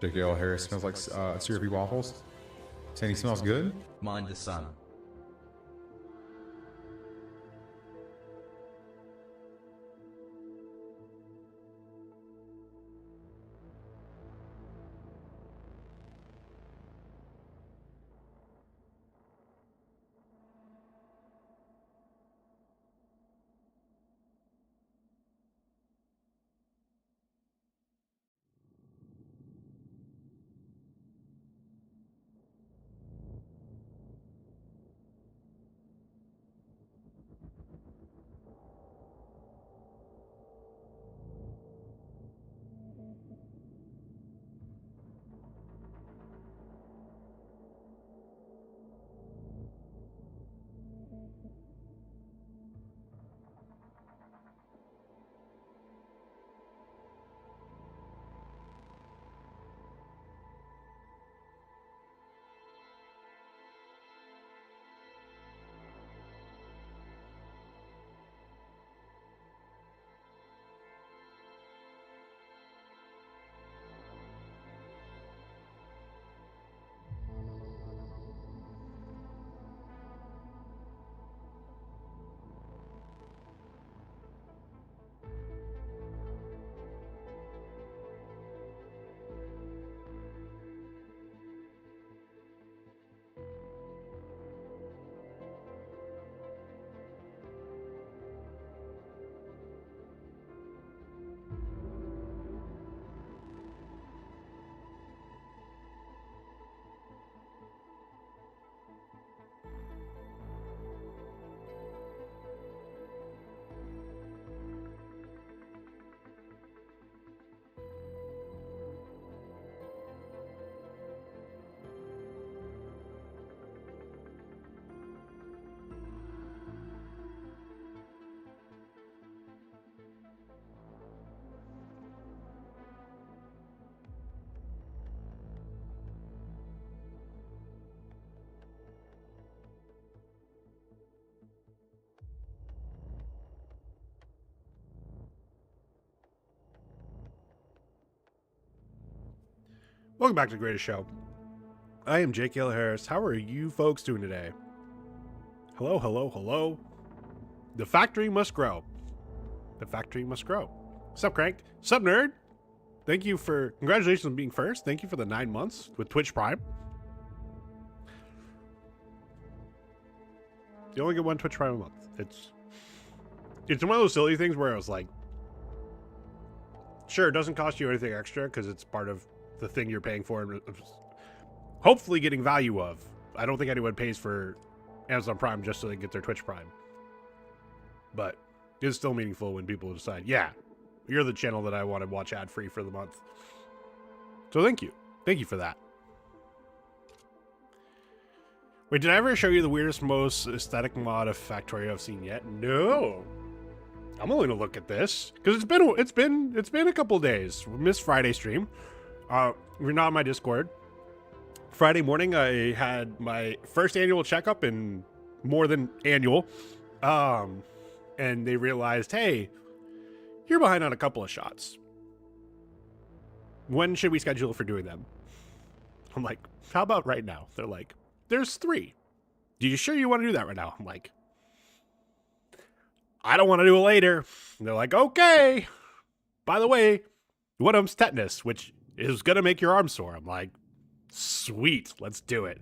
JKL Harris smells like syrupy waffles. Saying he smells good? Mind the sun. Welcome back to the Greatest Show. I am JKL Harris. How are you folks doing today? Hello, hello, hello. The factory must grow. The factory must grow. Sup, Crank? Sup, Nerd? Thank you for... Congratulations on being first. Thank you for the 9 months with Twitch Prime. You only get one Twitch Prime a month. It's one of those silly things where I was like, sure, it doesn't cost you anything extra because it's part of the thing you're paying for and hopefully getting value of. I don't think anyone pays for Amazon Prime just so they get their Twitch Prime. But it's still meaningful when people decide, yeah, you're the channel that I want to watch ad-free for the month. So thank you. Thank you for that. Wait, did I ever show you the weirdest, most aesthetic mod of Factorio I've seen yet? No. I'm only gonna look at this because it's been a couple days. We missed Friday stream. We're not on my Discord. Friday morning, I had my first annual checkup and more than annual. And they realized, hey, you're behind on a couple of shots. when should we schedule for doing them? I'm like, how about right now? They're like, there's 3. Do you sure you want to do that right now? I'm like, I don't want to do it later. And they're like, okay. By the way, one of them's tetanus, which is going to make your arm sore. I'm like, sweet, let's do it.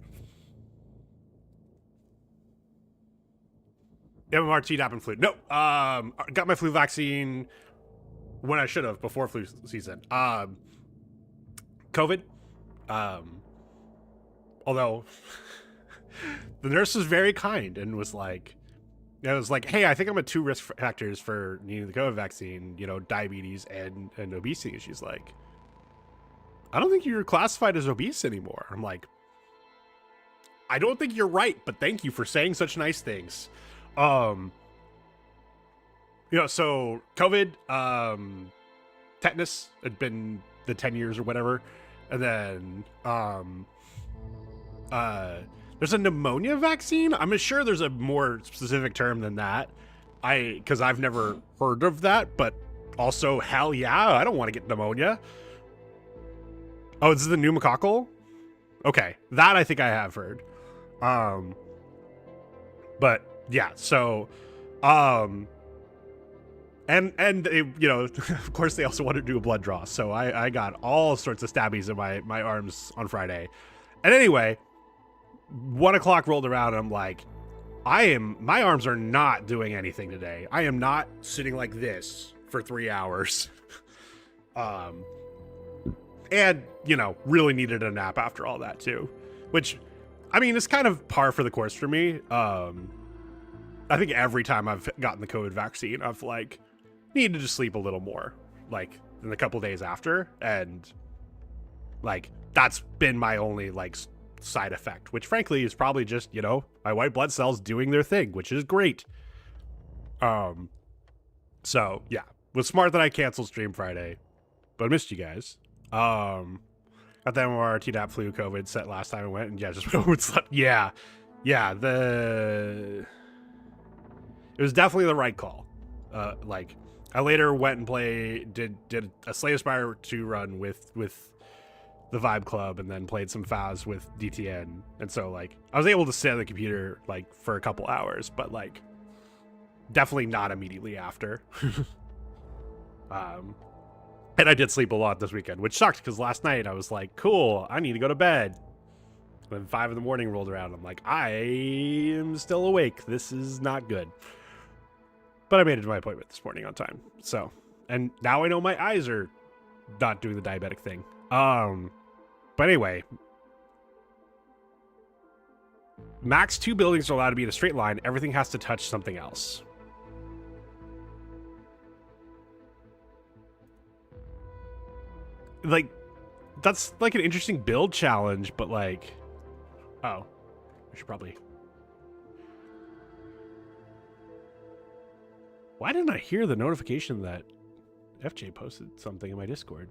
MMR, Tdap, and flu. No, got my flu vaccine when I should have, before flu season. COVID. Although the nurse was very kind and was like, hey, I think I'm at 2 risk factors for needing the COVID vaccine, you know, diabetes and obesity. And she's like, I don't think you're classified as obese anymore. I'm like, I don't think you're right, but thank you for saying such nice things. You know, so COVID, tetanus had been the 10 years or whatever. And then, there's a pneumonia vaccine. I'm sure there's a more specific term than that. Cause I've never heard of that, but also hell yeah, I don't want to get pneumonia. Oh, this is the pneumococcal? Okay. That I think I have heard. But yeah, so, and they, you know, of course they also wanted to do a blood draw. So I got all sorts of stabbies in my arms on Friday. And anyway, 1 o'clock rolled around and I'm like, my arms are not doing anything today. I am not sitting like this for 3 hours. And, you know, really needed a nap after all that too, which, I mean, it's kind of par for the course for me. I think every time I've gotten the COVID vaccine, I've like needed to sleep a little more, like in the couple days after. And like, that's been my only like side effect, which frankly is probably just, you know, my white blood cells doing their thing, which is great. So yeah, was smart that I canceled stream Friday, but I missed you guys. Got the MMR, Tdap, flu, COVID set last time I went, and yeah, just went over and slept. Yeah, it was definitely the right call. Like, I later went and did a Slay the Spire 2 run with the Vibe Club, and then played some FAS with DTN, and so like I was able to sit on the computer like for a couple hours, but like definitely not immediately after. And I did sleep a lot this weekend, which sucked because last night I was like, cool, I need to go to bed. And then 5 in the morning rolled around. I'm like, I am still awake. This is not good. But I made it to my appointment this morning on time. So, and now I know my eyes are not doing the diabetic thing. But anyway, max 2 buildings are allowed to be in a straight line. Everything has to touch something else. Like, that's like an interesting build challenge, but like, oh, I should probably. Why didn't I hear the notification that FJ posted something in my Discord?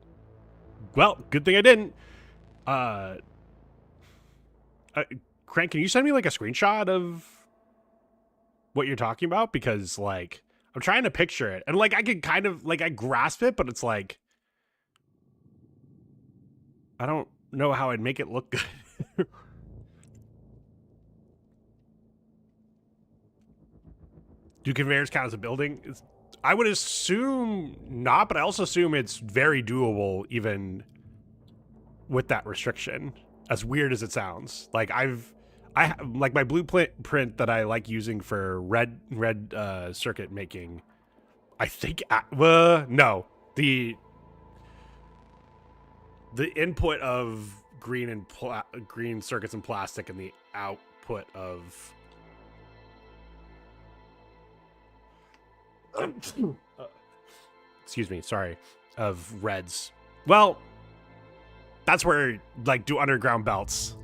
Well, good thing I didn't. Crank, can you send me like a screenshot of what you're talking about? Because like, I'm trying to picture it, and like I can kind of like I grasp it, but it's like I don't know how I'd make it look good. Do conveyors count as a building? I would assume not, but I also assume it's very doable even with that restriction. As weird as it sounds, like I like my blueprint that I like using for red circuit making. I think no, the input of green circuits and plastic, and the output of excuse me, sorry, of reds. Well, that's where like do underground belts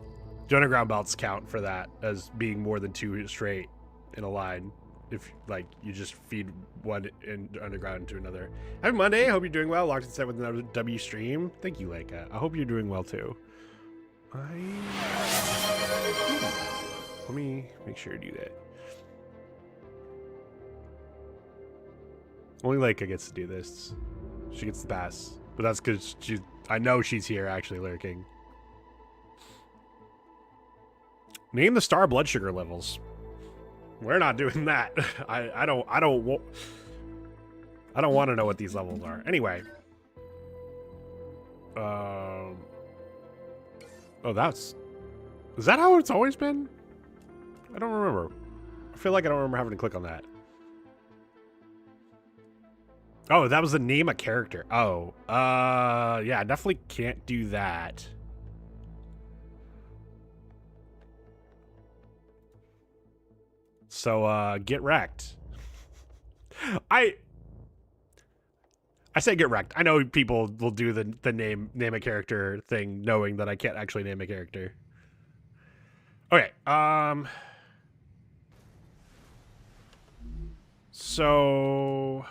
count for that as being more than 2 straight in a line? If like you just feed one in underground into another. Happy Monday. Hope you're doing well. Locked in set with another W stream. Thank you, Leica. I hope you're doing well too. Let me make sure to do that. Only Leica gets to do this. She gets the pass. But that's because I know she's here actually lurking. Name the star blood sugar levels. We're not doing that. I don't want to know what these levels are. Anyway. Oh, is that how it's always been? I don't remember. I feel like I don't remember having to click on that. Oh, that was the name of character. Oh, yeah, I definitely can't do that. So, get wrecked. I say get wrecked. I know people will do the name a character thing knowing that I can't actually name a character. Okay, so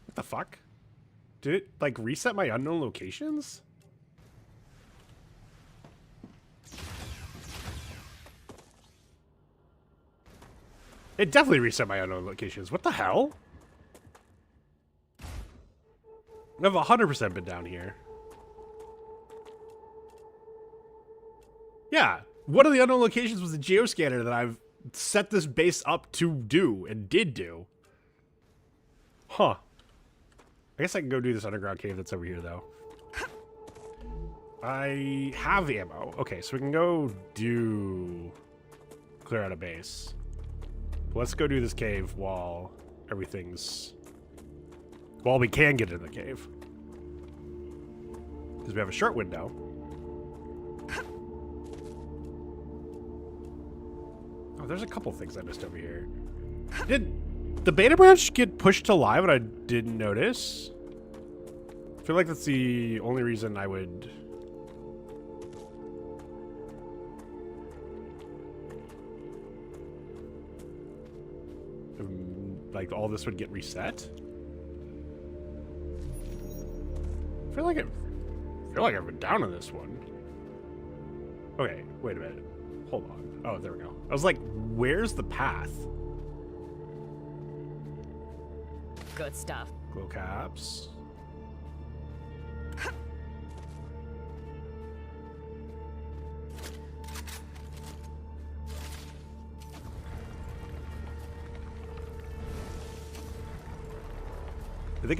what the fuck? Did it like reset my unknown locations? It definitely reset my unknown locations. What the hell? I've 100% been down here. Yeah. One of the unknown locations was the geoscanner that I've set this base up to do and did do. Huh. I guess I can go do this underground cave that's over here, though. I have ammo. Okay, so we can go do... clear out a base. Let's go do this cave while everything's... while we can get in the cave. Because we have a short window. Oh, there's a couple things I missed over here. Did the beta branch get pushed to live and I didn't notice? I feel like that's the only reason I would... like all this would get reset. I feel like I've been down on this one. Okay, wait a minute. Hold on. Oh, there we go. I was like, where's the path? Good stuff. Glow caps. I think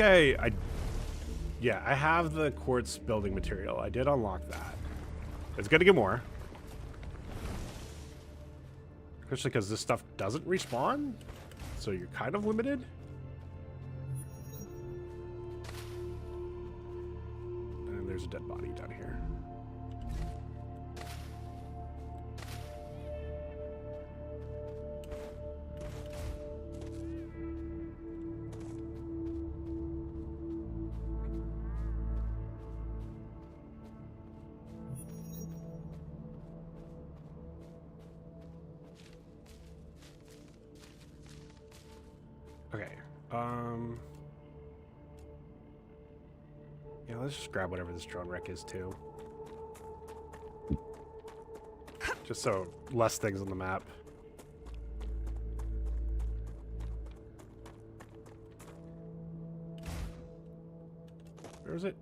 yeah, I have the quartz building material. I did unlock that. It's good to get more. Especially because this stuff doesn't respawn, so you're kind of limited. And there's a dead body down here. Okay, yeah, let's just grab whatever this drone wreck is too. Just so less things on the map. Where is it?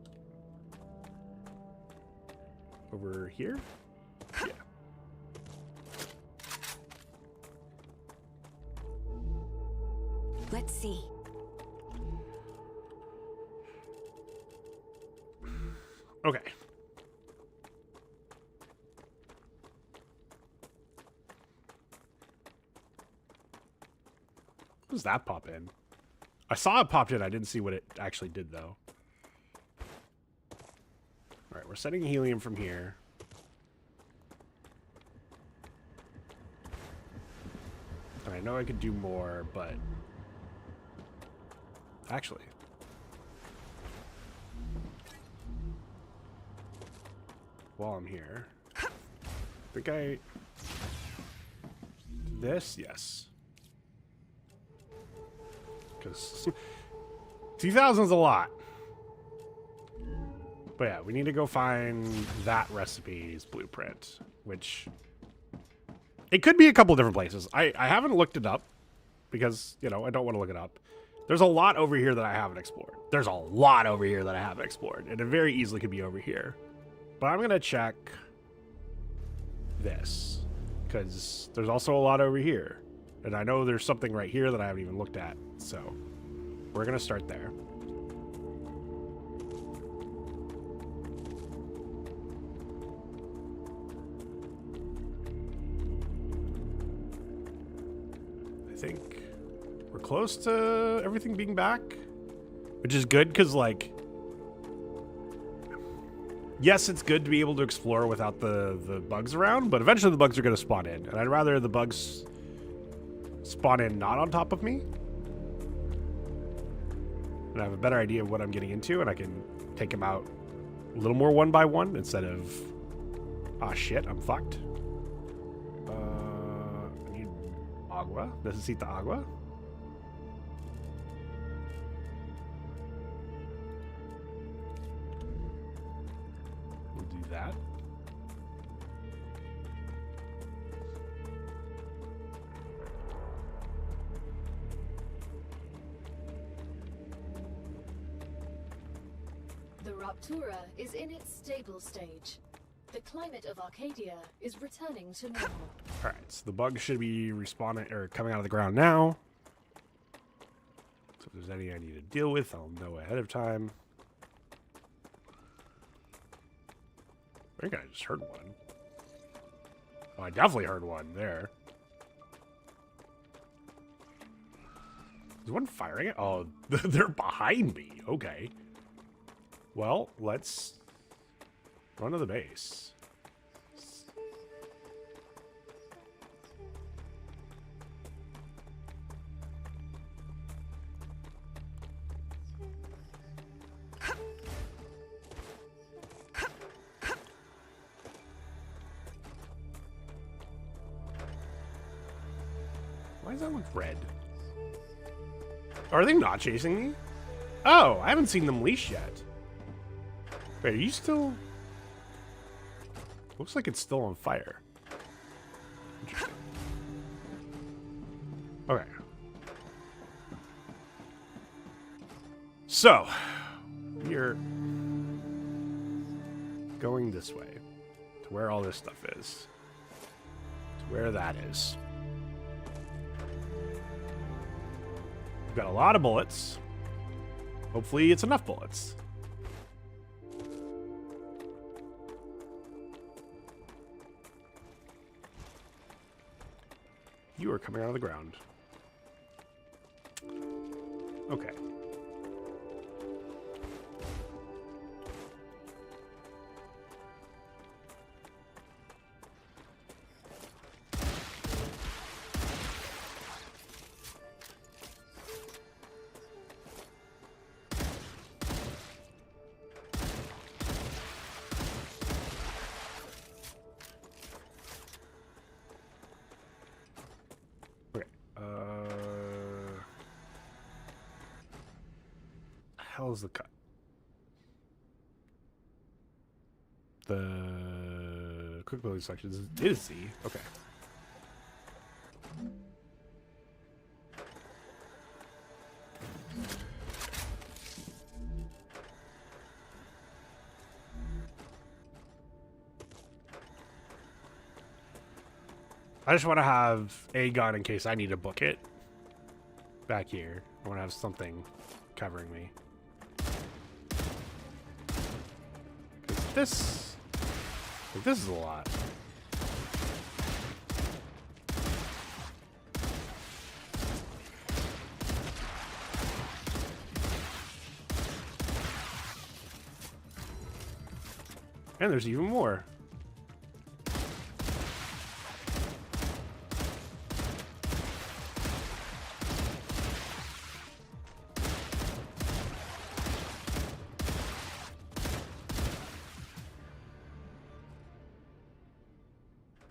Over here? Yeah. Let's see. Okay. What does that pop in? I saw it popped in. I didn't see what it actually did, though. All right, we're setting helium from here. And I know I could do more, but... actually... while I'm here... I think I... this? Yes. Because 2,000's a lot. But yeah, we need to go find that recipe's blueprint, which it could be a couple different places. I haven't looked it up because, you know, I don't want to look it up. There's a lot over here that I haven't explored. There's a lot over here that I haven't explored. And it very easily could be over here. But I'm going to check this. Because there's also a lot over here. And I know there's something right here that I haven't even looked at. So we're going to start there. I think we're close to everything being back, which is good because, like, yes, it's good to be able to explore without the bugs around, but eventually the bugs are going to spawn in, and I'd rather the bugs spawn in not on top of me, and I have a better idea of what I'm getting into, and I can take them out a little more one by one instead of, ah, shit, I'm fucked. I need agua. Necesita agua. We'll do that. The Raptura is in its stable stage. The climate of Arcadia is returning to normal. Alright, so the bugs should be respawning or coming out of the ground now. So if there's any I need to deal with, I'll know ahead of time. I think I just heard one. Oh, I definitely heard one there. Is one firing it? Oh, they're behind me. Okay. Well, let's run to the base. Why does that look red? Are they not chasing me? Oh, I haven't seen them leash yet. Wait, are you still... Looks like it's still on fire. Interesting. Okay. So, we're going this way to where all this stuff is. To where that is. We've got a lot of bullets. Hopefully it's enough bullets. You are coming out of the ground. Okay. Hell is the cut? The quick building section is Z. Okay. I just want to have a gun in case I need to book it. Back here, I want to have something covering me. This is a lot. And there's even more.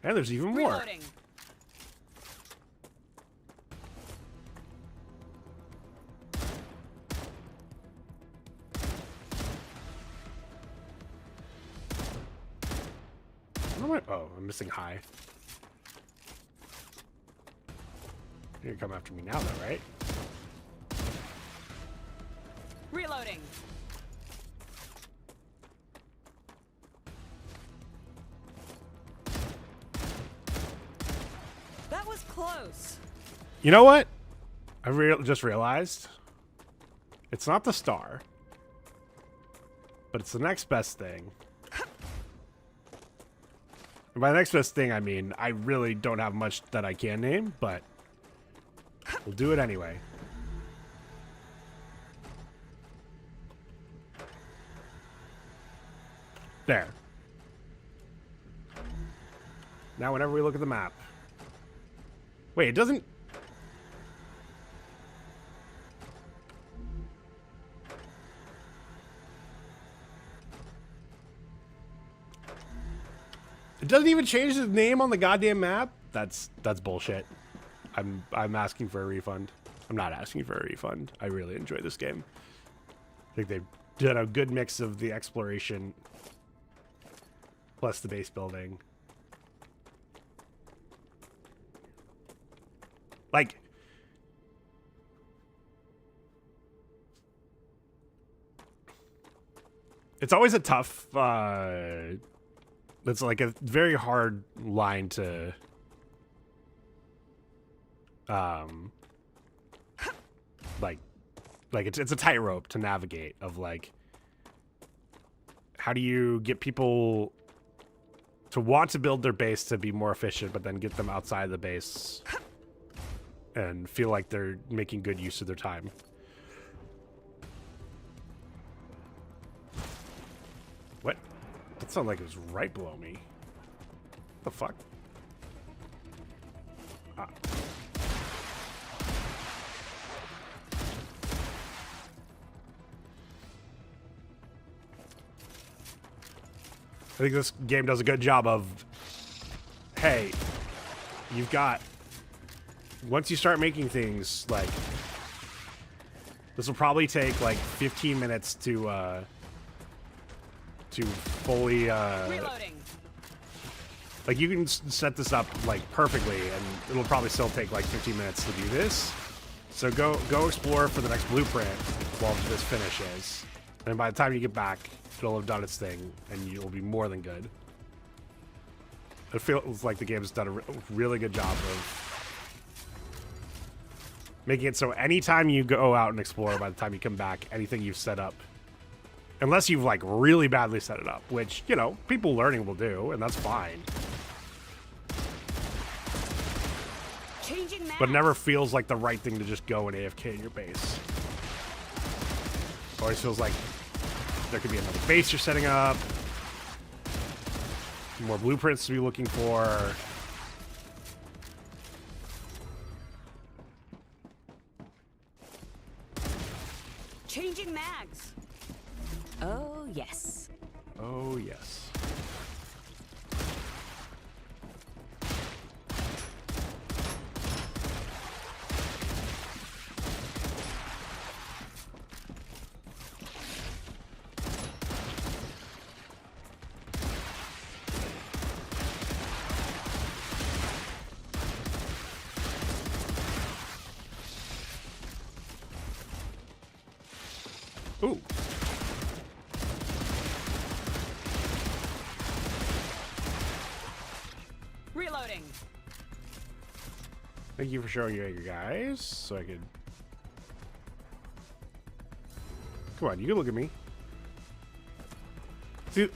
And there's even more. Reloading. Oh, I'm missing high. You're gonna come after me now, though, right? Reloading. That was close. You know what? I just realized. It's not the star. But it's the next best thing. And by the next best thing, I mean, I really don't have much that I can name, but we'll do it anyway. There. Now whenever we look at the map. Wait, it doesn't... It doesn't even change the name on the goddamn map? That's bullshit. I'm asking for a refund. I'm not asking for a refund. I really enjoy this game. I think they've done a good mix of the exploration plus the base building. Like, it's always a tough, it's like a very hard line to, like it's a tightrope to navigate of like, how do you get people to want to build their base to be more efficient, but then get them outside the base and feel like they're making good use of their time. What? That sounded like it was right below me. What the fuck? Ah. I think this game does a good job of, hey, you've got, once you start making things, like, this will probably take like 15 minutes to fully, Reloading. like you can set this up like perfectly and it'll probably still take like 15 minutes to do this. So go explore for the next blueprint while this finishes. And by the time you get back, it'll have done its thing and you'll be more than good. It feels like the game's done a really good job of making it so anytime you go out and explore, by the time you come back, anything you've set up, unless you've like really badly set it up, which, you know, people learning will do, and that's fine. Changing maps. But it never feels like the right thing to just go and AFK in your base. Always feels like there could be another base you're setting up, more blueprints to be looking for. Changing mags. Oh, yes. Oh, yes. Ooh. Reloading. Thank you for showing your guys, so I could... Come on, you can look at me. See,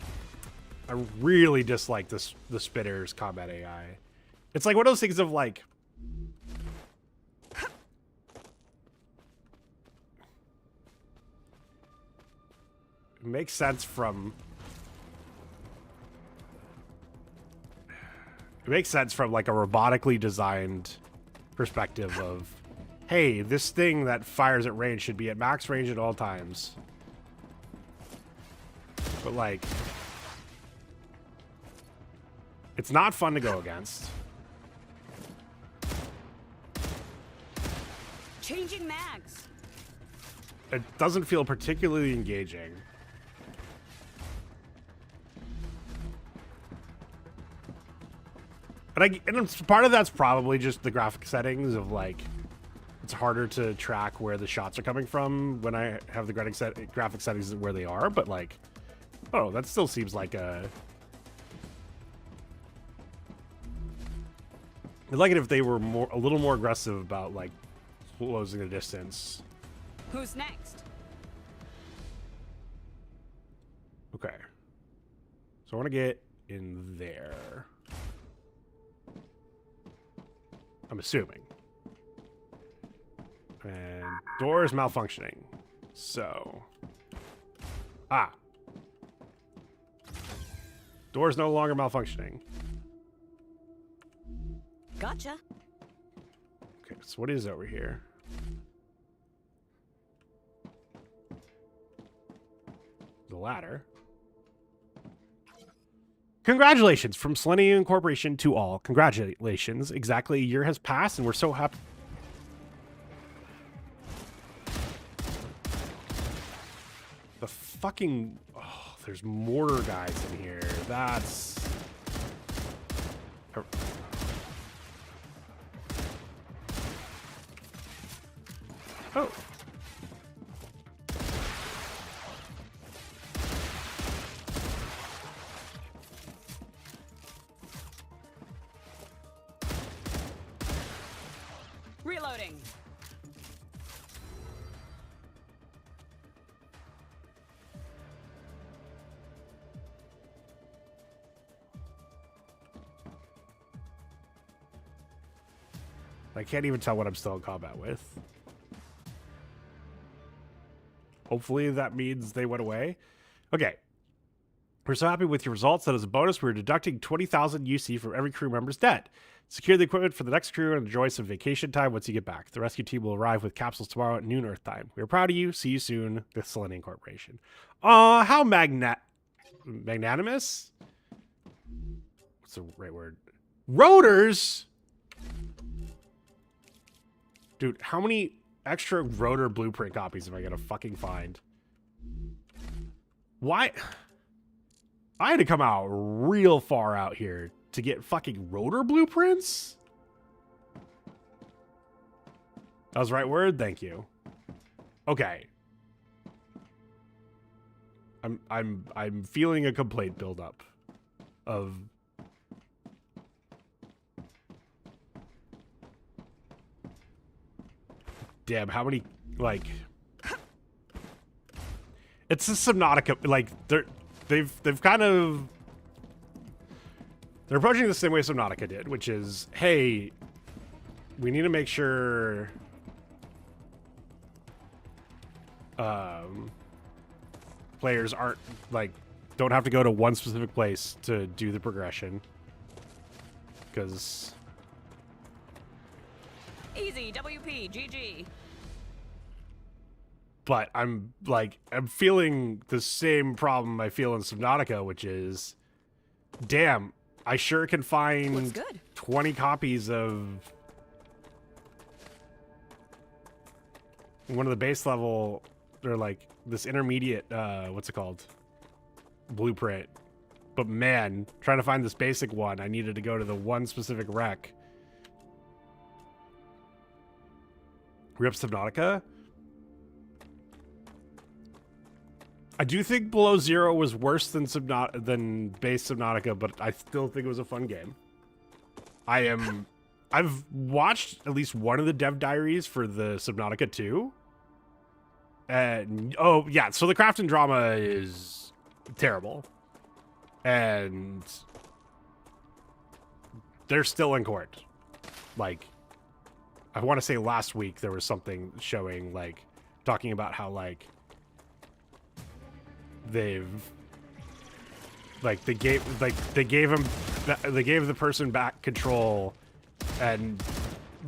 I really dislike this the Spitter's combat AI. It's like one of those things of like... It makes sense from... It makes sense from like a robotically designed perspective of, hey, this thing that fires at range should be at max range at all times. But like, it's not fun to go against. Changing mags. It doesn't feel particularly engaging. And part of that's probably just the graphic settings of like, it's harder to track where the shots are coming from when I have the graphic settings where they are, but like, oh, that still seems like a... I'd like it if they were a little more aggressive about like closing the distance. Who's next? Okay. So I want to get in there. I'm assuming. And door is malfunctioning. So. Ah. Door is no longer malfunctioning. Gotcha. Okay, so what is over here? The ladder. Congratulations from Selenium Corporation to all. Congratulations. Exactly a year has passed and we're so happy. The fucking... Oh, there's mortar guys in here. That's... Oh. Reloading. I can't even tell what I'm still in combat with. Hopefully that means they went away. Okay. We're so happy with your results that as a bonus, we're deducting 20,000 UC from every crew member's debt. Secure the equipment for the next crew and enjoy some vacation time once you get back. The rescue team will arrive with capsules tomorrow at noon Earth time. We are proud of you. See you soon. The Selenium Corporation. How magnanimous? What's the right word? Rotors? Dude, how many extra rotor blueprint copies am I gonna fucking find? Why? I had to come out real far out here to get fucking rotor blueprints? That was the right word? Thank you. Okay. I'm feeling a complaint buildup of... Damn, how many, like... It's a Subnautica, like, they've kind of... They're approaching the same way Subnautica did, which is, hey, we need to make sure... players aren't, like, don't have to go to one specific place to do the progression. Because... Easy, WP, GG. But I'm feeling the same problem I feel in Subnautica, which is, damn, I sure can find 20 copies of one of the base level, or like this intermediate, what's it called? Blueprint. But man, trying to find this basic one, I needed to go to the one specific rec. Rip Subnautica. I do think Below Zero was worse than base Subnautica, but I still think it was a fun game. I've watched at least one of the dev diaries for the Subnautica 2. And oh yeah, so the craft and drama is terrible. And they're still in court. Like, I want to say last week there was something showing, like, talking about how, like, they gave the person back control,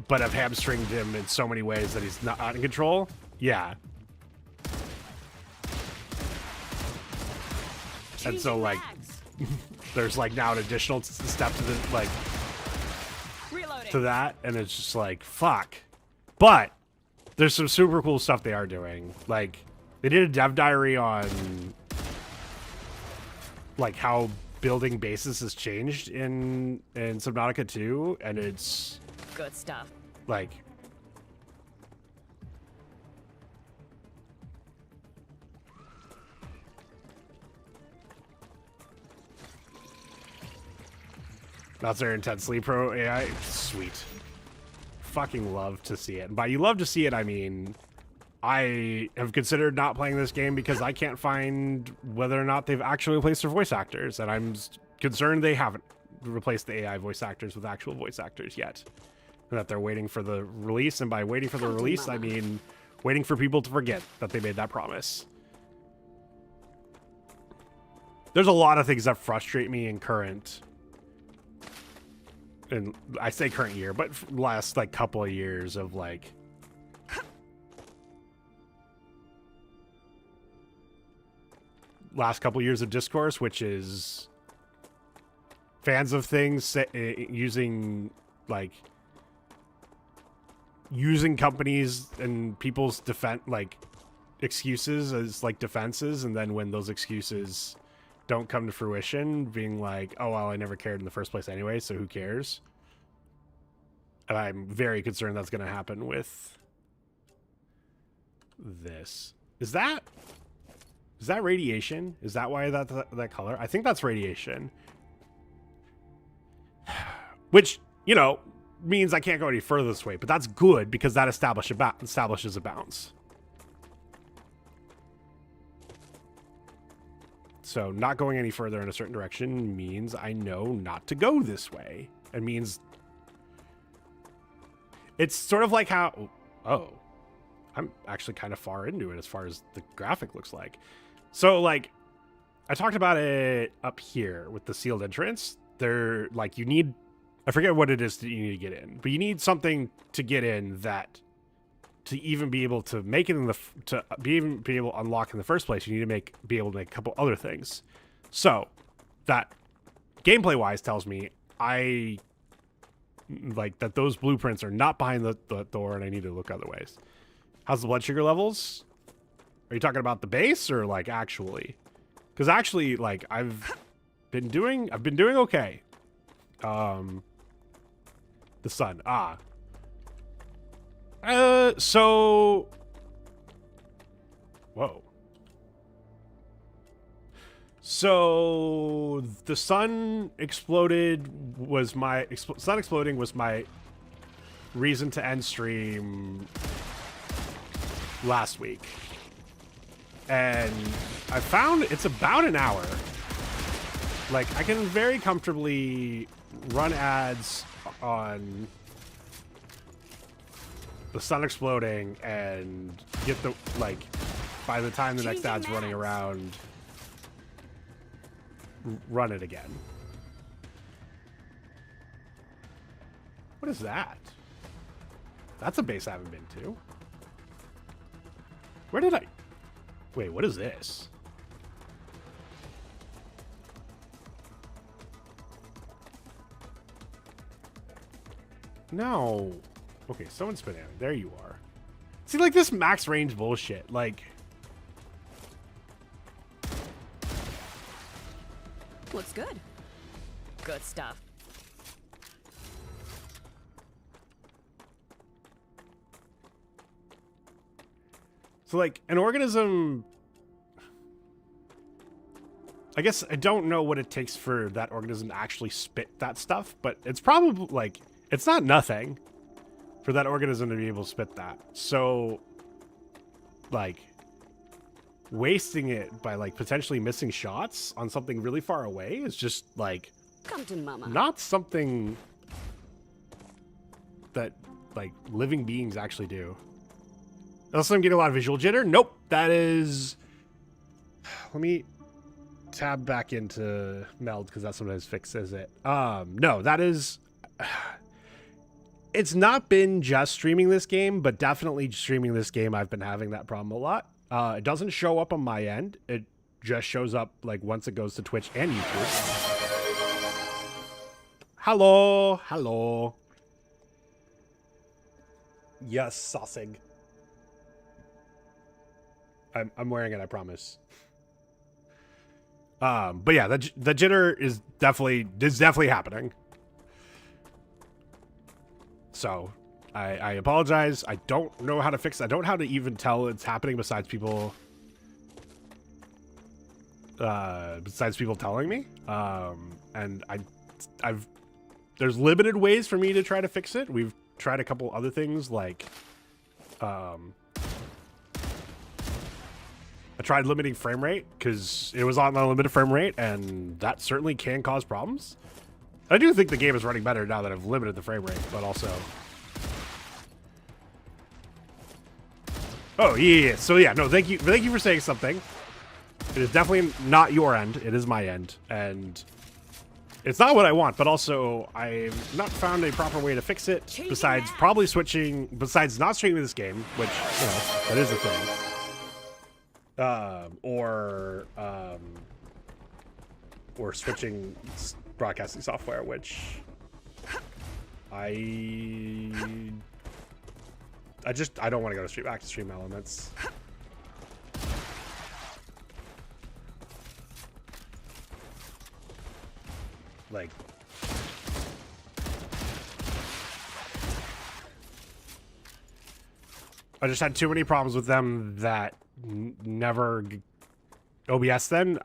but have hamstringed him in so many ways that he's not in control. Yeah. And so, like, there's, like, now an additional step to the, like, to that, and it's just like, fuck. But there's some super cool stuff they are doing. Like, they did a dev diary on, like, how building bases has changed in Subnautica 2, and it's good stuff. Like, That's their intensely pro AI. Sweet. Fucking love to see it. And by you love to see it, I mean I have considered not playing this game because I can't find whether or not they've actually replaced their voice actors, and I'm concerned they haven't replaced the AI voice actors with actual voice actors yet. And that they're waiting for the release, and by waiting for the release, I mean waiting for people to forget that they made that promise. There's a lot of things that frustrate me in current, and I say current year, but last like couple of years of like last couple years of discourse, which is fans of things using companies and people's excuses as like defenses, and then when those excuses don't come to fruition, being like, oh well, I never cared in the first place anyway, so who cares? And I'm very concerned that's going to happen with this. Is that radiation? Is that why that color? I think that's radiation. Which, you know, means I can't go any further this way, but that's good because that establishes a bounce. So not going any further in a certain direction means I know not to go this way. It means it's sort of like how, oh, I'm actually kind of far into it as far as the graphic looks like. So, like, I talked about it up here with the sealed entrance. They're, like, you need... I forget what it is that you need to get in. But you need something to get in that... To even be able to make it in the... To be able to unlock in the first place, you need to be able to make a couple other things. So, that, gameplay-wise, tells me that those blueprints are not behind the door, and I need to look other ways. How's the blood sugar levels? Are you talking about the base or like actually? Because actually, like I've been doing okay. The sun. So. Whoa. So the sun exploded was my sun exploding was my reason to end stream last week. And I found it's about an hour. Like, I can very comfortably run ads on the sun exploding and get the, like, by the time the next ad's running around, run it again. What is that? That's a base I haven't been to. Where did I... Wait, what is this? No. Okay, someone's been in. There you are. See, like, this max range bullshit. Like... Looks good. Good stuff. So, like, an organism... I guess I don't know what it takes for that organism to actually spit that stuff, but it's probably, like, it's not nothing for that organism to be able to spit that. So, like, wasting it by, like, potentially missing shots on something really far away is just, like... Come to mama. Not something that, like, living beings actually do. Also, I'm getting a lot of visual jitter. Nope, that is... Let me tab back into Meld, because that sometimes fixes it. No, that is... It's not been just streaming this game, but definitely streaming this game, I've been having that problem a lot. It doesn't show up on my end. It just shows up, like, once it goes to Twitch and YouTube. Hello, hello. Yes, sausage. I'm wearing it, I promise. But yeah, the jitter is definitely happening. So, I apologize. I don't know how to fix it. I don't know how to even tell it's happening besides people telling me. And I've there's limited ways for me to try to fix it. We've tried a couple other things like I tried limiting frame rate because it was on unlimited frame rate, and that certainly can cause problems. I do think the game is running better now that I've limited the frame rate, but also... Oh, yeah. So, yeah, no, thank you for saying something. It is definitely not your end. It is my end. And it's not what I want, but also I've not found a proper way to fix it besides probably switching, besides not streaming this game, which, you know, that is a thing. Or switching broadcasting software, which I don't want to go back to Stream Elements. Like, I just had too many problems with them that never OBS. Then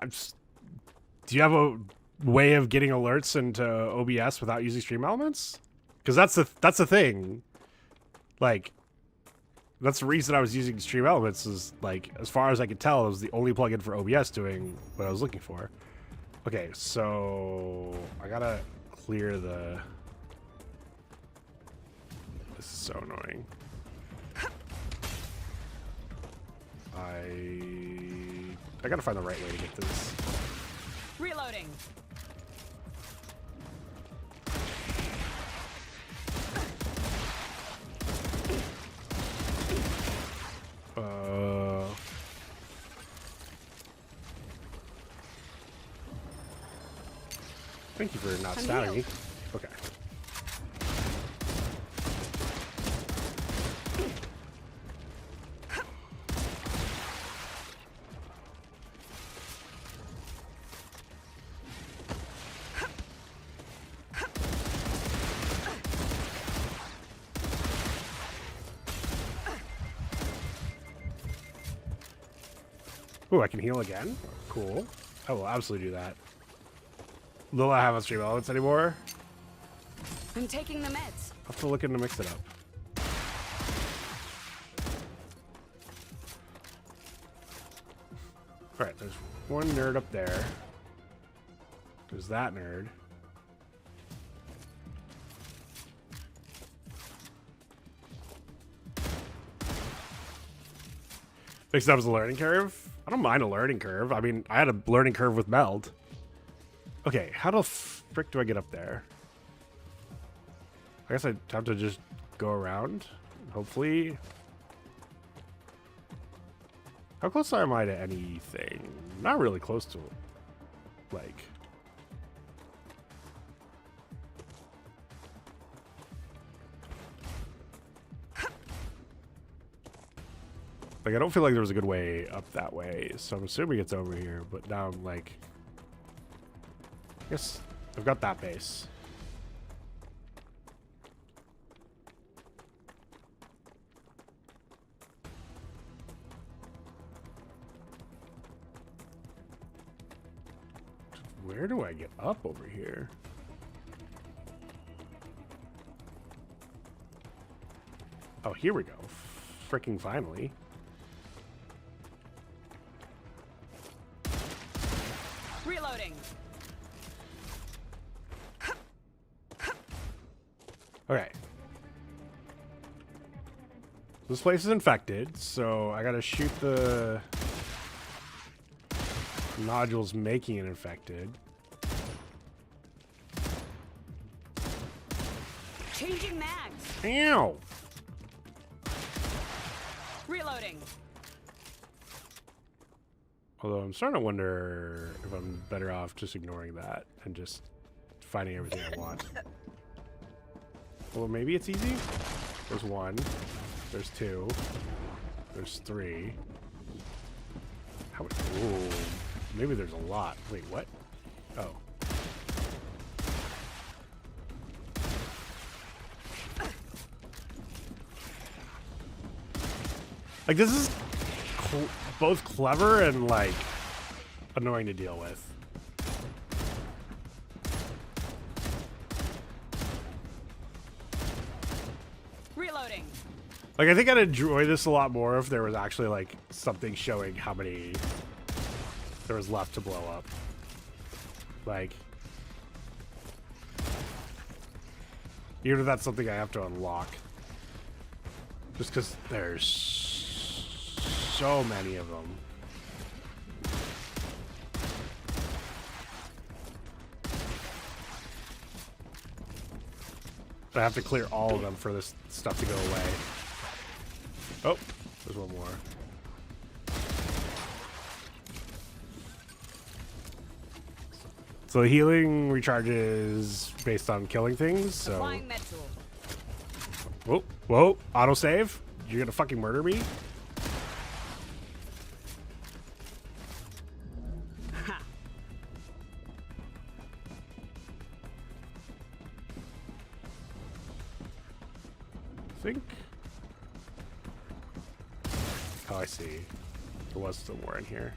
do you have a way of getting alerts into OBS without using Stream Elements? Because that's the thing. Like, that's the reason I was using Stream Elements, is like, as far as I could tell, it was the only plugin for OBS doing what I was looking for. Okay, so I gotta clear the... This is so annoying. I gotta find the right way to get this. Reloading. Thank you for not stabbing me. Okay. Ooh, I can heal again? Cool. I will absolutely do that. Will I have on Stream Elements anymore? I'm taking the meds. I'll have to look in to mix it up. Alright, there's one nerd up there. There's that nerd. Mixed up as a learning curve? I don't mind a learning curve. I mean, I had a learning curve with Meld. Okay, how the frick do I get up there? I guess I have to just go around. Hopefully. How close am I to anything? Not really close to it. Like... Like, I don't feel like there was a good way up that way, so I'm assuming it's over here, but now I'm like... I guess I've got that base. Where do I get up over here? Oh, here we go. Freaking finally. Reloading. Okay. This place is infected, so I gotta shoot the nodules making it infected. Changing mags. Ow! Reloading. Although I'm starting to wonder if I'm better off just ignoring that and just finding everything I want. Well, maybe it's easy. There's one. There's two. There's three. How much? Ooh, maybe there's a lot. Wait, what? Oh. Like, this is both clever and, like, annoying to deal with. Like, I think I'd enjoy this a lot more if there was actually, like, something showing how many there was left to blow up. Like, even if that's something I have to unlock. Just because there's so many of them. I have to clear all of them for this stuff to go away. Oh, there's one more. So healing recharges based on killing things. So. Applying med tool. Whoa, whoa! Autosave? You're gonna fucking murder me? Ha. I think. Oh, I see. There was still more in here.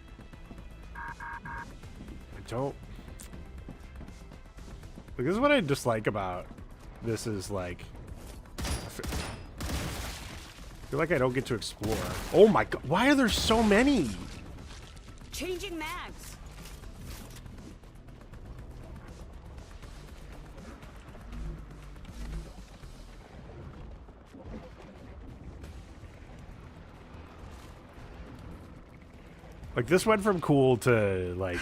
I don't. Like, this is what I dislike about this is like. I feel like I don't get to explore. Oh my god! Why are there so many? Changing mags. Like, this went from cool to like.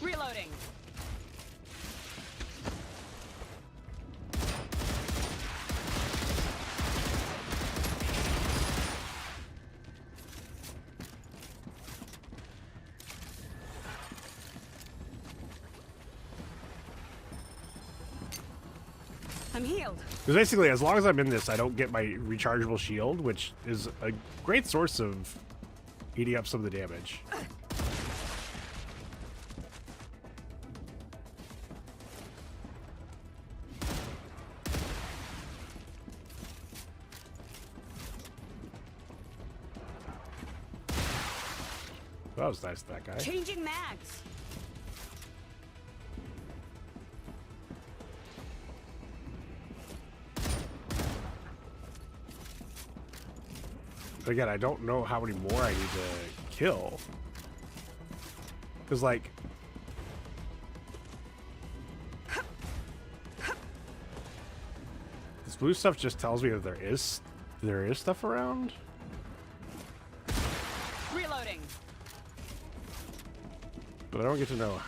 Reloading. I'm healed. Because basically, as long as I'm in this, I don't get my rechargeable shield, which is a great source of eating up some of the damage. That was nice, that guy. Changing mags. But again, I don't know how many more I need to kill. Because, like... this blue stuff just tells me that there is stuff around. Reloading. But I don't get to know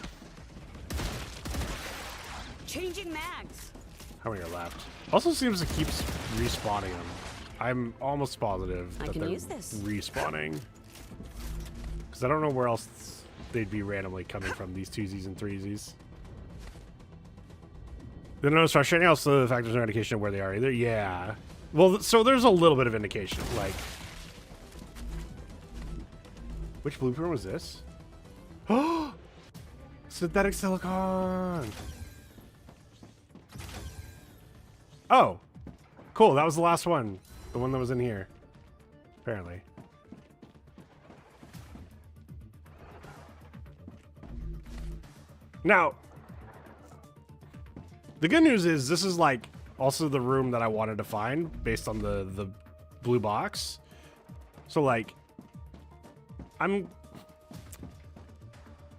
Changing mags. how many are left. Also seems it keeps respawning them. I'm almost positive I that can they're use this. respawning. Because I don't know where else they'd be randomly coming from, these twosies and threesies. Then it's frustrating also the fact there's no indication of where they are either. Yeah. Well, so there's a little bit of indication. Like, which blueprint was this? Oh! Synthetic silicon! Oh! Cool, that was the last one. The one that was in here. Apparently. Now, the good news is this is like also the room that I wanted to find based on the blue box. So like,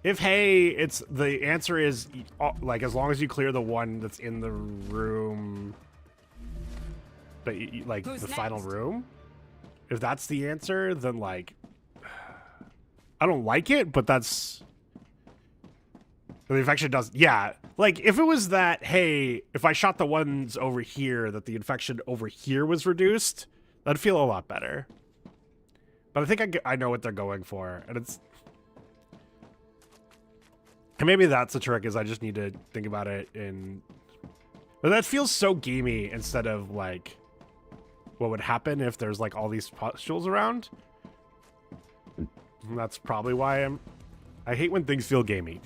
if hey, it's the answer is like as long as you clear the one that's in the room, but like Who's the next? final room. If that's the answer, then like, I don't like it, but that's. The infection does, yeah. Like, if it was that, hey, if I shot the ones over here, that the infection over here was reduced, that'd feel a lot better. But I think I know what they're going for, and it's... And maybe that's the trick, is I just need to think about it in... But that feels so gamey instead of, like, what would happen if there's, like, all these pustules around. And that's probably why I hate when things feel gamey.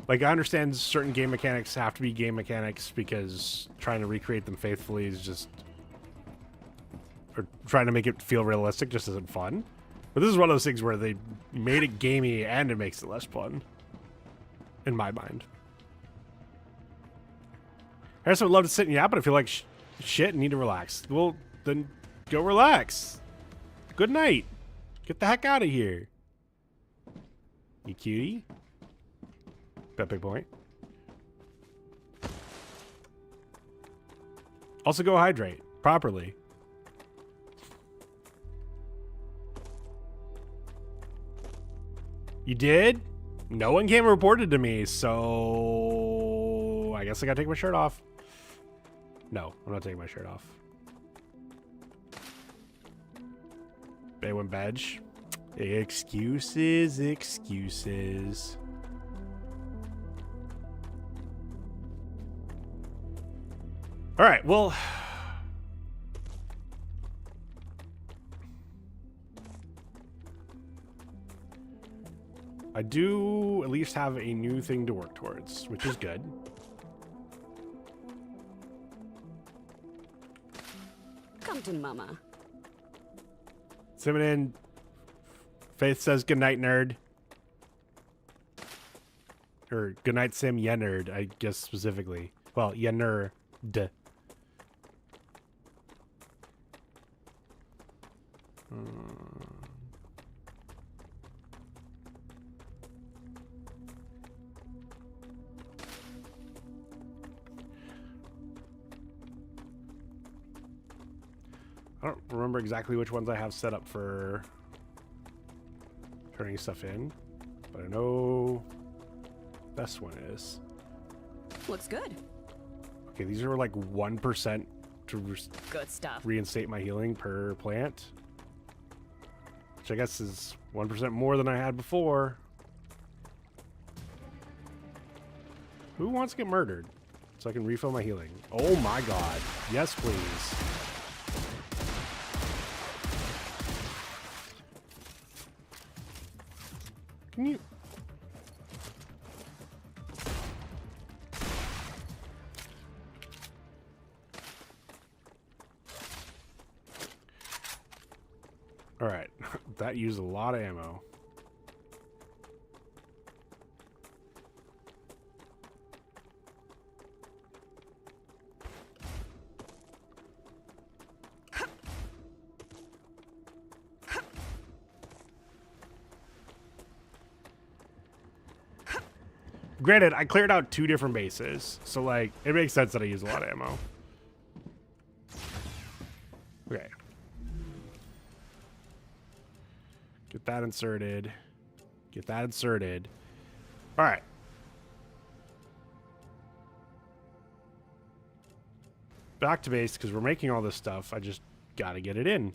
Like, I understand certain game mechanics have to be game mechanics because trying to recreate them faithfully is just... Or trying to make it feel realistic just isn't fun. But this is one of those things where they made it gamey and it makes it less fun. In my mind. Harrison would love to sit and yap, but I feel like shit and need to relax. Well, then go relax. Good night. Get the heck out of here. You cutie. Bet big point. Also go hydrate properly. You did? No one came and reported to me, so I guess I gotta take my shirt off. No, I'm not taking my shirt off. Baywin badge. Excuses, excuses. All right, well, I do at least have a new thing to work towards, which is good. Come to mama. Simmon, Faith says goodnight, nerd. Or goodnight, Sim, yeah, nerd, I guess specifically. Well, yeah, nerd. I don't remember exactly which ones I have set up for turning stuff in, but I know this one is. Looks good. Okay, these are like 1% to Good stuff. reinstate my healing per plant, which I guess is 1% more than I had before. Who wants to get murdered so I can refill my healing? Oh my god. Yes, please. Can you... Alright, that used a lot of ammo. Granted, I cleared out 2 different bases, so like it makes sense that I use a lot of ammo. Okay. Get that inserted. Get that inserted. All right. Back to base, because we're making all this stuff. I just got to get it in.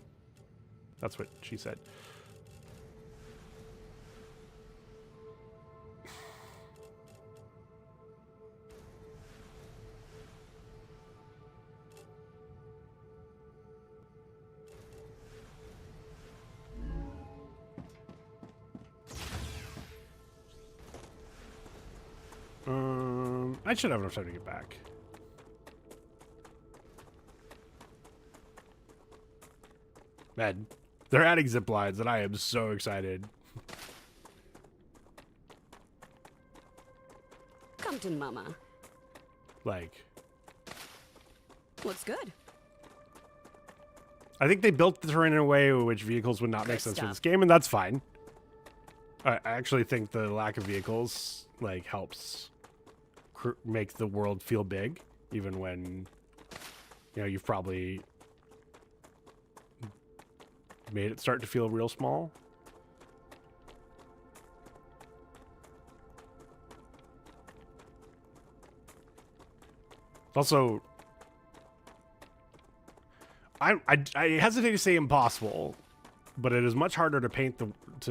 That's what she said. I should have enough time to get back. Man, they're adding zip lines, and I am so excited. Come to mama. Like, Looks good. I think they built the terrain in a way which vehicles would not make sense for this game, and that's fine. I actually think the lack of vehicles like helps make the world feel big, even when, you know, you've probably made it start to feel real small. Also, I hesitate to say impossible, but it is much harder to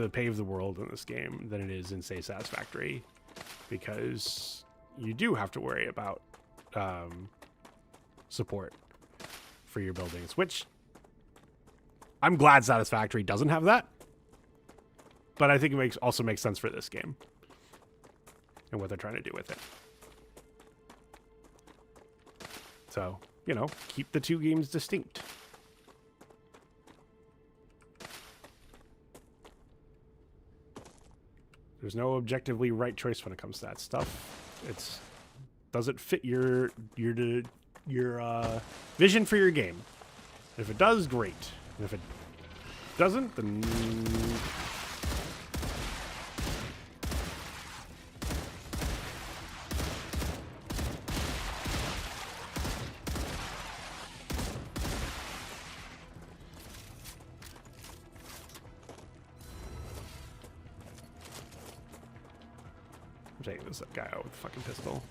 pave the world in this game than it is in, say, Satisfactory, because you do have to worry about support for your buildings, which I'm glad Satisfactory doesn't have that, but I think it also makes sense for this game and what they're trying to do with it. So, you know, keep the 2 games distinct. There's no objectively right choice when it comes to that stuff. It's doesn't fit your vision for your game. If it does, great. And if it doesn't, then I'm taking this guy out with a fucking pistol.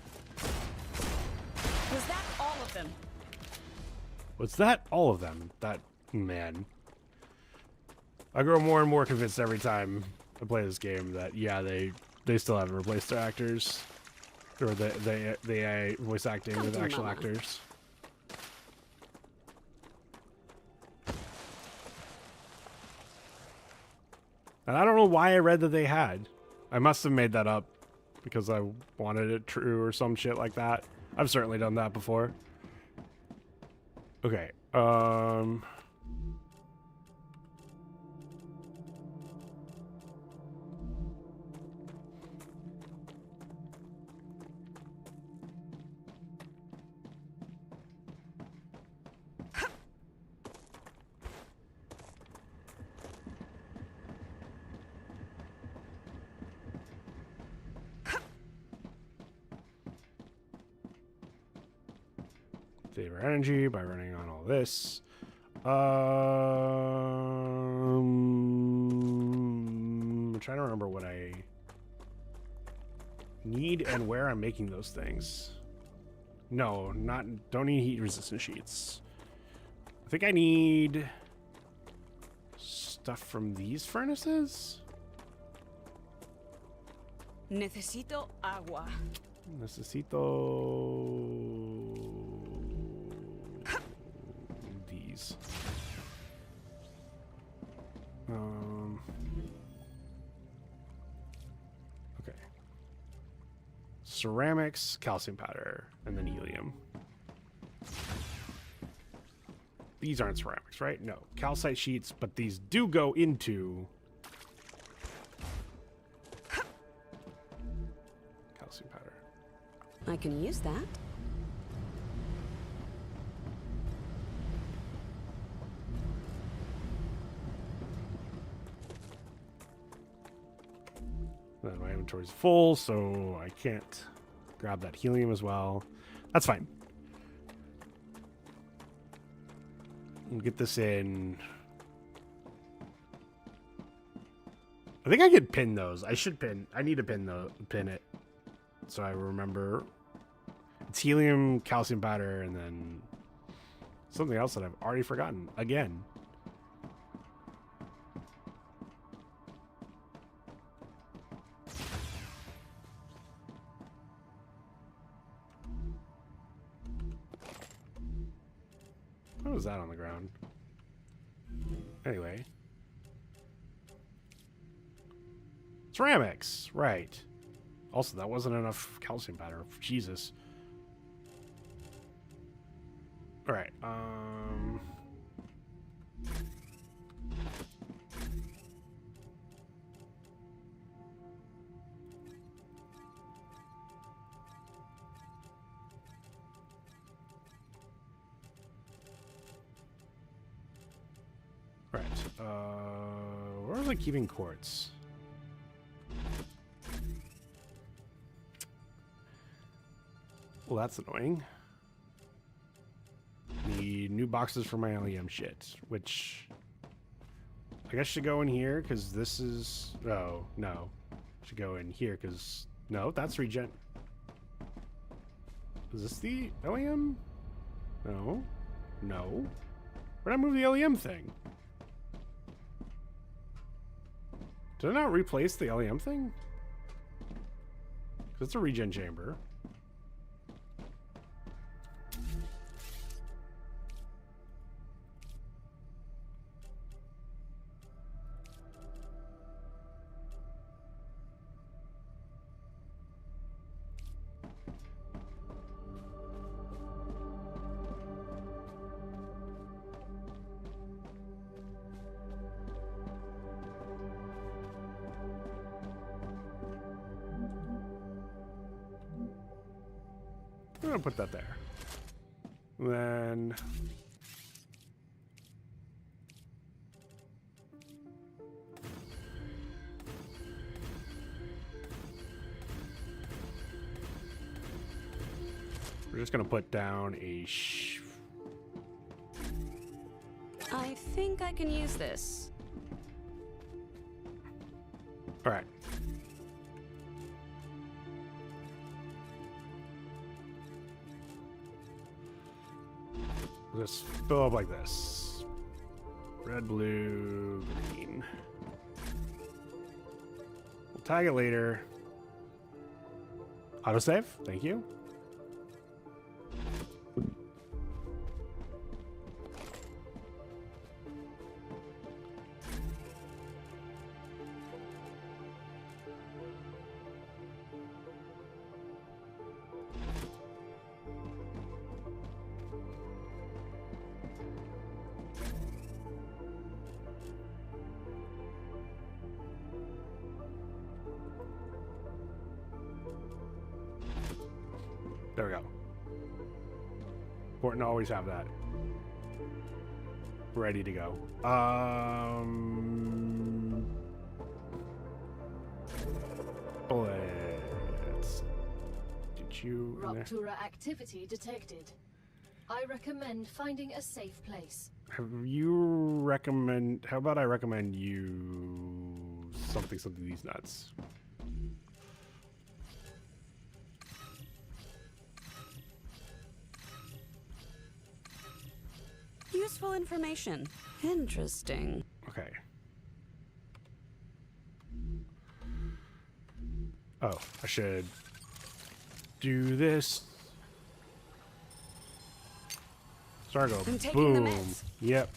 Was that all of them? Was that all of them? That man. I grow more and more convinced every time I play this game that yeah, they still haven't replaced their actors, or the AI voice acting with actual actors. And I don't know why I read that they had. I must have made that up because I wanted it true or some shit like that. I've certainly done that before. Okay. Save our energy by running on all this. I'm trying to remember what I need and where I'm making those things. No, don't need heat resistant sheets. I think I need stuff from these furnaces. Necesito agua. Necesito these. Okay. Ceramics, calcium powder, and then helium. These aren't ceramics, right? No. Calcite sheets, but these do go into calcium powder. I can use that. Then my inventory's full, so I can't grab that helium as well. That's fine. We'll get this in. I think I could pin those. I should pin. I need to pin it. So I remember. It's helium, calcium powder, and then something else that I've already forgotten again. What was that on the ground? Anyway. Ceramics, right. Also, that wasn't enough calcium powder. Jesus. Alright, right. Where was I keeping quartz? Well, that's annoying. Need new boxes for my LEM shit, which I guess should go in here because this is. Oh, no. Should go in here because. No, that's regen. Is this the LEM? No. No. Where'd I move the LEM thing? Did I not replace the LEM thing? Because it's a regen chamber. gonna put that there. Then we're just gonna put down a I think I can use this. all right. Just fill up like this. Red, blue, green. We'll tag it later. Autosave, thank you. There we go. Important to always have that ready to go. Bullets. Did you? Rupture activity detected. I recommend finding a safe place. Have you recommend? How about I recommend you something these nuts? Useful information. Interesting. Okay. Oh, I should do this. Stargo. I'm taking the Boom. meds. Yep.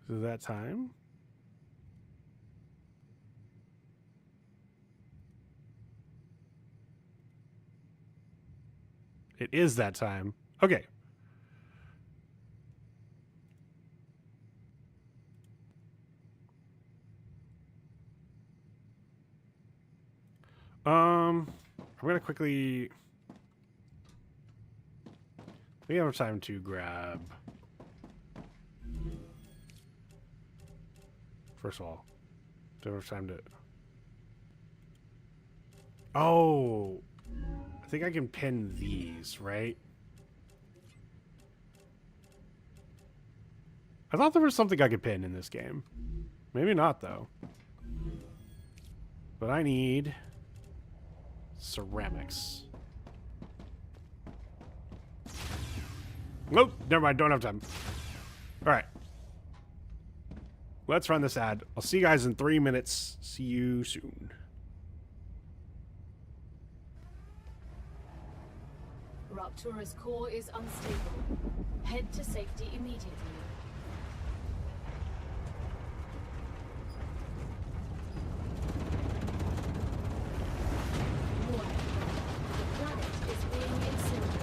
Is that time? It is that time. Okay. I'm gonna quickly. We have time to grab. First of all, do we have time to? Oh, I think I can pin these, right? I thought there was something I could pin in this game. Maybe not, though. But I need ceramics. Nope, never mind, don't have time. All right. Let's run this ad. I'll see you guys in 3 minutes. See you soon. Ruptura's core is unstable. Head to safety immediately. Warning. The planet is being incinerated.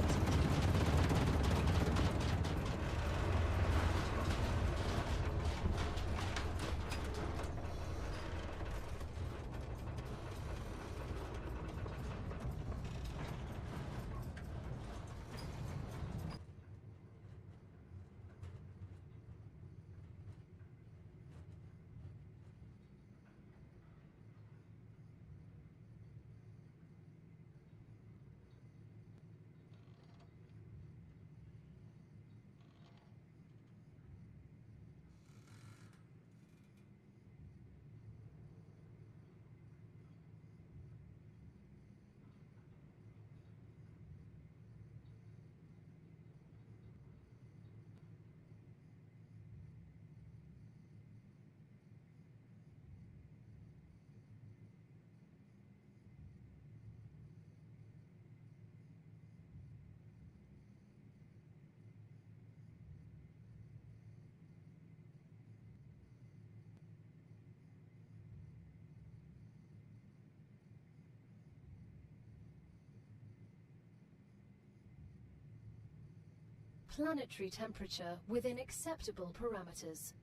planetary temperature within acceptable parameters.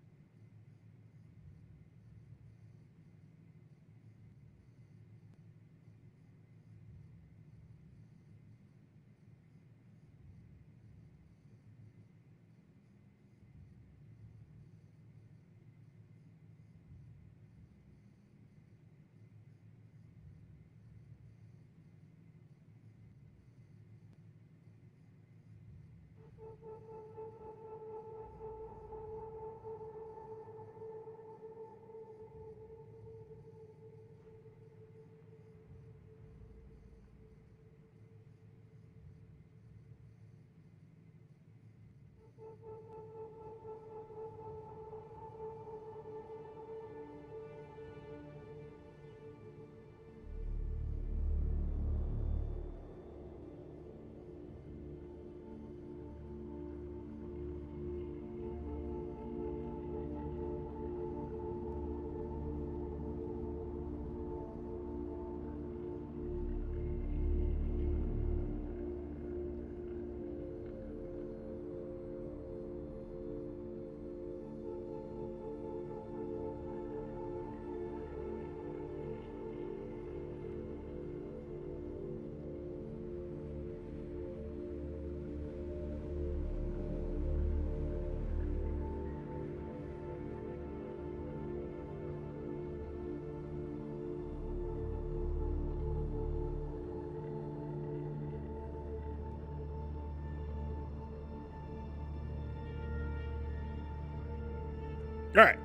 All right,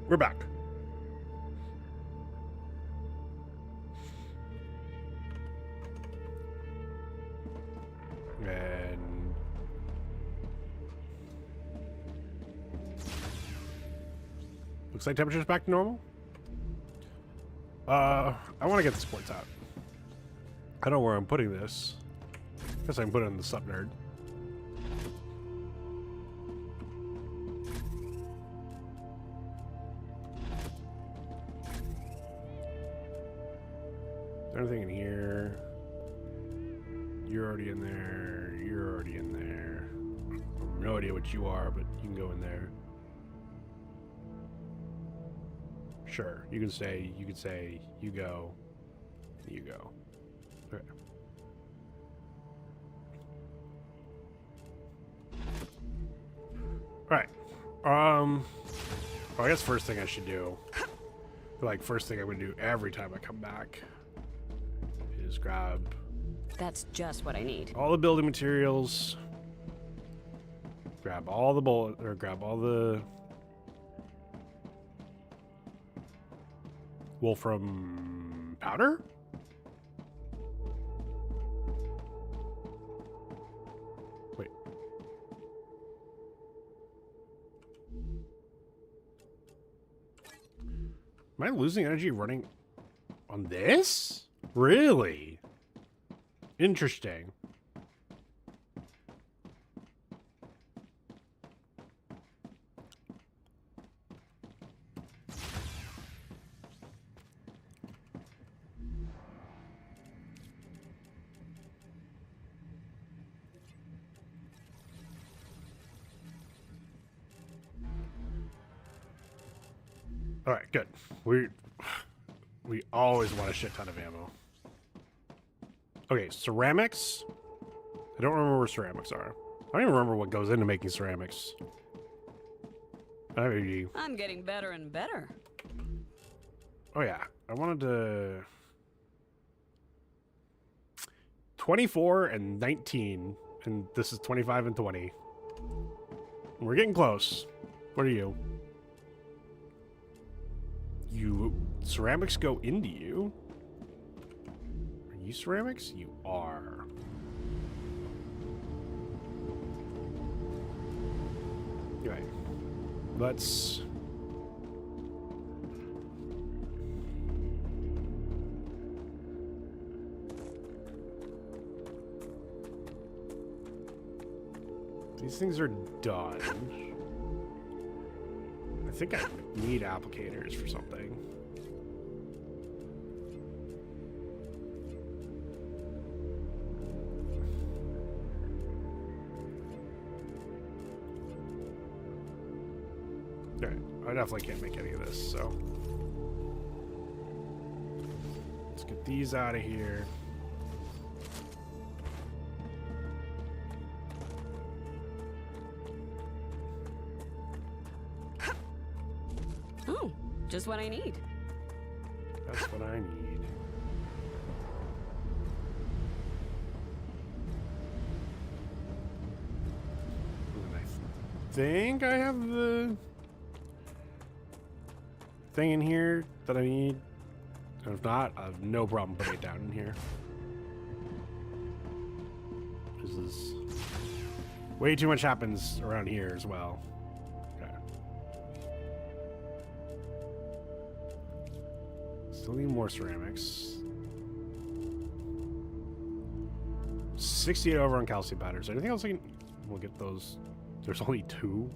we're back. And looks like temperature's back to normal. I want to get this points out. I don't know where I'm putting this. Guess I can put it in the sub nerd. Anything in here? You're already in there. You're already in there. No idea what you are, but you can go in there. Sure, you can say. You can say. You go. You go. Okay. All right. Well, I guess first thing I should do, like first thing I'm gonna do every time I come back, is grab That's just what I need. all the building materials, grab all the bullet, or grab all the wolfram powder. Wait. Am I losing energy running on this? Really? Interesting. All right, good. We always want a shit ton of ammo. Okay, ceramics. I don't remember where ceramics are. I don't even remember what goes into making ceramics. I'm getting better and better. Oh yeah, I wanted to 24 and 19, and this is 25 and 20. We're getting close. What are you? Ceramics go into you? Are you ceramics? You are. Anyway, let's... These things are done. I think I need applicators for something. Okay, I definitely can't make any of this, so. Let's get these out of here. Oh, just what I need. That's what I need. And I think I have the thing in here that I need. And if not, I have no problem putting it down in here. This is way too much happens around here as well. Okay. Still need more ceramics. 68 over on calcium patterns. Anything else I can... We'll get those. There's only 2.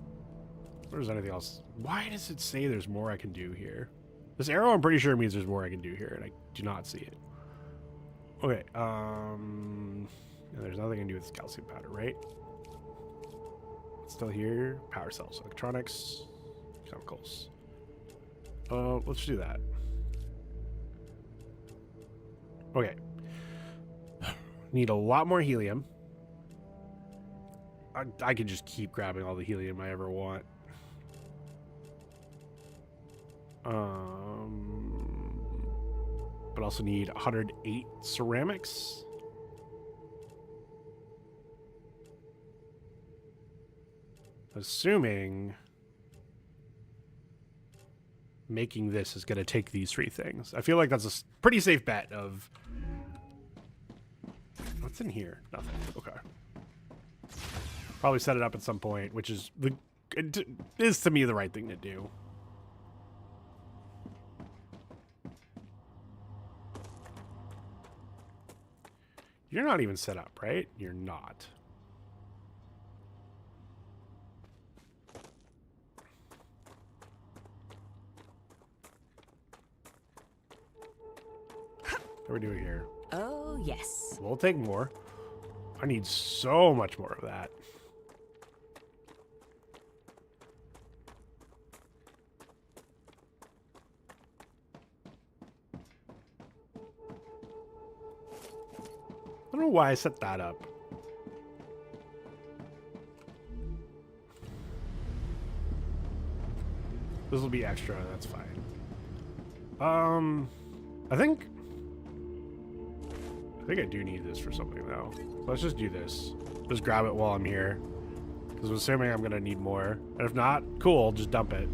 There's anything else. Why does it say there's more I can do here? This arrow, I'm pretty sure means there's more I can do here, and I do not see it. Okay, and there's nothing I can do with this calcium powder, right? It's still here. Power cells, electronics, chemicals. Let's do that. Okay. Need a lot more helium. I can just keep grabbing all the helium I ever want. But also need 108 ceramics. Assuming making this is going to take these 3 things. I feel like that's a pretty safe bet of... What's in here? Nothing. Okay. Probably set it up at some point, which is it is to me the right thing to do. You're not even set up, right? You're not. What are we doing here? Oh, yes. We'll take more. I need so much more of that. I don't know why I set that up. This will be extra, that's fine. I think I do need this for something though. Let's just do this. Just grab it while I'm here. Because I'm assuming I'm gonna need more. And if not, cool, just dump it.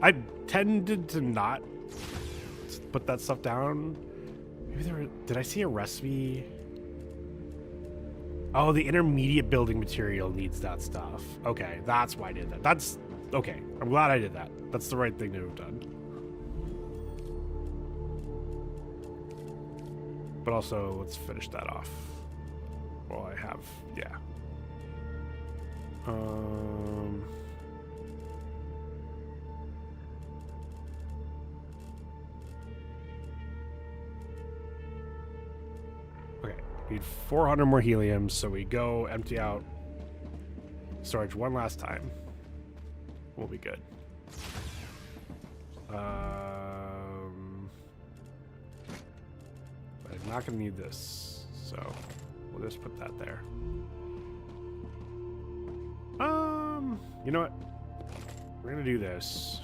I tended to not put that stuff down. Maybe did I see a recipe? Oh, the intermediate building material needs that stuff. Okay, that's why I did that. That's okay. I'm glad I did that. That's the right thing to have done. But also, let's finish that off. Well, I have, yeah. Okay, need 400 more helium, so we go empty out storage one last time. We'll be good. I'm not gonna need this, so we'll just put that there. You know what? We're gonna do this.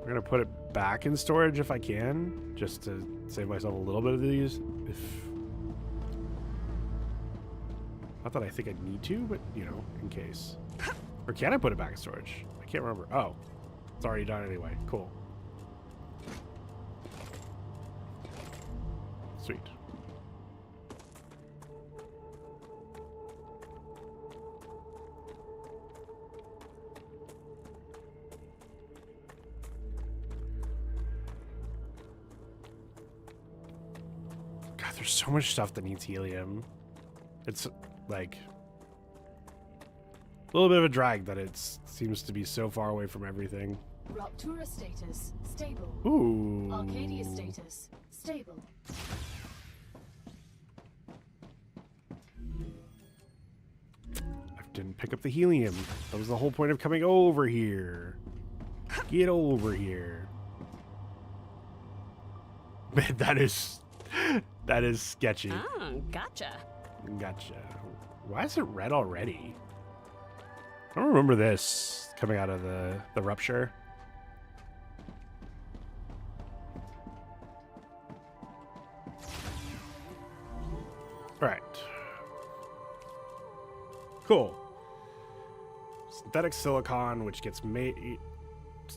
We're gonna put it back in storage if I can, just to save myself a little bit of these. Not that I think I'd need to, but you know, in case. Or can I put it back in storage? I can't remember. Oh, it's already done anyway. Cool. Sweet. God, there's so much stuff that needs helium. It's like a little bit of a drag that it seems to be so far away from everything. Ruptura status stable. Ooh. Arcadia status stable. I didn't pick up the helium. That was the whole point of coming over here. Get over here. Man, that is sketchy. Oh, gotcha. Gotcha. Why is it red already? I don't remember this coming out of the rupture. Right. Cool. Synthetic silicon, which gets made...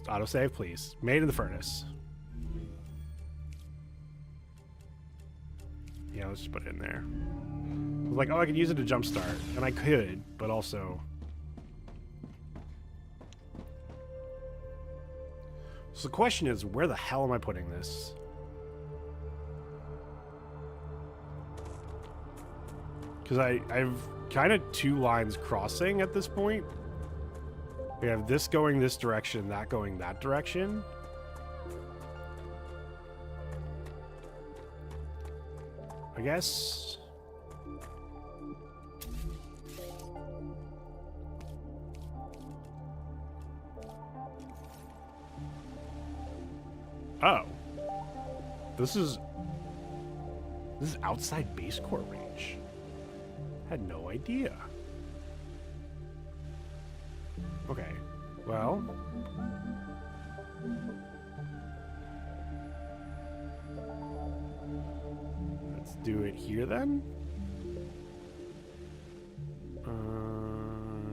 Autosave, please. Made in the furnace. Yeah, let's just put it in there. I was like, oh, I could use it to jumpstart. And I could, but also... So the question is, where the hell am I putting this? Because I've kind of two lines crossing at this point. We have this going this direction, that going that direction. I guess... Oh. This is outside base core range. Had no idea. Okay. Well. Let's do it here then.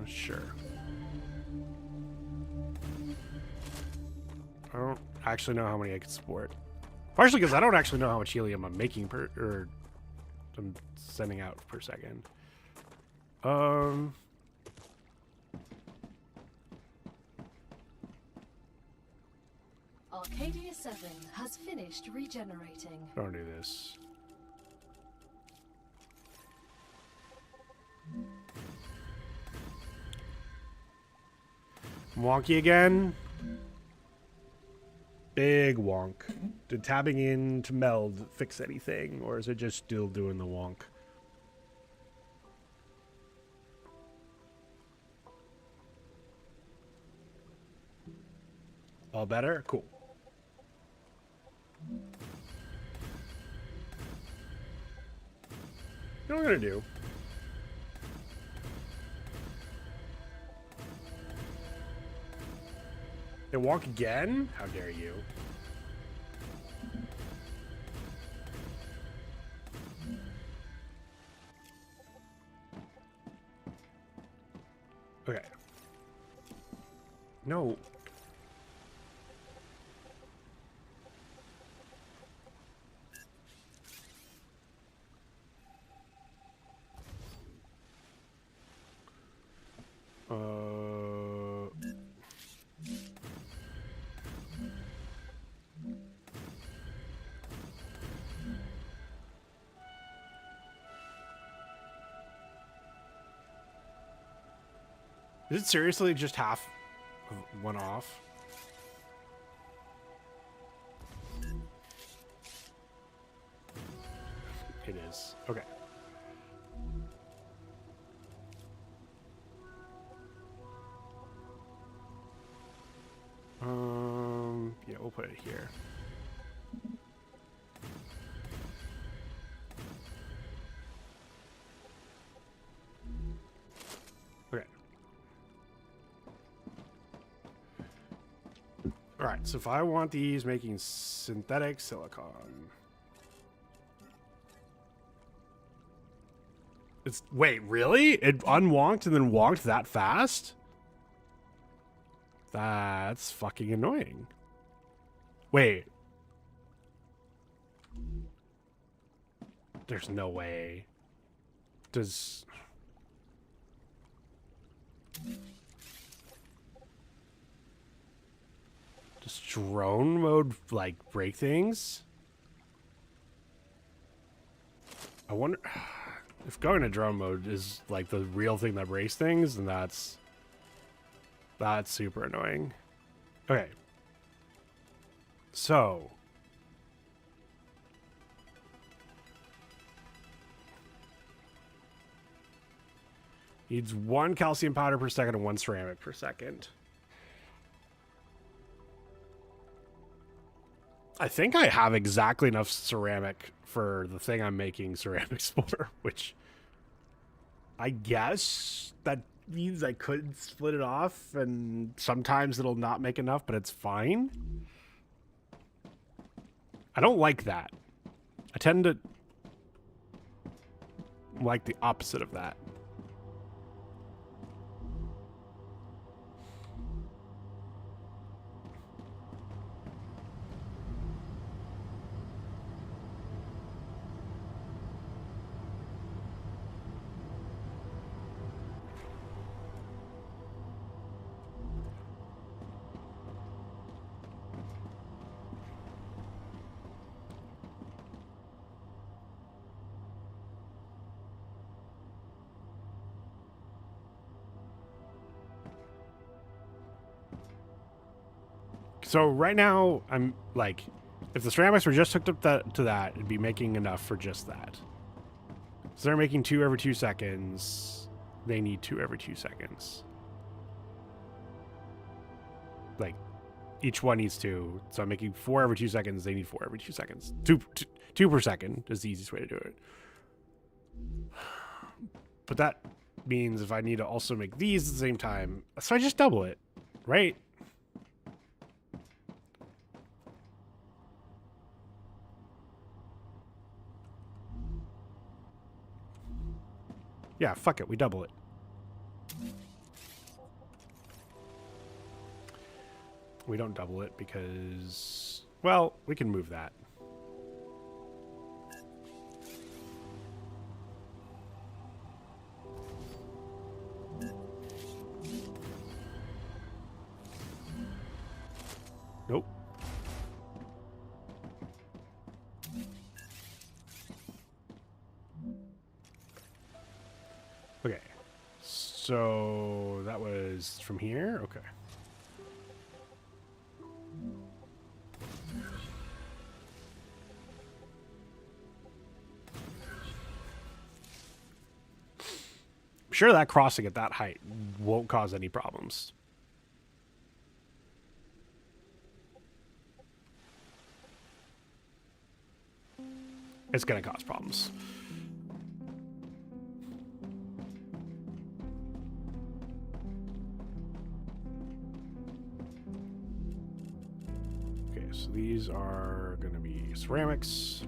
Sure. I don't actually know how many I could support. Partially because I don't actually know how much helium I'm making or I'm sending out per second. Arcadia 7 has finished regenerating. Don't do this. Wonky again. Big wonk. Did tabbing in to meld fix anything, or is it just still doing the wonk? All better? Cool. You know what I'm gonna do? They walk again? How dare you? Okay. No. Is it seriously just half of one off? It is. Okay. Yeah, we'll put it here. Okay. All right, so if I want these making synthetic silicon, it's, wait, really? It unwonked and then wonked that fast? That's fucking annoying. Wait. There's no way. Does... Does drone mode, like, break things? I wonder... If going to drone mode is, like, the real thing that breaks things, then that's super annoying. Okay. So, Needs 1 calcium powder per second and 1 ceramic per second. I think I have exactly enough ceramic for the thing I'm making ceramics for, which I guess that means I could split it off, and sometimes it'll not make enough, but it's fine. I don't like that. I tend to like the opposite of that. So right now, I'm like, if the ceramics were just hooked up to that, it'd be making enough for just that. So they're making 2 every 2 seconds. They need 2 every 2 seconds. Like, each one needs 2. So I'm making 4 every 2 seconds. They need 4 every 2 seconds. Two per second is the easiest way to do it. But that means if I need to also make these at the same time, so I just double it, right? Yeah, fuck it, we double it. We don't double it because, well, we can move that. Nope. Okay, so that was from here? Okay. I'm sure that crossing at that height won't cause any problems. It's gonna cause problems. So these are going to be ceramics.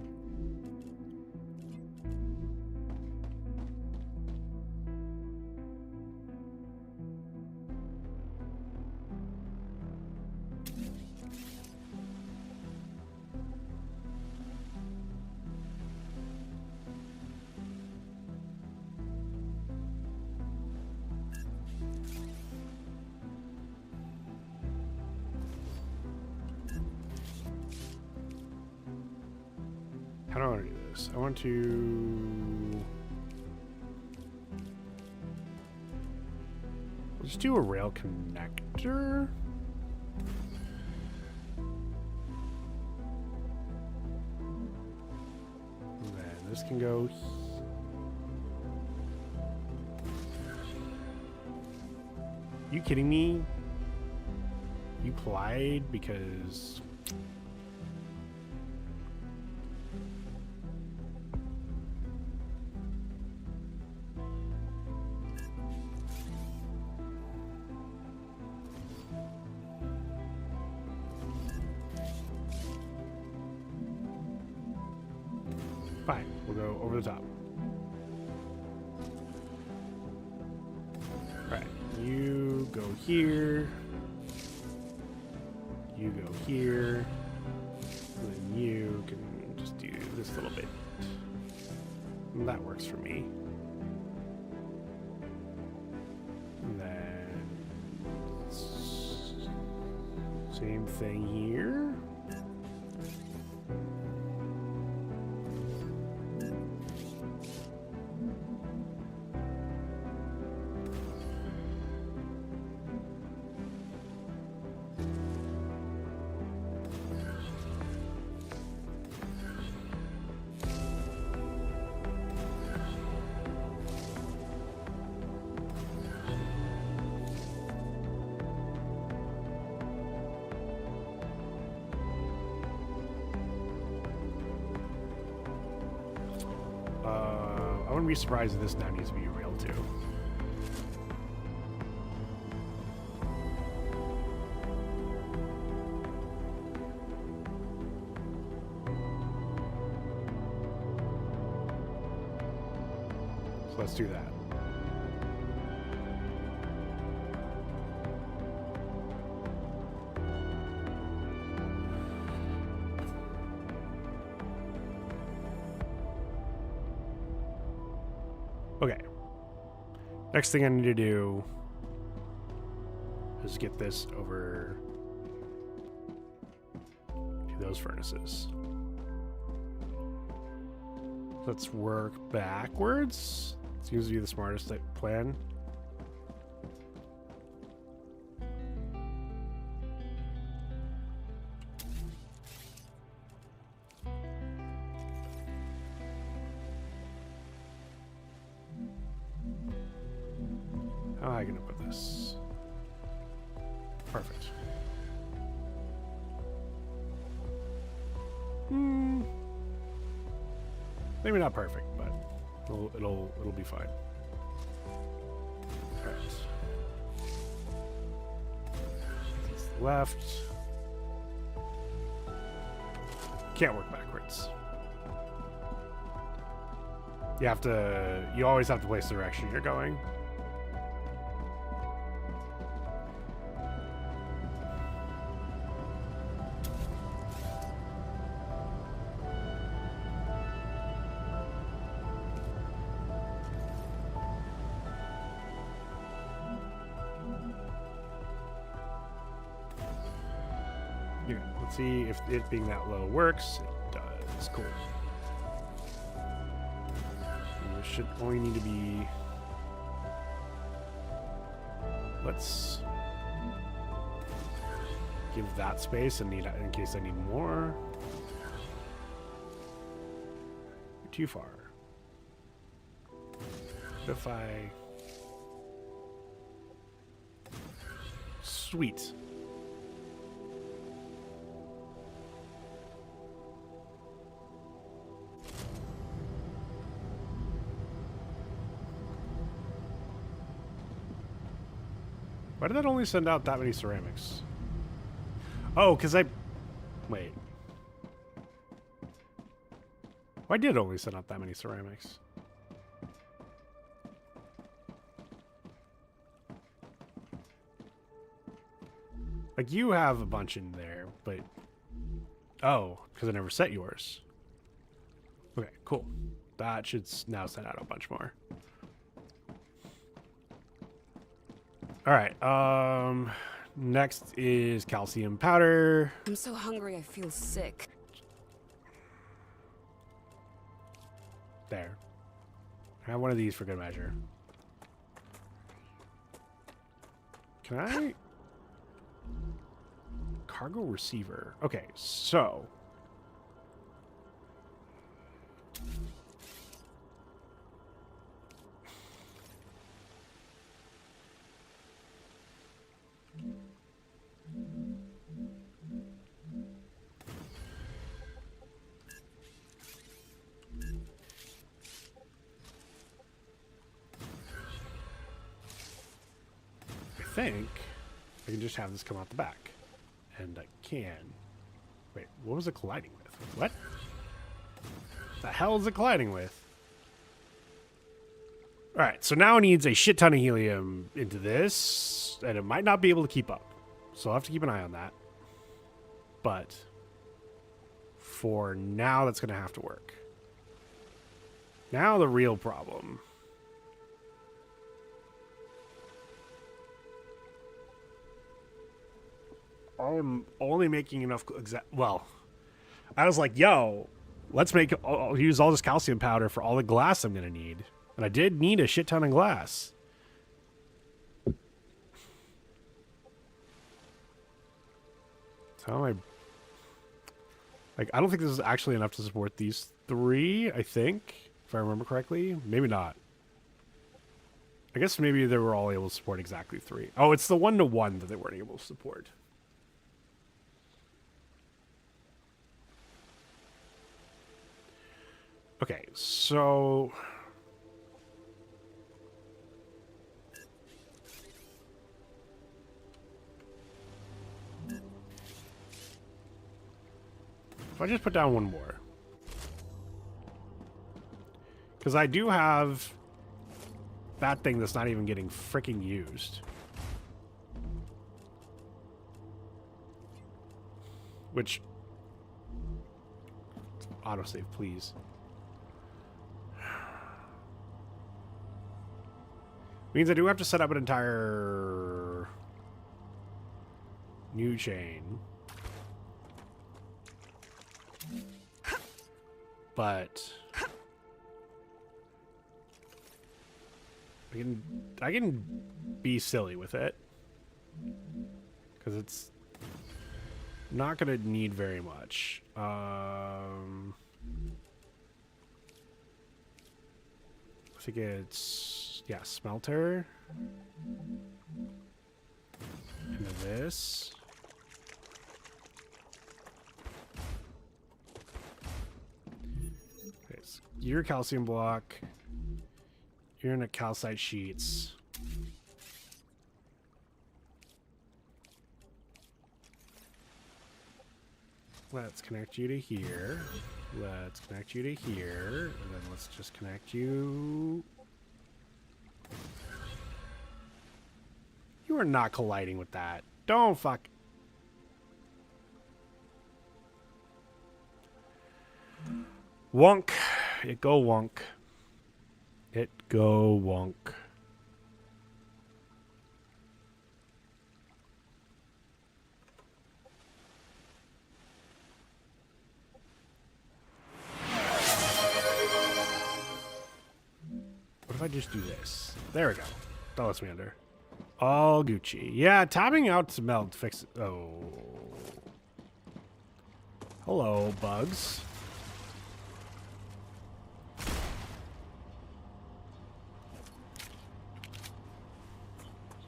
How do I want to do this? I want to... Let's do a rail connector. And then this can go... You kidding me? You plied because... Fine, we'll go over the top. Alright, you go here. You go here. And then you can just do this little bit. And that works for me. And then... Same thing here. wouldn't be surprised if this now needs to be real too. So let's do that. Okay. Next thing I need to do is get this over to those furnaces. Let's work backwards. Seems to be the smartest plan. How am I going to put this? Perfect. Maybe not perfect, but it'll be fine. All right. Left. Can't work backwards. You always have to place the direction you're going. Here, let's see if it being that low works. It does. Cool. And there should only need to be... Let's give that space and need in case I need more. Too far. If I... Sweet. Why did that only send out that many ceramics? Oh, because Wait. Why did it only send out that many ceramics? Like, you have a bunch in there, but... Oh, because I never set yours. Okay, cool. That should now send out a bunch more. Alright, next is calcium powder. I'm so hungry I feel sick. There. Have one of these for good measure. Can I? Cargo receiver. Okay, so. I think I can just have this come out the back. And I can. Wait, what was it colliding with? What? The hell is it colliding with? Alright, so now it needs a shit ton of helium into this, and it might not be able to keep up. So I'll have to keep an eye on that. But for now, that's going to have to work. Now the real problem. I'm only making enough well, I was like, yo, I'll use all this calcium powder for all the glass I'm going to need. And I did need a shit ton of glass. So how am I... I don't think this is actually enough to support these three, I think. If I remember correctly. Maybe not. I guess maybe they were all able to support exactly 3. Oh, it's the 1-to-1 that they weren't able to support. Okay, so If I just put down one more. Because I do have that thing that's not even getting freaking used. Which... Autosave, please. Means I do have to set up an entire new chain. But I can be silly with it. Because it's not going to need very much. I think it's, yeah, smelter. And this. Okay, so you're a calcium block. You're in a calcite sheets. Let's connect you to here. Let's connect you to here. And then let's just connect you. You are not colliding with that. Don't fuck. Wonk. It go wonk. It go wonk. What if I just do this? There we go. That lets me under. All Gucci. Yeah, tapping out to melt fix it. Oh. Hello, bugs.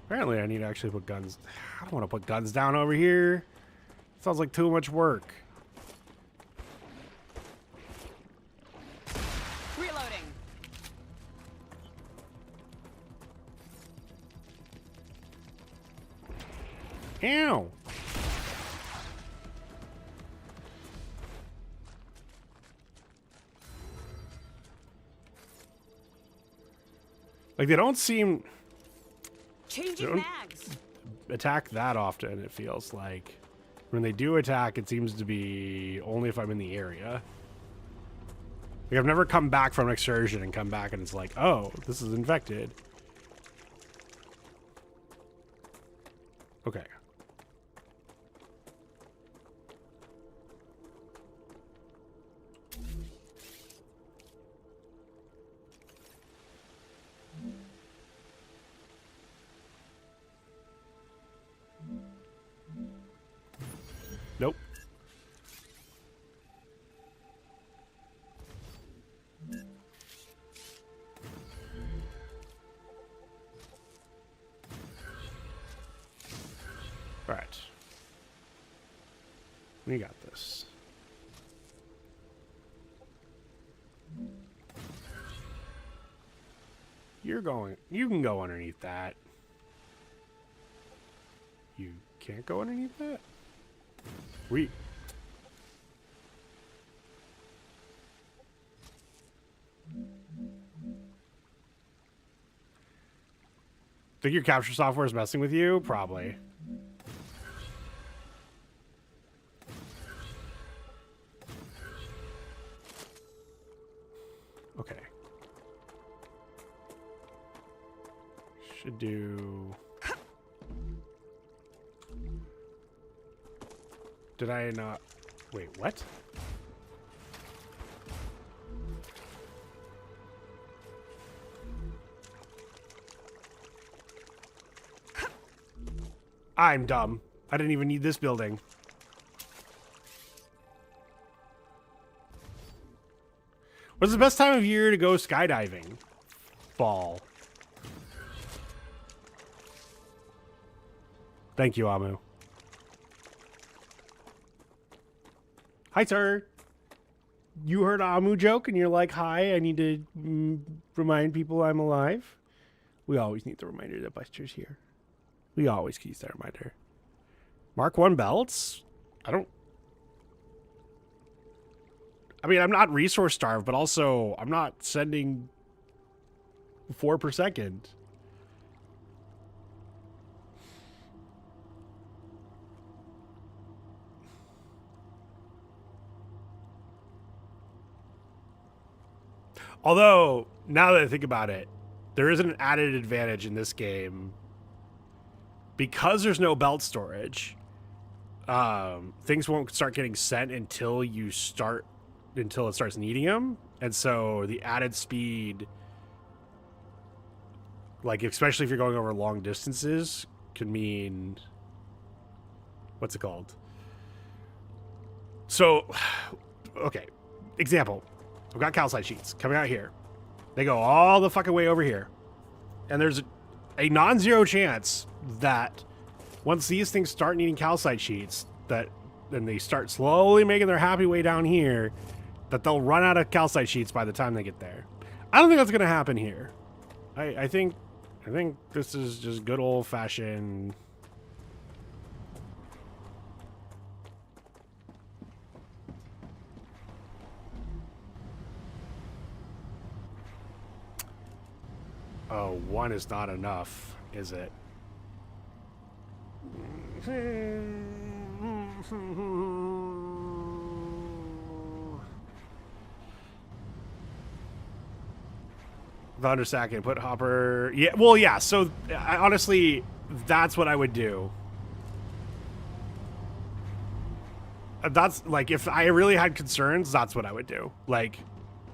Apparently I need to actually put guns. I don't want to put guns down over here. Sounds like too much work. Reloading. Ow. Like, they don't seem... Changing mags. attack that often, it feels like. When they do attack, it seems to be only if I'm in the area. Like, I've never come back from an excursion and come back and it's like, oh, this is infected. Okay. Nope. All right. We got this. You're going... You can go underneath that. You can't go underneath that? We... Think your capture software is messing with you? Probably. Okay. Should do... Did I not... Wait, what? I'm dumb. I didn't even need this building. What's the best time of year to go skydiving? Fall. Thank you, Amu. Hi, sir. You heard Amu joke and you're like, hi, I need to remind people I'm alive. We always need the reminder that Buster's here. We always use that reminder. Mark 1 belts? I don't... I mean, I'm not resource starved, but also I'm not sending 4 per second. Although, now that I think about it, there is an added advantage in this game. Because there's no belt storage, things won't start getting sent until it starts needing them. And so the added speed, like especially if you're going over long distances, could mean, what's it called? So, okay, example. I've got calcite sheets coming out here. They go all the fucking way over here. And there's a non-zero chance that once these things start needing calcite sheets, that then they start slowly making their happy way down here, that they'll run out of calcite sheets by the time they get there. I don't think that's going to happen here. I think this is just good old-fashioned... Oh, 1 is not enough, is it? Thundersack and put Hopper... Yeah, well, yeah, so honestly, that's what I would do. That's, like, if I really had concerns, that's what I would do. Like,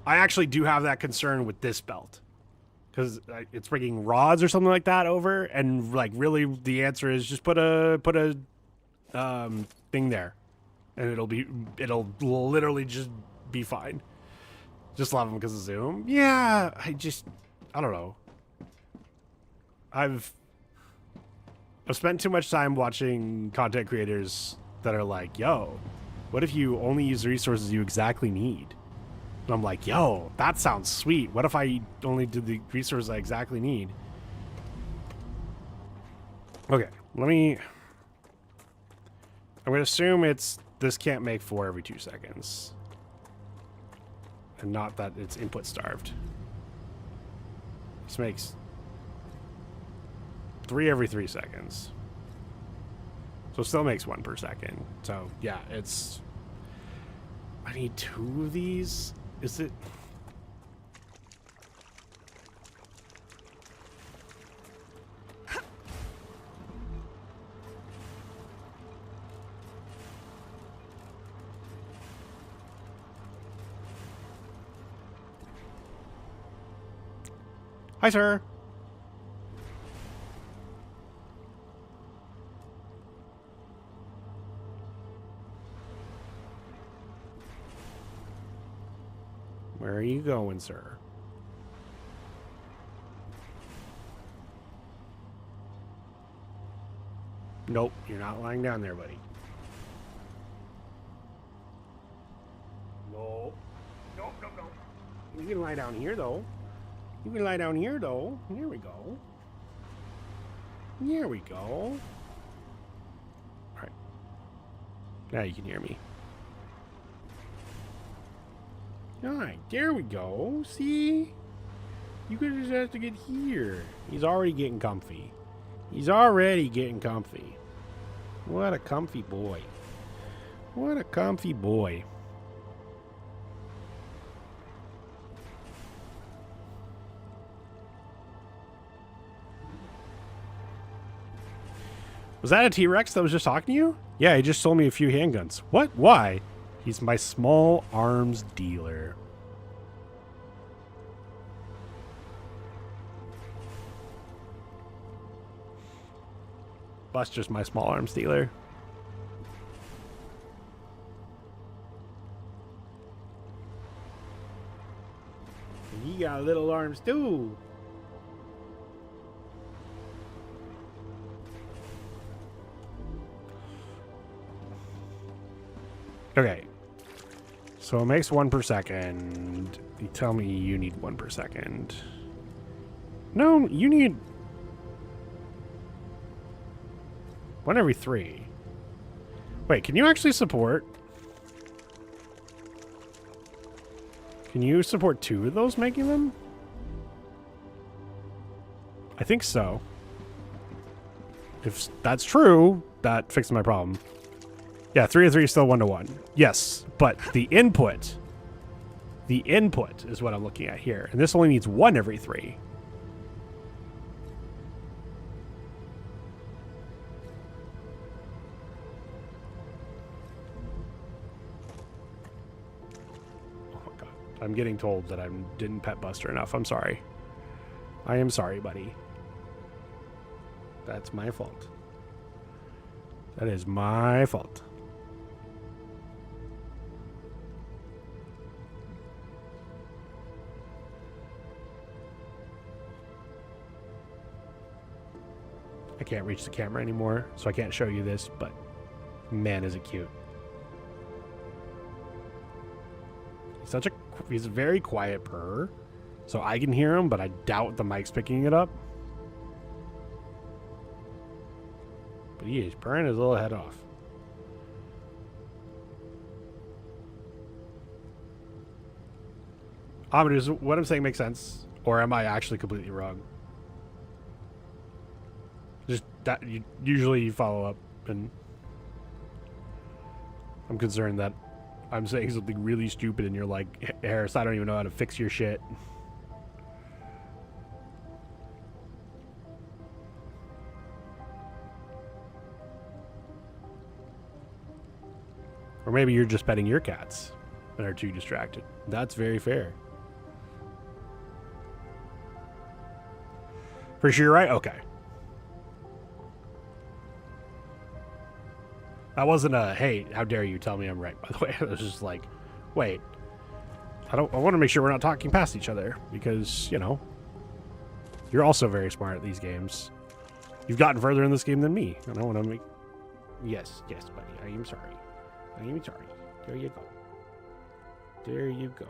I actually do have that concern with this belt. Because it's bringing rods or something like that over, and like really the answer is just put a thing there, and it'll literally just be fine. Just love them because of zoom. Yeah, I don't know. I've spent too much time watching content creators that are like, yo, what if you only use the resources you exactly need? And I'm like, yo, that sounds sweet. What if I only did the resources I exactly need? Okay, I'm going to assume this can't make 4 every 2 seconds. And not that it's input starved. This makes 3 every 3 seconds. So it still makes 1 per second. So yeah, I need 2 of these. Is it? Hi, sir. Where are you going, sir? Nope, you're not lying down there, buddy. No. Nope, nope, nope. You can lie down here, though. You can lie down here, though. Here we go. Here we go. All right. Now you can hear me. All right, there we go. See? You could just have to get here. He's already getting comfy. He's already getting comfy. What a comfy boy. What a comfy boy. Was that a T-Rex that was just talking to you? Yeah, he just sold me a few handguns. What? Why? He's my small arms dealer. Buster's my small arms dealer. He got little arms too. Okay. So it makes 1 per second. You tell me you need 1 per second. No, you need 1 every 3. Wait, can you actually support? Can you support 2 of those making them? I think so. If that's true, that fixes my problem. Yeah, 3 of 3 is still 1 to 1. Yes, but the input is what I'm looking at here. And this only needs 1 every 3. Oh my god. I'm getting told that I didn't pet Buster enough. I'm sorry. I am sorry, buddy. That's my fault. That is my fault. I can't reach the camera anymore, so I can't show you this, but man, is it cute. He's a very quiet purr, so I can hear him, but I doubt the mic's picking it up. But he is purring his little head off. Does what I'm saying make sense? Or am I actually completely wrong? Just that usually you follow up, and I'm concerned that I'm saying something really stupid and you're like, Harris, I don't even know how to fix your shit. Or maybe you're just petting your cats and are too distracted. That's very fair. Pretty sure you're right? Okay. That wasn't a, hey, how dare you tell me I'm right, by the way. It was just like, wait. I want to make sure we're not talking past each other because, you know, you're also very smart at these games. You've gotten further in this game than me. I don't want to make... Yes, buddy. I am sorry. I am sorry. There you go. There you go.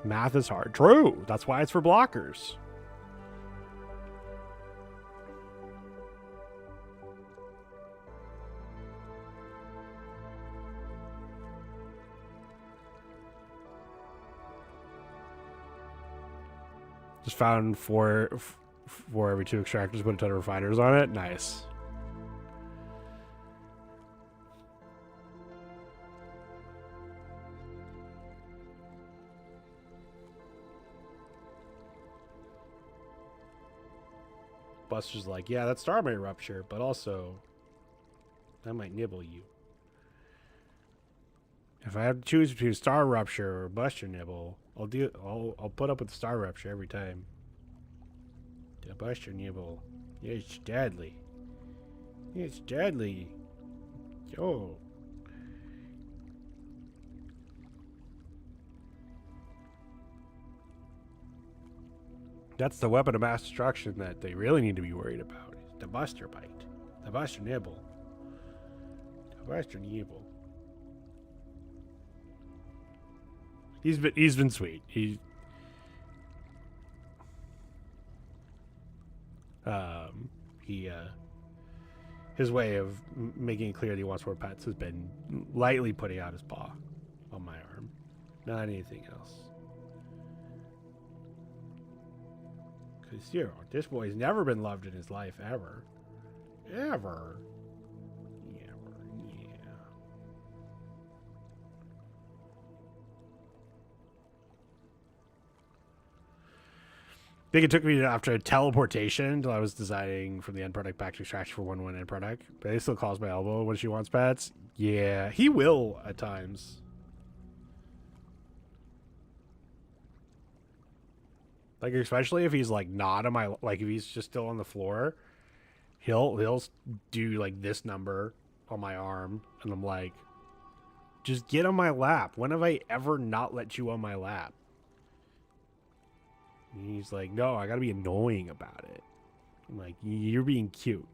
Math is hard. True. That's why it's for blockers. Just found four every 2 extractors, put a ton of refiners on it. Nice. Buster's like, yeah, that star might rupture, but also that might nibble you. If I have to choose between StarRupture or Buster nibble, I'll put up with the StarRupture every time. The Buster nibble, it's deadly. It's deadly. Oh. That's the weapon of mass destruction that they really need to be worried about. The Buster bite. The Buster nibble. The Buster nibble. He's been sweet. His way of making it clear that he wants more pets has been lightly putting out his paw on my arm, not anything else. Because, you know, this boy's never been loved in his life, ever. Ever. Yeah. I think it took me after teleportation until I was designing from the end product back to extraction for 1-1 end product. But he still calls my elbow when she wants pets. Yeah, he will at times. Like, especially if he's like not on my, like if he's just still on the floor, he'll do like this number on my arm, and I'm like, just get on my lap. When have I ever not let you on my lap? And he's like, no, I gotta be annoying about it. I'm like, you're being cute.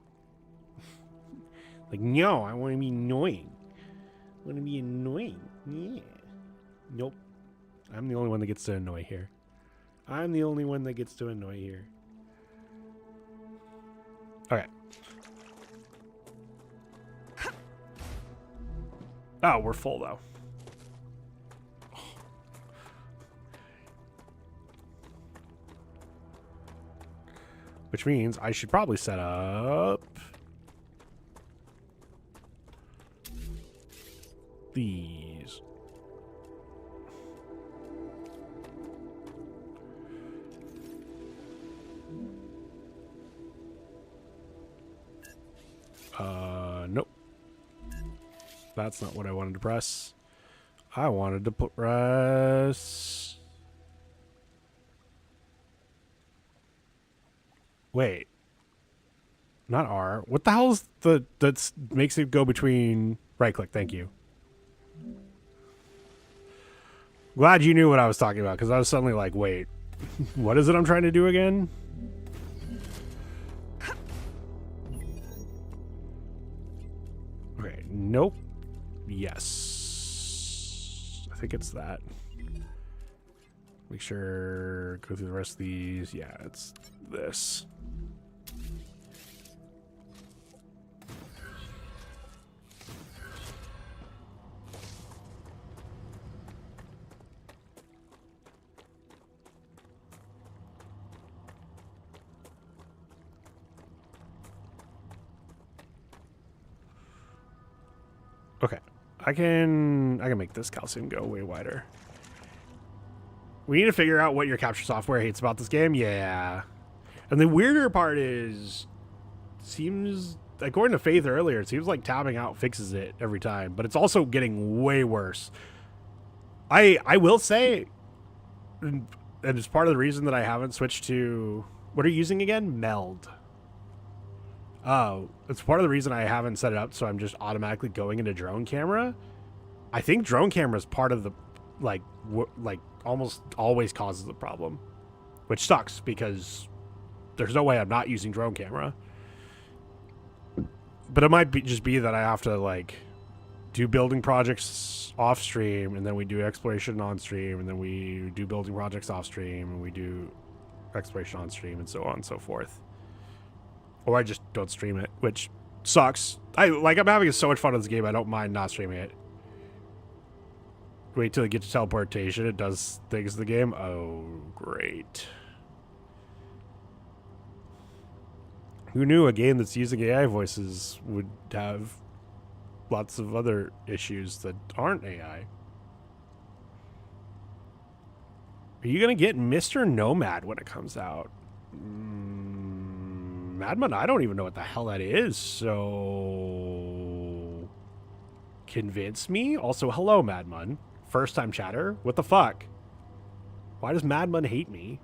Like, no, I want to be annoying. I want to be annoying. Yeah. Nope. I'm the only one that gets to annoy here. I'm the only one that gets to annoy here. Okay. Oh, we're full though. which means I should probably set up these. Nope. That's not what I wanted to press. I wanted to press... Wait. Not R. What the hell is the... that makes it go between... Right click, thank you. Glad you knew what I was talking about, because I was suddenly like, wait. What is it I'm trying to do again? Okay, nope. Yes. I think it's that. Make sure, go through the rest of these. Yeah, it's this. Okay, I can make this calcium go way wider. We need to figure out what your capture software hates about this game. Yeah, and the weirder part is, seems according to Faith earlier, it seems like tabbing out fixes it every time, but it's also getting way worse. I will say, and it's part of the reason that I haven't switched to, what are you using again? Meld. Oh, it's part of the reason I haven't set it up so I'm just automatically going into drone camera. I think drone camera is part of the, like almost always causes the problem, which sucks because there's no way I'm not using drone camera. But it might be just be that I have to like do building projects off stream, and then we do exploration on stream, and then we do building projects off stream, and we do exploration on stream, and so on and so forth. Or I just don't stream it, which sucks. I'm having so much fun with this game, I don't mind not streaming it. Wait till you get to teleportation, it does things in the game. Oh, great. Who knew a game that's using AI voices would have lots of other issues that aren't AI? Are you going to get Mr. Nomad when it comes out? Madman, I don't even know what the hell that is, so... Convince me? Also, hello, Madman. First time chatter? What the fuck? Why does Madman hate me?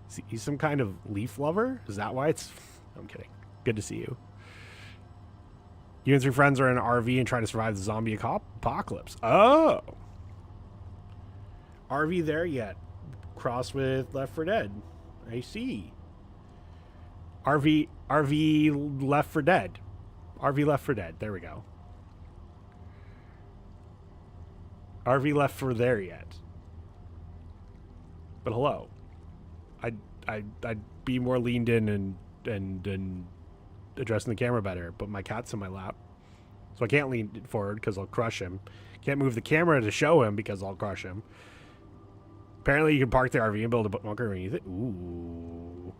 Is he some kind of leaf lover? Is that why it's... I'm kidding. Good to see you. You and 3 friends are in an RV and try to survive the zombie apocalypse. Oh! RV there yet? Cross with Left 4 Dead. I see. RV Left 4 Dead. RV Left 4 Dead. There we go. RV Left 4 there yet. But hello. I'd be more leaned in and addressing the camera better, but my cat's in my lap. So I can't lean forward because I'll crush him. Can't move the camera to show him because I'll crush him. Apparently you can park the RV and build a bunker underneath it. Ooh.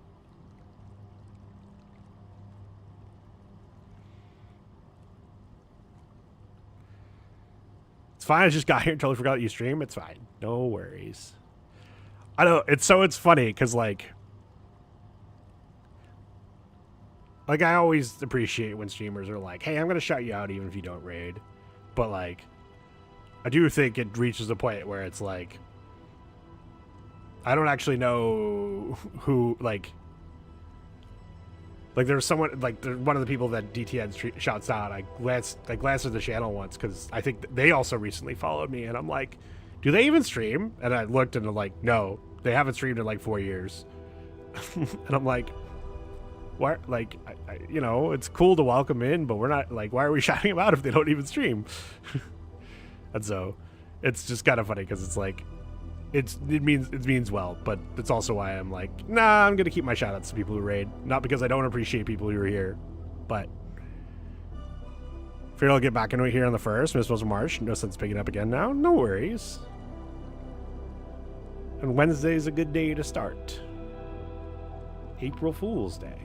It's fine, I just got here and totally forgot that you stream. It's fine. No worries. I know, it's funny, because, like, I always appreciate when streamers are like, hey, I'm going to shout you out even if you don't raid. But, like, I do think it reaches a point where it's like, I don't actually know who, like there's someone, like, one of the people that DTN shouts out, I glanced at the channel once, because I think they also recently followed me, and I'm like, do they even stream? And I looked and I'm like, no, they haven't streamed in like 4 years. And I'm like, what? Like, you know, it's cool to welcome in, but we're not, like, why are we shouting them out if they don't even stream? And so it's just kind of funny because it's like, it means well, but it's also why I'm like, nah, I'm going to keep my shout outs to people who raid. Not because I don't appreciate people who are here, but figured I'll get back into it here on the 1st. Miss was March. No sense picking up again now. No worries. And Wednesday is a good day to start. April Fool's Day.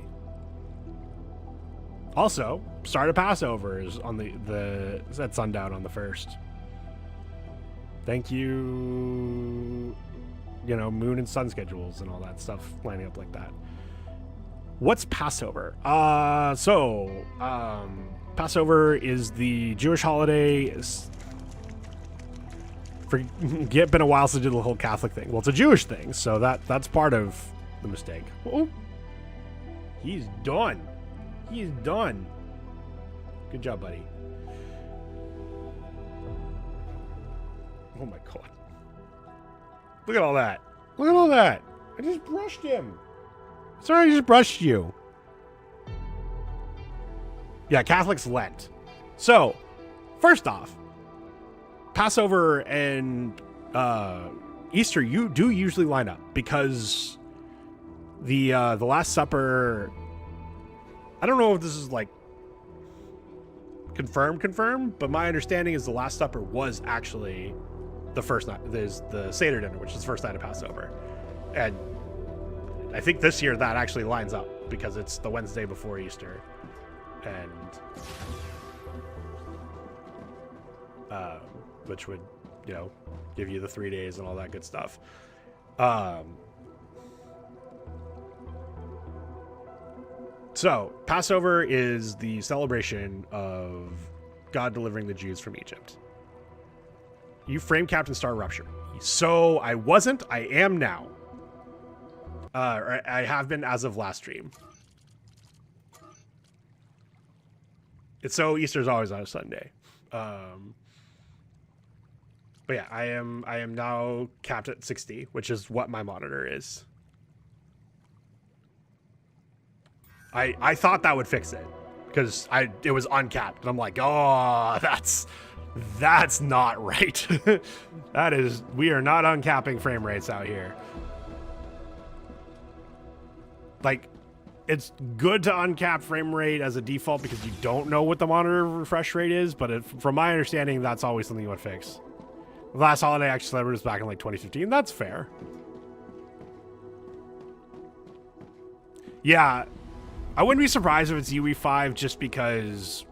Also, start of Passover is on the at sundown on the 1st. Thank you, you know, moon and sun schedules and all that stuff lining up like that. What's Passover? Passover is the Jewish holiday. Forget, been a while since I did the whole Catholic thing. Well, it's a Jewish thing, so that's part of the mistake. Oh, he's done. He's done. Good job, buddy. Oh my god. Look at all that. Look at all that. I just brushed him. Sorry, I just brushed you. Yeah, Catholics Lent. So, first off, Passover and Easter, you do usually line up because the Last Supper. I don't know if this is like confirmed, but my understanding is the Last Supper was actually the first night. There's the Seder dinner, which is the first night of Passover, and I think this year that actually lines up because it's the Wednesday before Easter, and which would, you know, give you the 3 days and all that good stuff. So, Passover is the celebration of God delivering the Jews from Egypt. You frame Captain StarRupture. So, I wasn't. I am now. I have been as of last stream. It's so Easter's always on a Sunday. But yeah, I am now capped at 60, which is what my monitor is. I thought that would fix it because it was uncapped, and I'm like, oh, that's not right. We are not uncapping frame rates out here. Like, it's good to uncap frame rate as a default because you don't know what the monitor refresh rate is, but from my understanding, that's always something you would fix. The last holiday actually celebrated was back in like 2015. That's fair. Yeah, I wouldn't be surprised if it's UE5 just because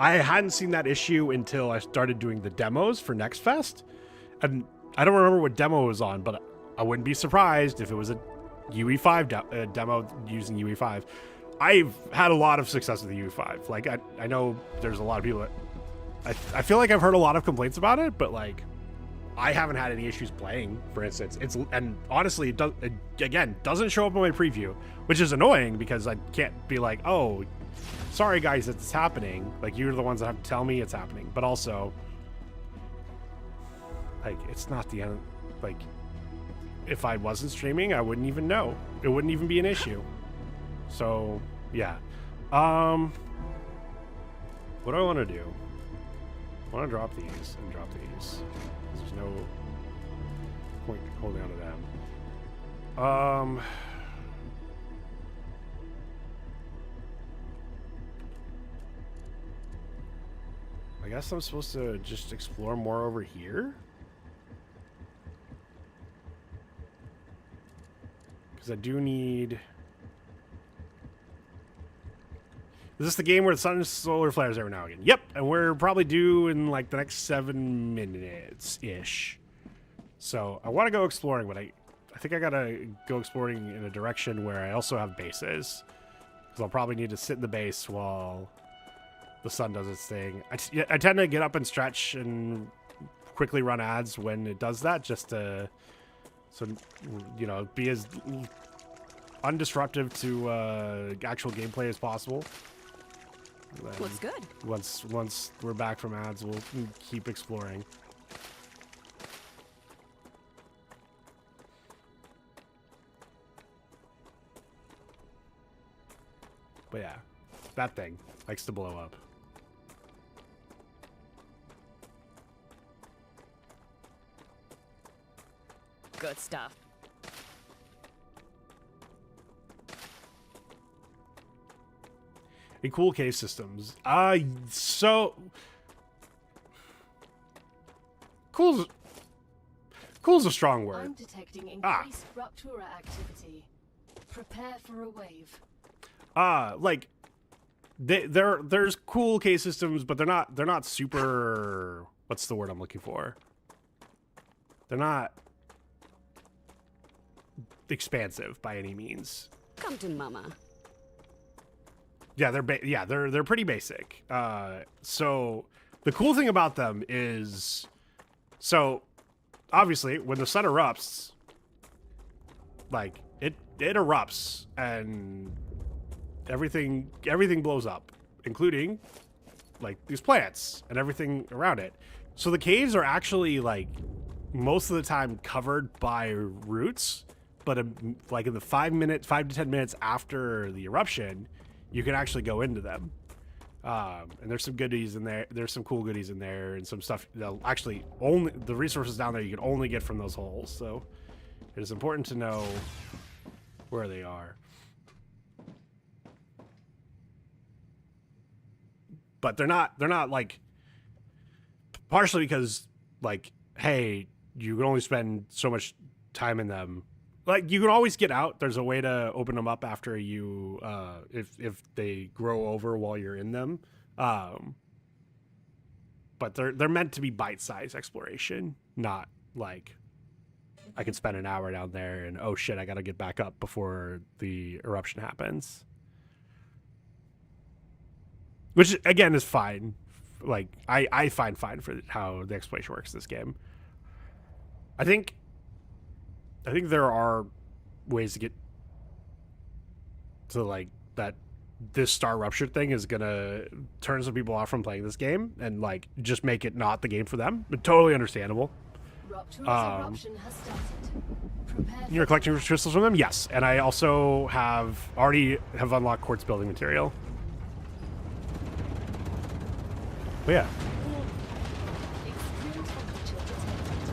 I hadn't seen that issue until I started doing the demos for Next Fest. And I don't remember what demo it was on, but I wouldn't be surprised if it was a UE5 demo using UE5. I've had a lot of success with the UE5. Like, I know there's a lot of people that I feel like I've heard a lot of complaints about it, but like I haven't had any issues playing, for instance. And honestly, it doesn't show up in my preview, which is annoying because I can't be like, oh, sorry guys, it's happening. Like, you're the ones that have to tell me it's happening. But also, like, it's not the end. Like, if I wasn't streaming, I wouldn't even know. It wouldn't even be an issue. So, yeah. What do I want to do? I want to drop these and drop these. There's no point holding on to them. I guess I'm supposed to just explore more over here? Because I do need... Is this the game where the sun and solar flares every now and again? Yep, and we're probably due in like the next 7 minutes-ish. So I want to go exploring, but I think I gotta go exploring in a direction where I also have bases. Because I'll probably need to sit in the base while the sun does its thing. I tend to get up and stretch and quickly run ads when it does that, just to, so, you know, be as undisruptive to actual gameplay as possible. Looks good. Once we're back from ads, we'll keep exploring. But yeah, that thing likes to blow up. Good stuff. And cool cave systems. So cool's a strong word. I'm detecting increased Ruptura activity. Prepare for a wave. Like there's cool cave systems, but they're not super, what's the word I'm looking for? They're not expansive by any means. Come to mama. Yeah, they're pretty basic. So the cool thing about them is, so obviously when the sun erupts, like it erupts and everything blows up, including like these plants and everything around it. So the caves are actually like most of the time covered by roots, but like in the 5 to 10 minutes after the eruption, you can actually go into them. And there's some goodies in there. There's some cool goodies in there, and some stuff that actually only the resources down there you can only get from those holes. So it is important to know where they are. But they're not like, partially because like, hey, you can only spend so much time in them. Like, you can always get out. There's a way to open them up after you, if they grow over while you're in them. But they're meant to be bite-sized exploration, not like I can spend an hour down there and, oh shit, I gotta get back up before the eruption happens. Which, again, is fine. Like, I find fine for how the exploration works in this game. I think there are ways to get to, like, that this StarRupture thing is gonna turn some people off from playing this game and, like, just make it not the game for them. But totally understandable. Eruption has started. Prepare You're collecting crystals from them? Yes. And I also already have unlocked quartz building material. But yeah. extreme temperature detected.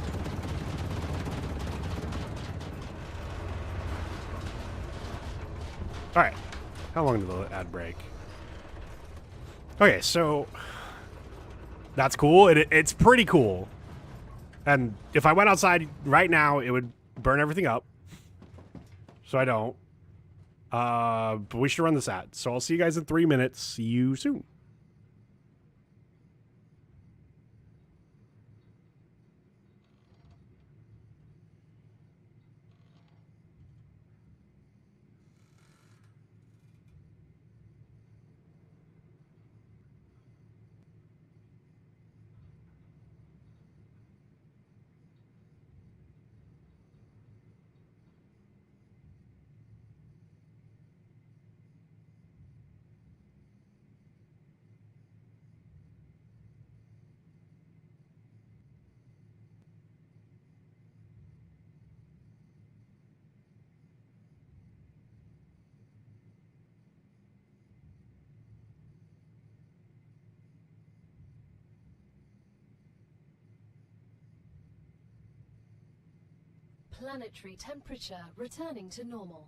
All right. How long did the ad break? Okay, so that's cool. It's pretty cool. And if I went outside right now, it would burn everything up. So I don't. But we should run this ad. So I'll see you guys in 3 minutes. See you soon. Planetary temperature returning to normal.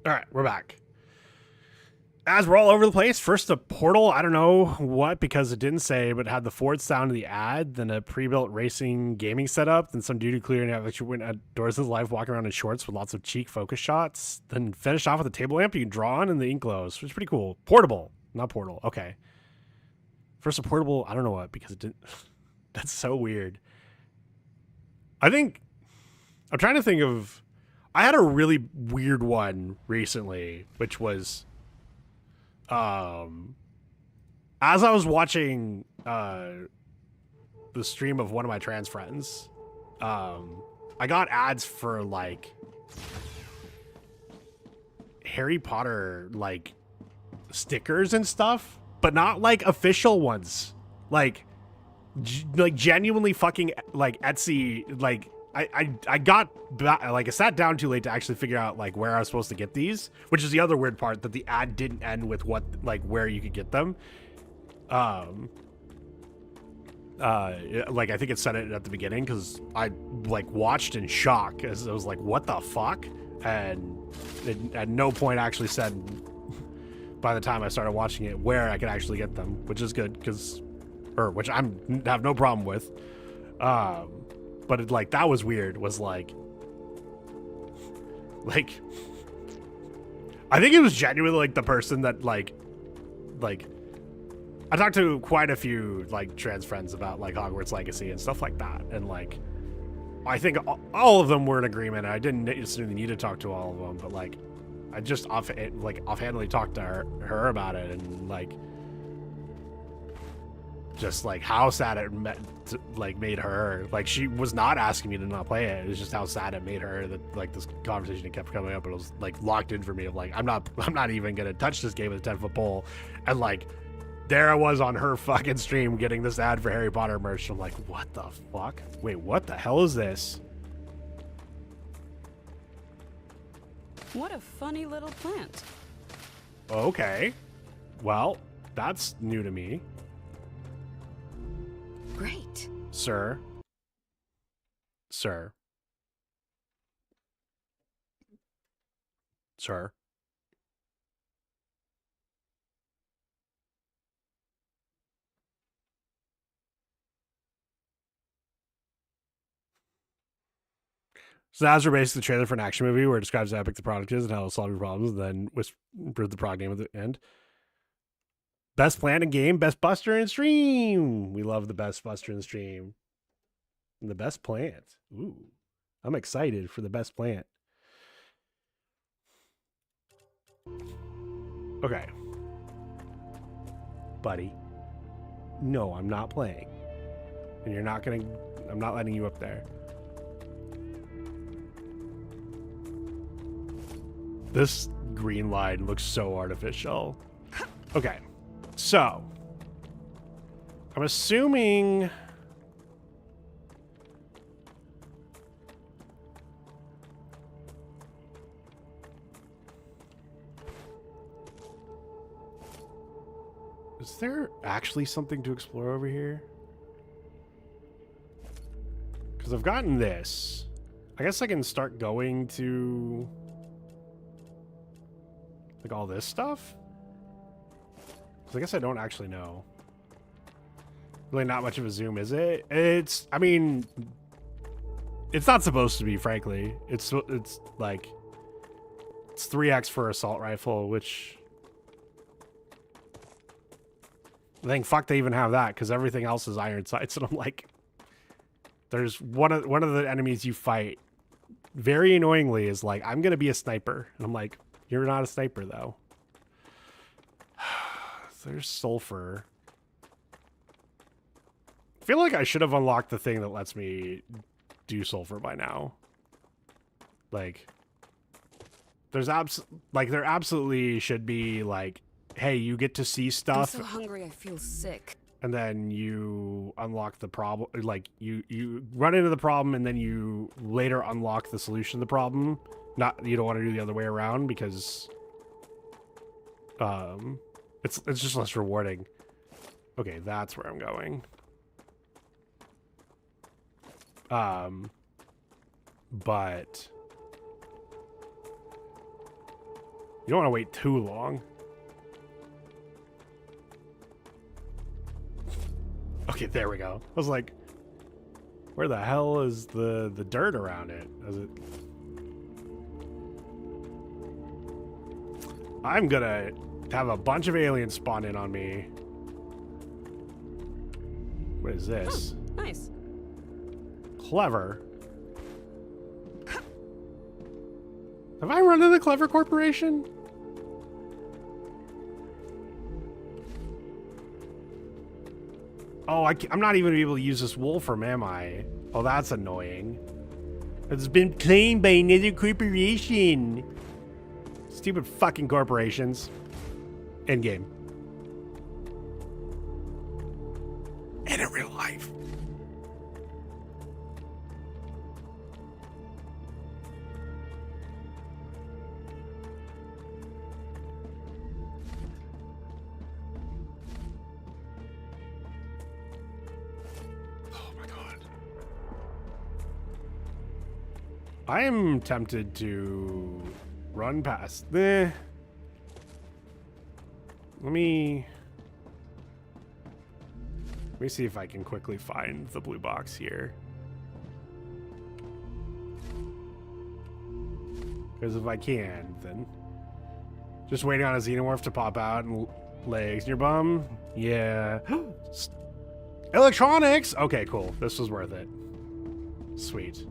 All right, we're back. As we're all over the place, first a portal, I don't know what, because it didn't say, but it had the Ford sound of the ad, then a pre-built racing gaming setup, then some dude who clearly actually went outdoors his life walking around in shorts with lots of cheek focus shots, then finished off with a table lamp you can draw on and the ink glows, which is pretty cool. Portable, not portal, okay. First a portable, I don't know what, because it didn't, that's so weird. I'm trying to think of, I had a really weird one recently, which was, as I was watching the stream of one of my trans friends, I got ads for like Harry Potter like stickers and stuff, but not like official ones, like genuinely fucking like Etsy. Like I got like I sat down too late to actually figure out like where I was supposed to get these, which is the other weird part, that the ad didn't end with what like where you could get them. Like I think it said it at the beginning because I like watched in shock as I was like, what the fuck? And it at no point actually said by the time I started watching it where I could actually get them, which is good because, or which I have no problem with. But it, like, that was weird, was like, I think it was genuinely like the person that like, I talked to quite a few like trans friends about like Hogwarts Legacy and stuff like that. And like, I think all of them were in agreement. I didn't necessarily need to talk to all of them, but like, I just offhandedly talked to her about it and like, just like how sad it made her. Like she was not asking me to not play it. It was just how sad it made her that like this conversation kept coming up, and it was like locked in for me of like I'm not even gonna touch this game with a 10-foot pole. And like there I was on her fucking stream getting this ad for Harry Potter merch. I'm like, what the fuck? Wait, what the hell is this? What a funny little plant. Okay, well, that's new to me. Great. Sir. So that's basically the trailer for an action movie where it describes how epic the product is and how it'll solve your problems, and then whispered the product name at the end. Best plant in game, best buster in stream. We love the best buster in stream. And the best plant. Ooh, I'm excited for the best plant. Okay. Buddy. No, I'm not playing. And you're not gonna, I'm not letting you up there. This green line looks so artificial. Okay. So, I'm assuming is there actually something to explore over here? Because I've gotten this. I guess I can start going to like all this stuff? I guess I don't actually know. Really not much of a zoom, is it? It's, I mean, it's not supposed to be, frankly. It's like, it's 3x for assault rifle, which I think fuck they even have that because everything else is iron sights. And I'm like, there's one of the enemies you fight very annoyingly is like, I'm going to be a sniper. And I'm like, you're not a sniper though. There's sulfur. I feel like I should have unlocked the thing that lets me do sulfur by now. Like, there absolutely should be like, hey, you get to see stuff. I'm so hungry I feel sick. And then you unlock the problem. Like you run into the problem and then you later unlock the solution to the problem. You don't want to do the other way around because it's just less rewarding. Okay, that's where I'm going. But You don't want to wait too long. Okay, there we go. I was like, where the hell is the dirt around it? Is it? I'm gonna have a bunch of aliens spawn in on me. What is this? Oh, nice. Clever. Have I run into the Clever Corporation? Oh, I'm not even able to use this Wolfram, am I? Oh, that's annoying. It's been claimed by another corporation. Stupid fucking corporations. End game. And in real life. I am tempted to run past. Let me see if I can quickly find the blue box here. Because if I can, then just waiting on a xenomorph to pop out and legs in your bum. Yeah. Electronics. Okay, cool. This was worth it. Sweet.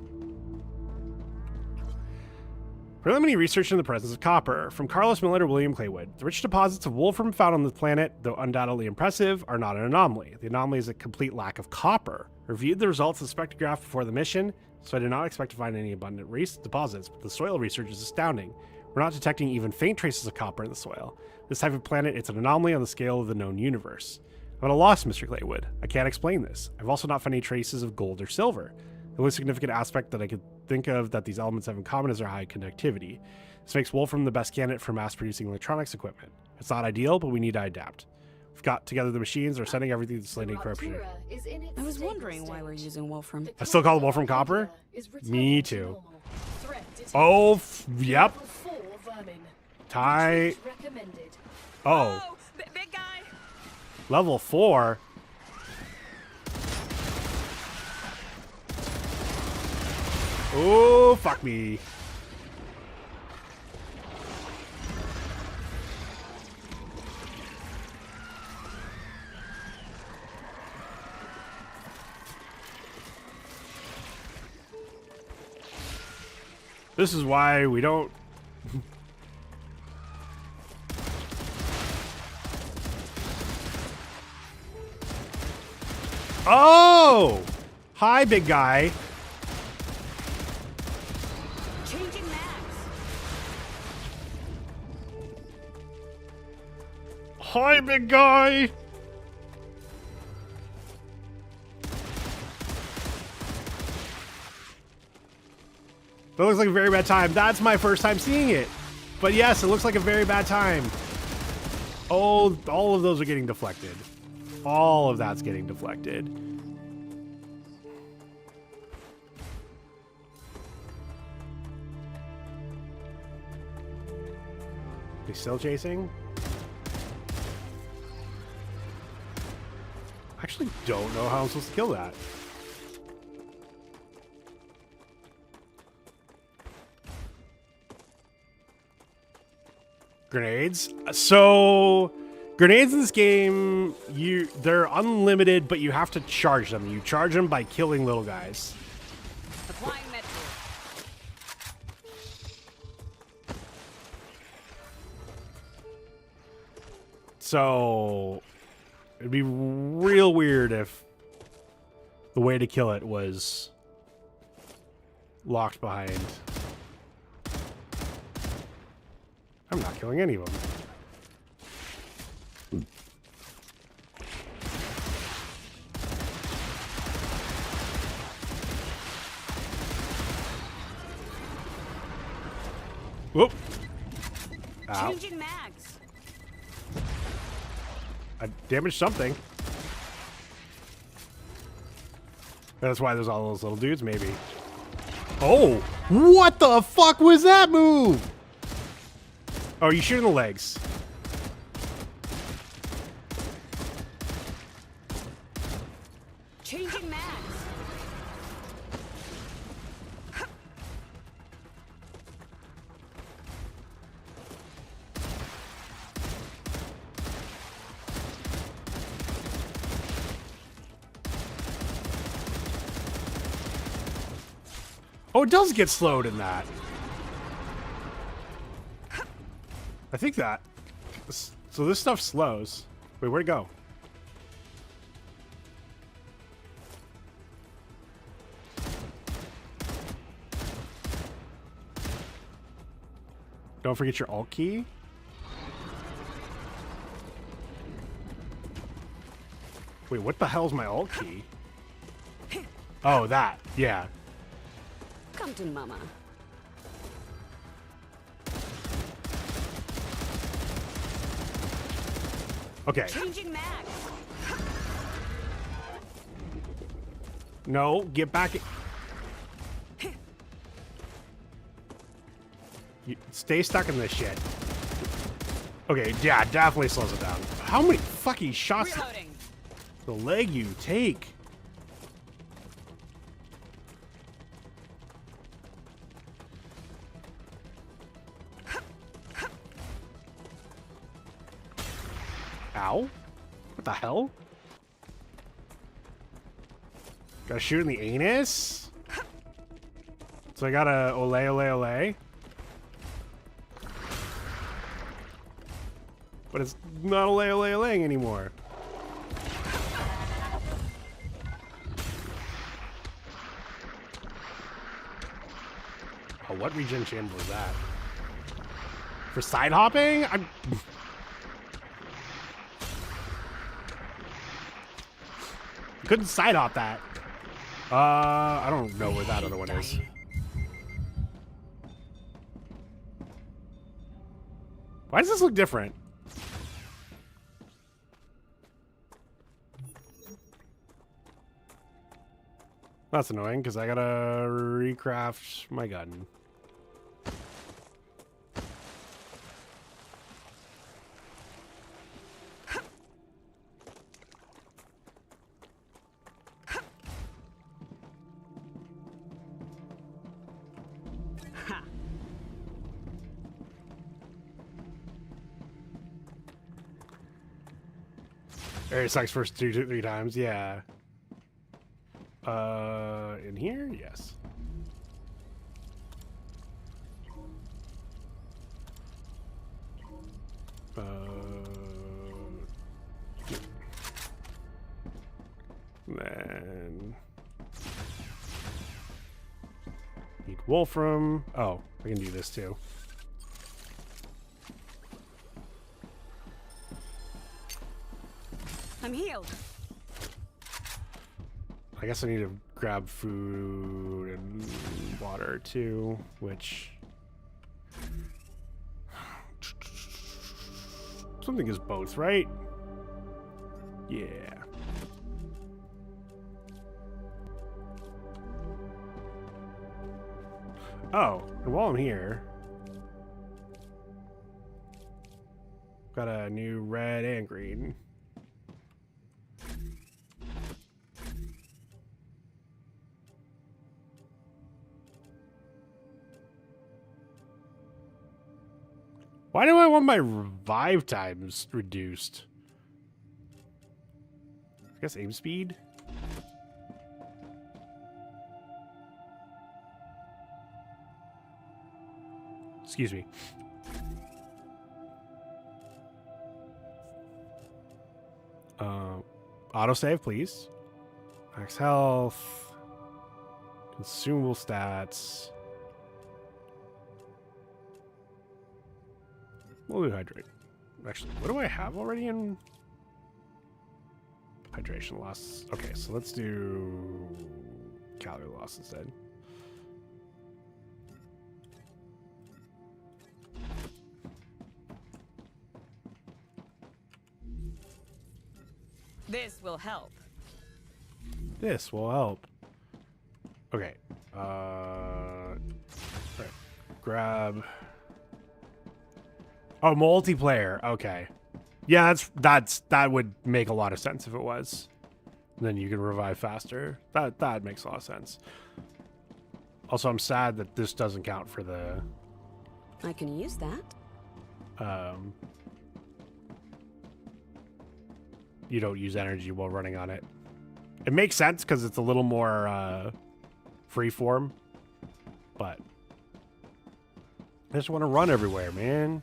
Preliminary research in the presence of copper from Carlos Miller to William Claywood. The rich deposits of wolfram found on the planet, though undoubtedly impressive, are not an anomaly. The anomaly is a complete lack of copper. Reviewed the results of the spectrograph before the mission, so I did not expect to find any abundant deposits, but the soil research is astounding. We're not detecting even faint traces of copper in the soil. This type of planet, it's an anomaly on the scale of the known universe. I'm at a loss, Mr. Claywood. I can't explain this. I've also not found any traces of gold or silver. The only significant aspect that I could think of that these elements have in common is their high conductivity. This makes Wolfram the best candidate for mass-producing electronics equipment. It's not ideal, but we need to adapt. We've got together the machines, are sending everything to slating corruption. I was wondering why we're using Wolfram. I still call it Wolfram Copper? Me too. Oh, yep. Tie. Oh. Big guy. Level 4? Oh, fuck me. This is why we don't... Oh! Hi, big guy. Changing mags. Hi, big guy. That looks like a very bad time. That's my first time seeing it. But yes, it looks like a very bad time. Oh, all of those are getting deflected. All of that's getting deflected. They still chasing? I actually don't know how I'm supposed to kill that. Grenades. So grenades in this game, they're unlimited, but you have to charge them. You charge them by killing little guys. Applying metro. So it'd be real weird if the way to kill it was locked behind. I'm not killing any of them. Whoop. Ow. Changing mags. I damaged something. That's why there's all those little dudes, maybe. Oh! What the fuck was that move? Oh, you shooting the legs. Changing mags. Oh, it does get slowed in that. I think that. So this stuff slows. Wait, where'd it go? Don't forget your alt key. Wait, what the hell's my alt key? Oh, that. Yeah. Come to mama. Okay. Changing mags. No, get back. You stay stuck in this shit. Okay, yeah, definitely slows it down. How many fucking shots Reloading. the leg you take? Ow. What the hell? Gotta shoot in the anus? So I gotta ole ole ole. But it's not ole ole oleing anymore. Oh, what regen chamber was that? For side hopping? I'm... Couldn't side hop that. I don't know where that other one is. Why does this look different? That's annoying because I gotta recraft my gun. Area sucks first 3 times, yeah. In here? Yes. Then need Wolfram. Oh, I can do this too. I'm healed. I guess I need to grab food and water too, which something is both, right? Yeah. Oh, and while I'm here, got a new red and green. Why do I want my revive times reduced? I guess aim speed? Excuse me. Autosave, please. Max health. Consumable stats. We'll do hydrate. Actually, what do I have already in hydration loss? Okay, so let's do calorie loss instead. This will help. This will help. Okay. Right. Grab Oh, multiplayer. Okay. Yeah, that would make a lot of sense if it was. Then you can revive faster. That makes a lot of sense. Also, I'm sad that this doesn't count for the I can use that. You don't use energy while running on it. It makes sense because it's a little more freeform, but I just want to run everywhere, man.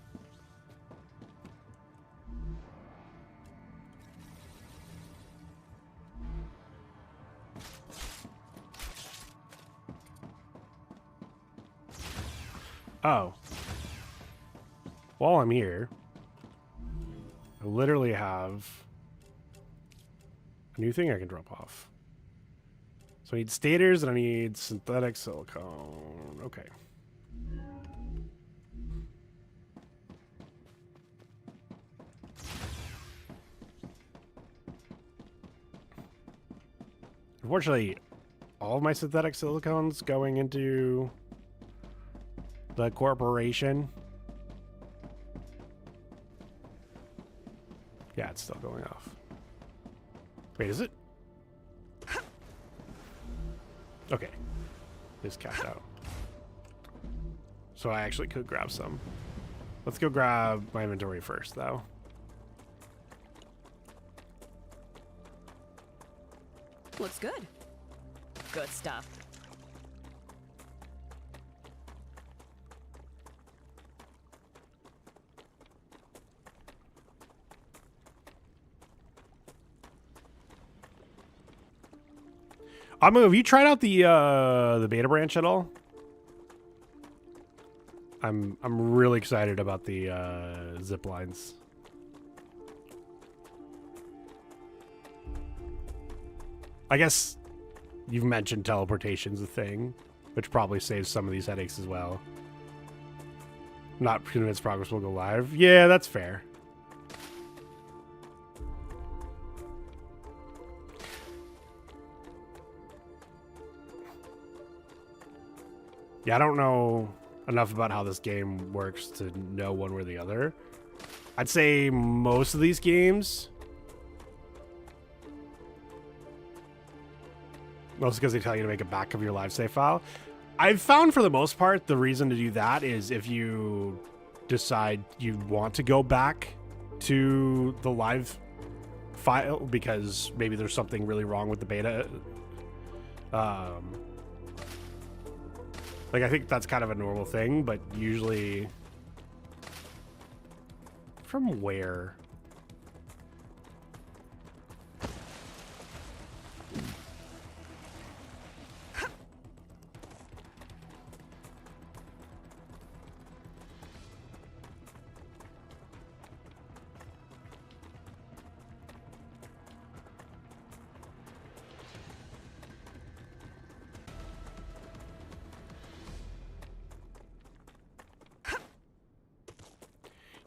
Oh. While I'm here, I literally have a new thing I can drop off. So I need stators and I need synthetic silicone. Okay. Unfortunately, all of my synthetic silicone's going into the corporation. Yeah, it's still going off. Wait, is it? Okay. It's capped out. So I actually could grab some. Let's go grab my inventory first, though. Looks good. Good stuff. Have you tried out the beta branch at all? I'm really excited about the zip lines. I guess you've mentioned teleportation's a thing, which probably saves some of these headaches as well. Not convinced progress will go live. Yeah, that's fair. Yeah, I don't know enough about how this game works to know one way or the other. I'd say most of these games, mostly because they tell you to make a backup of your live save file. I've found for the most part, the reason to do that is if you decide you want to go back to the live file because maybe there's something really wrong with the beta. Like, I think that's kind of a normal thing, but usually... From where?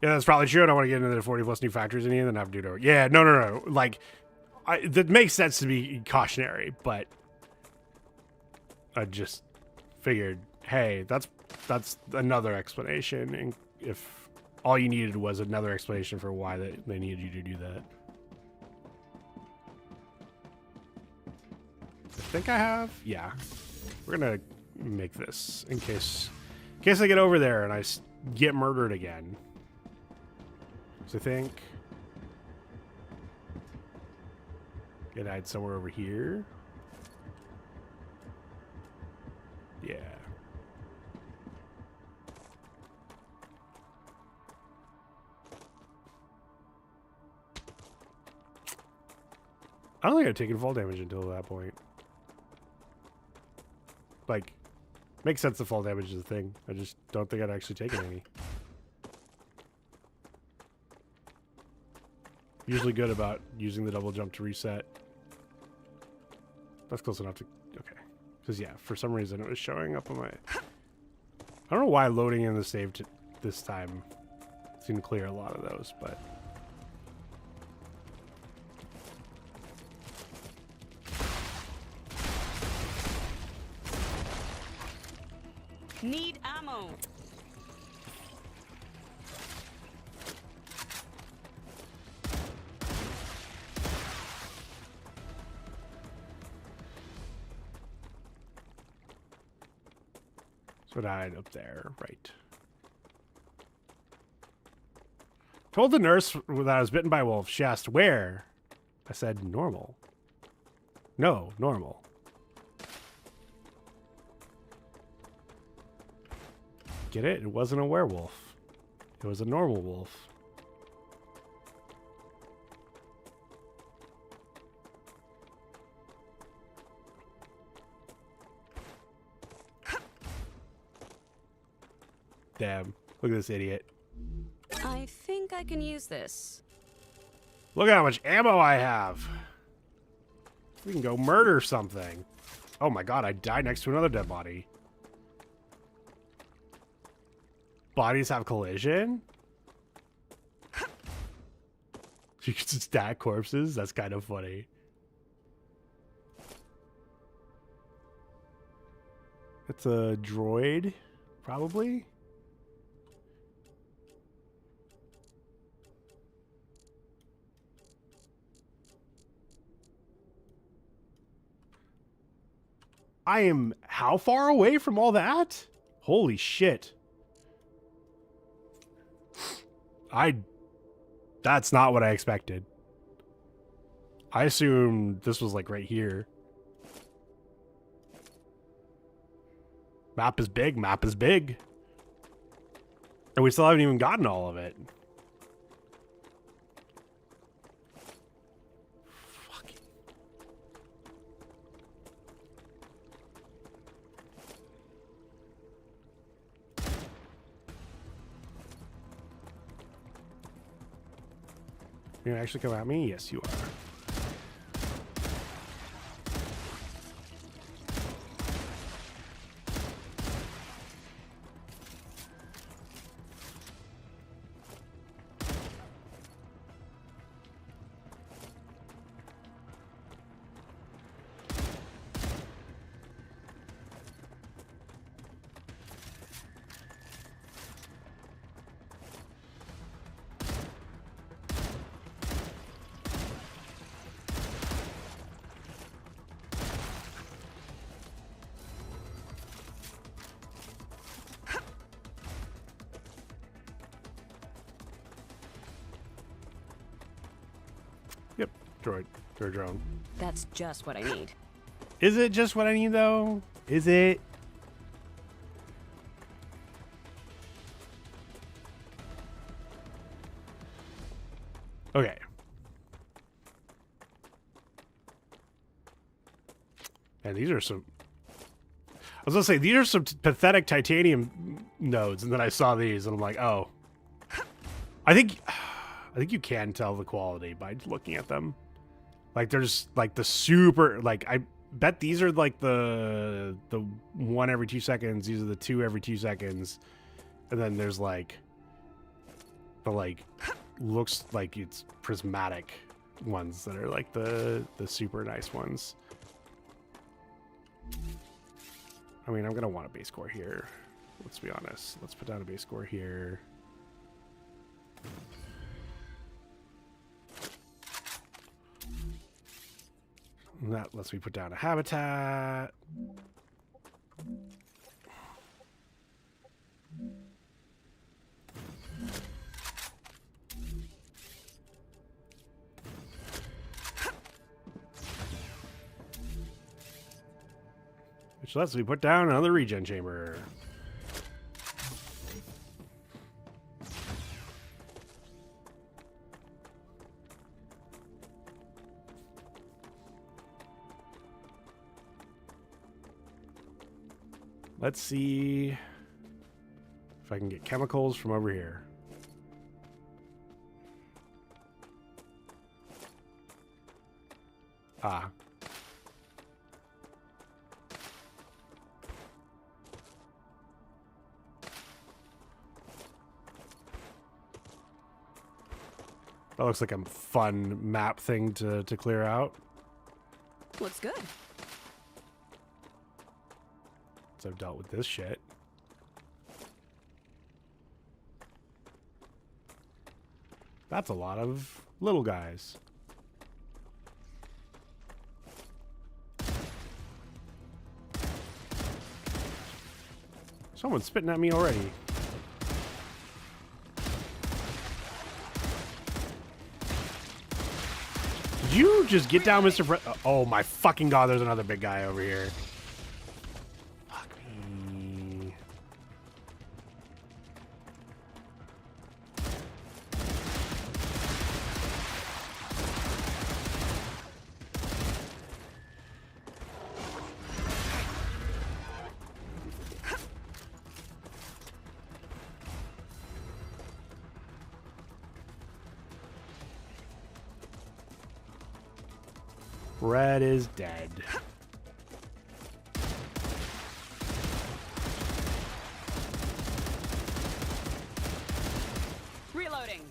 Yeah, that's probably true. I don't want to get into the 40 plus new factories in here and then have to do it. Yeah, no. Like, that makes sense to be cautionary, but I just figured, hey, that's another explanation. And if all you needed was another explanation for why they needed you to do that. I think I have. Yeah, we're gonna make this in case I get over there and I get murdered again. So I think it died somewhere over here. Yeah. I don't think I've taken fall damage until that point. Like, makes sense that fall damage is a thing. I just don't think I'd actually taken any. Usually good about using the double jump to reset. That's close enough to... Okay. Because, yeah, for some reason it was showing up on my... I don't know why loading in the save this time seemed to clear a lot of those, but... Need ammo. So it died up there, right. Told the nurse that I was bitten by a wolf. She asked where. I said normal. No, normal. Get it? It wasn't a werewolf. It was a normal wolf. Damn. Look at this idiot. I think I can use this. Look at how much ammo I have. We can go murder something. Oh my god, I died next to another dead body. Bodies have collision? You can stack corpses? That's kind of funny. It's a droid, probably. I am how far away from all that? Holy shit. That's not what I expected. I assumed this was like right here. Map is big, map is big. And we still haven't even gotten all of it. Fucking. You're gonna actually come at me? Yes, you are. Yep, droid. Or drone. That's just what I need. Is it just what I need, though? Is it? Okay. And these are some... I was gonna say, these are some pathetic titanium nodes, and then I saw these, and I'm like, oh. I think you can tell the quality by looking at them. Like, there's, like, the super... Like, I bet these are, like, the 1 every 2 seconds. These are the 2 every 2 seconds. And then there's, like... The, like... Looks like it's prismatic ones that are, like, the super nice ones. I mean, I'm going to want a base core here. Let's be honest. Let's put down a base core here. And that lets me put down a habitat. Which lets me put down another regen chamber. Let's see if I can get chemicals from over here. Ah. That looks like a fun map thing to clear out. Looks good. So I've dealt with this shit. That's a lot of little guys. Someone's spitting at me already. Did you just get down, Mr. Oh my fucking god, there's another big guy over here. Fuck me. Red is dead. Reloading.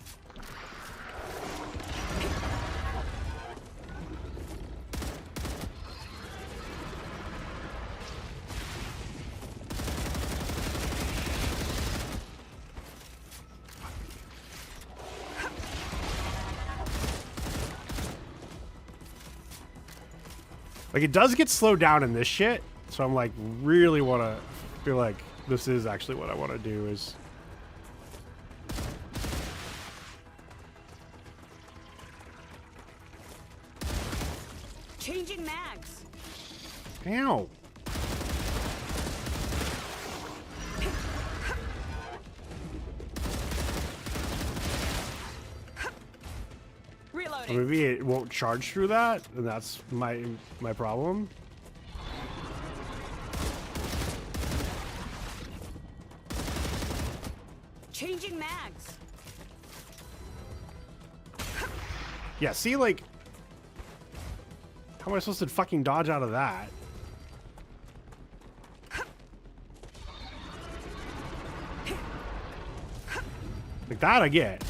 Like, it does get slowed down in this shit, so I'm like, really want to feel like this is actually what I want to do is... Changing mags. Ow. Reloading. Maybe it won't charge through that, and that's my problem. Changing mags. Yeah, see, like... How am I supposed to fucking dodge out of that? Like that I get.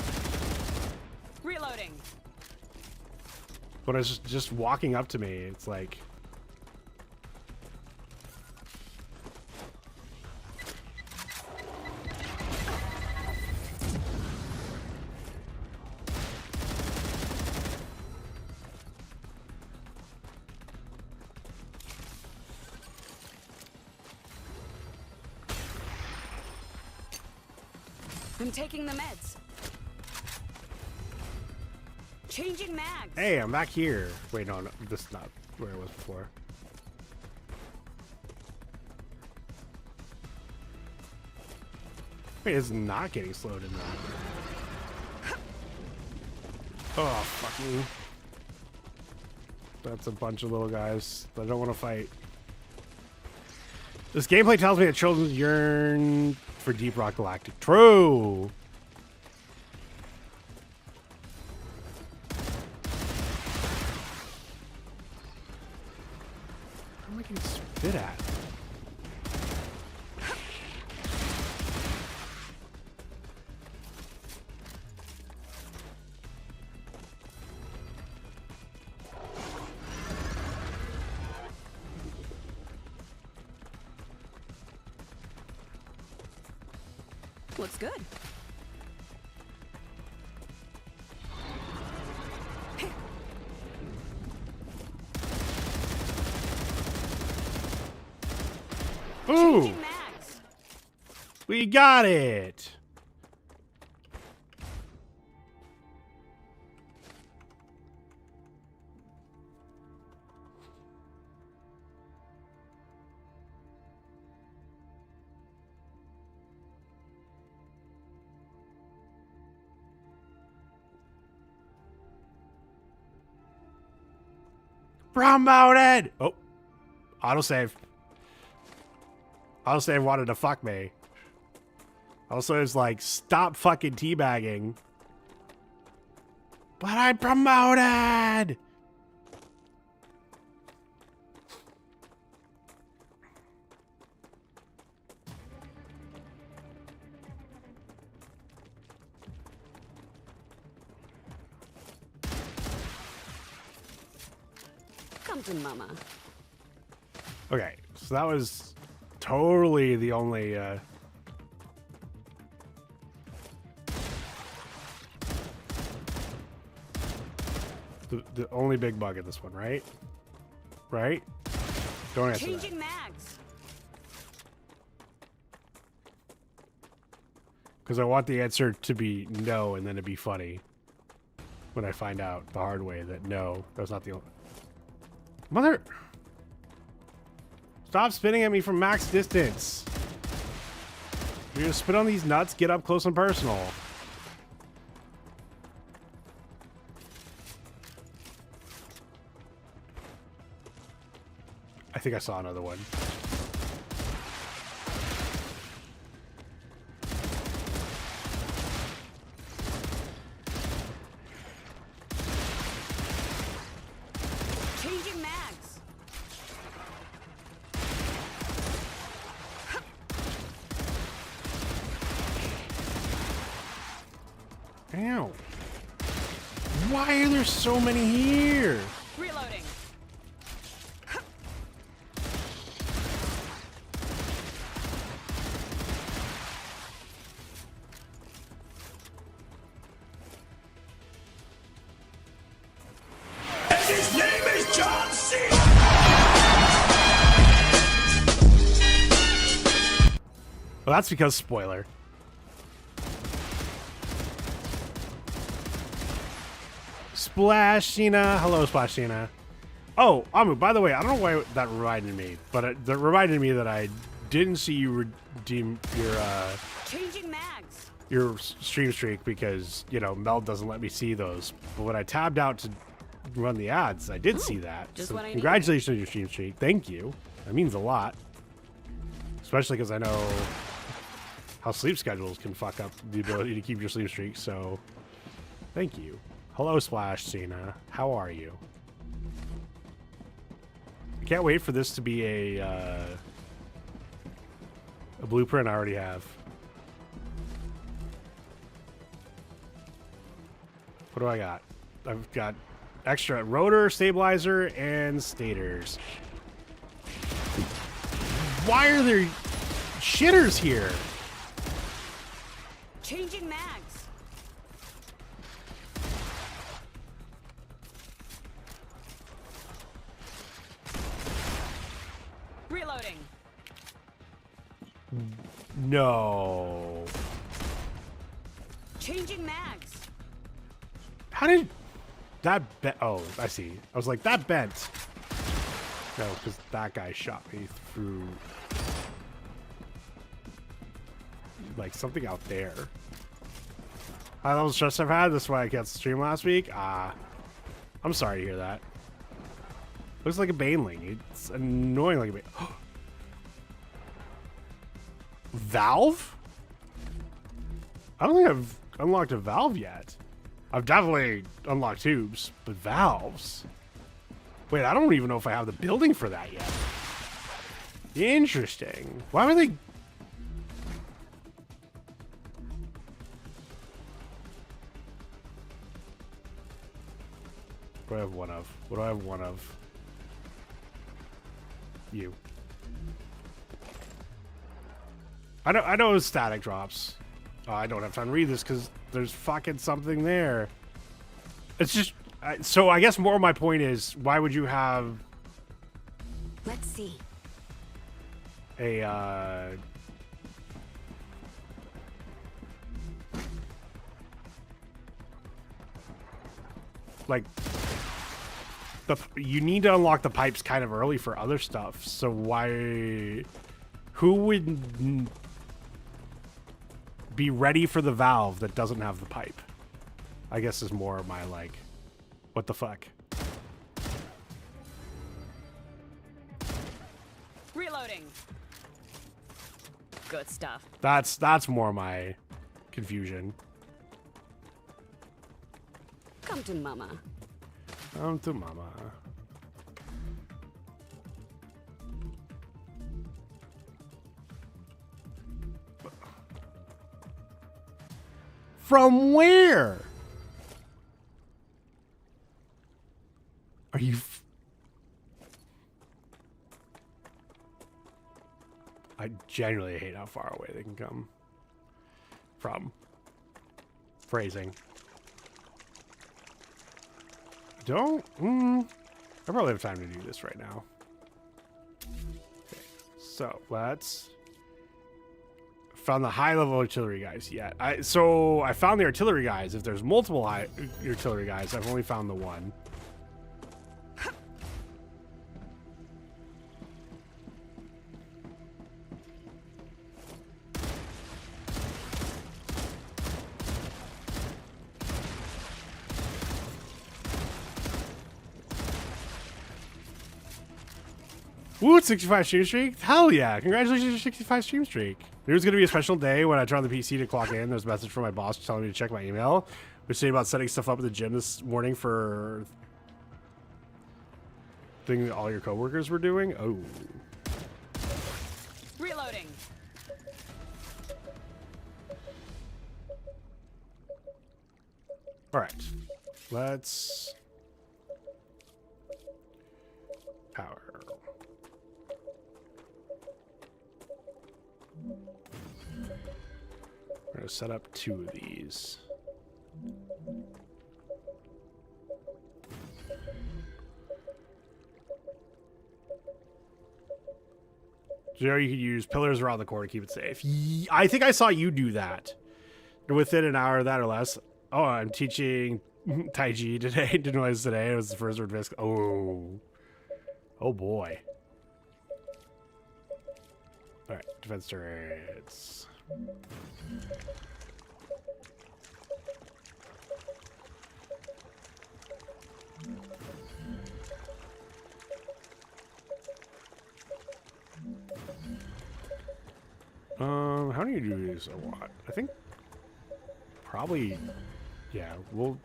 Reloading. But it's just walking up to me, it's like... I'm taking the meds. Changing mags. Hey, I'm back here. Wait, no, this is not where it was before. Wait, it's not getting slowed in that. Oh, fuck me. That's a bunch of little guys that I don't want to fight. This gameplay tells me that children yearn for Deep Rock Galactic. True! How am I getting spit at? Looks good. Ooh! Changing mags. We got it! Promoted! Oh. Autosave. Autosave wanted to fuck me. Also, it's like, stop fucking teabagging. But I'm promoted! Come to mama. Okay, so that was totally the only, the only big bug in this one, right? Right? Don't answer that. Changing mags. Because I want the answer to be no, and then it'd be funny when I find out the hard way that no, that was not the only... Mother... Stop spinning at me from max distance. You're gonna spit on these nuts, get up close and personal. I think I saw another one. Changing mags. Ow. Why are there so many here? Reloading. His name is John C. Well, that's because spoiler. Splashina. Hello, Splashina. Oh, Amu, by the way, I don't know why that reminded me, but that reminded me that I didn't see you redeem Changing mags. your stream streak because, you know, Mel doesn't let me see those. But when I tabbed out to run the ads, I did see that. just So what I congratulations on your stream streak. Thank you. That means a lot. Especially because I know how sleep schedules can fuck up the ability to keep your sleep streak, so thank you. Hello, Splash Cena. How are you? I can't wait for this to be a blueprint I already have. What do I got? I've got extra rotor, stabilizer, and stators. Why are there shitters here? Changing mags. Reloading. No. Changing mags. How did that bent? Oh, I see. I was like, that bent. No, because that guy shot me through like something out there. That was stress I've had. That's why I canceled the stream last week. I'm sorry to hear that. Looks like a baneling. It's annoying like a baneling. Valve? I don't think I've unlocked a valve yet. I've definitely unlocked tubes, but valves? Wait, I don't even know if I have the building for that yet. Interesting. Why were they... What do I have one of? What do I have one of? You. I know it's static drops. I don't have time to read this because there's fucking something there. It's just... so I guess more of my point is, why would you have... Let's see. A, like... you need to unlock the pipes kind of early for other stuff, so why... Who would be ready for the valve that doesn't have the pipe? I guess is more of my, like, what the fuck? Reloading. Good stuff. That's more my confusion. Come to mama. To mama. From where? Are you... I genuinely hate how far away they can come from. Phrasing. Don't... I probably have time to do this right now. Okay, so let's found the high-level artillery guys yet. So I found the artillery guys. If there's multiple artillery guys, I've only found the one. Woo, 65 stream streak? Hell yeah. Congratulations on your 65 stream streak. There's going to be a special day when I turn on the PC to clock in. There's a message from my boss telling me to check my email. We're saying about setting stuff up at the gym this morning for thing that all your coworkers were doing. Oh. Reloading. All right. Let's power. We're going to set up 2 of these. You know, you could use pillars around the core to keep it safe. I think I saw you do that. Within an hour of that or less. Oh, I'm teaching Taiji today. Didn't realize today. It was the first word risk. Oh. Oh boy. Alright, defense turrets. How do you do this a lot? I think probably, yeah, we'll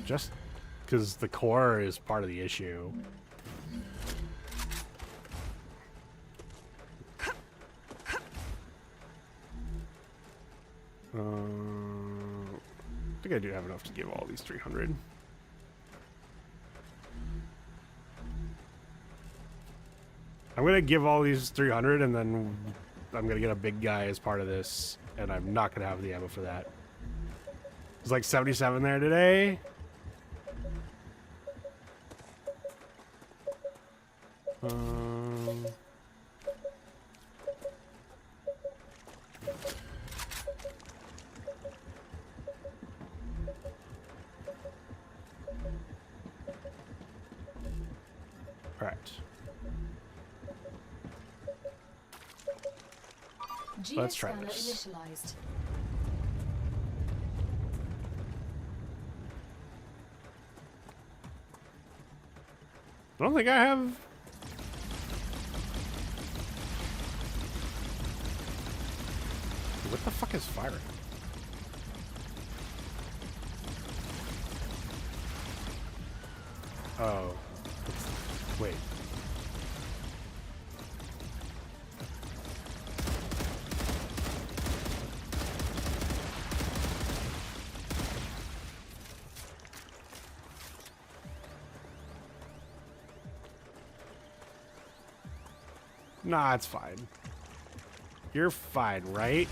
just because the core is part of the issue. I think I do have enough to give all these 300. I'm going to give all these 300 and then I'm going to get a big guy as part of this, and I'm not going to have the ammo for that. There's like 77 there today. All right. Let's try this. Initialized. I don't think I have. What the fuck is firing? Oh. Wait. Nah, it's fine. You're fine, right?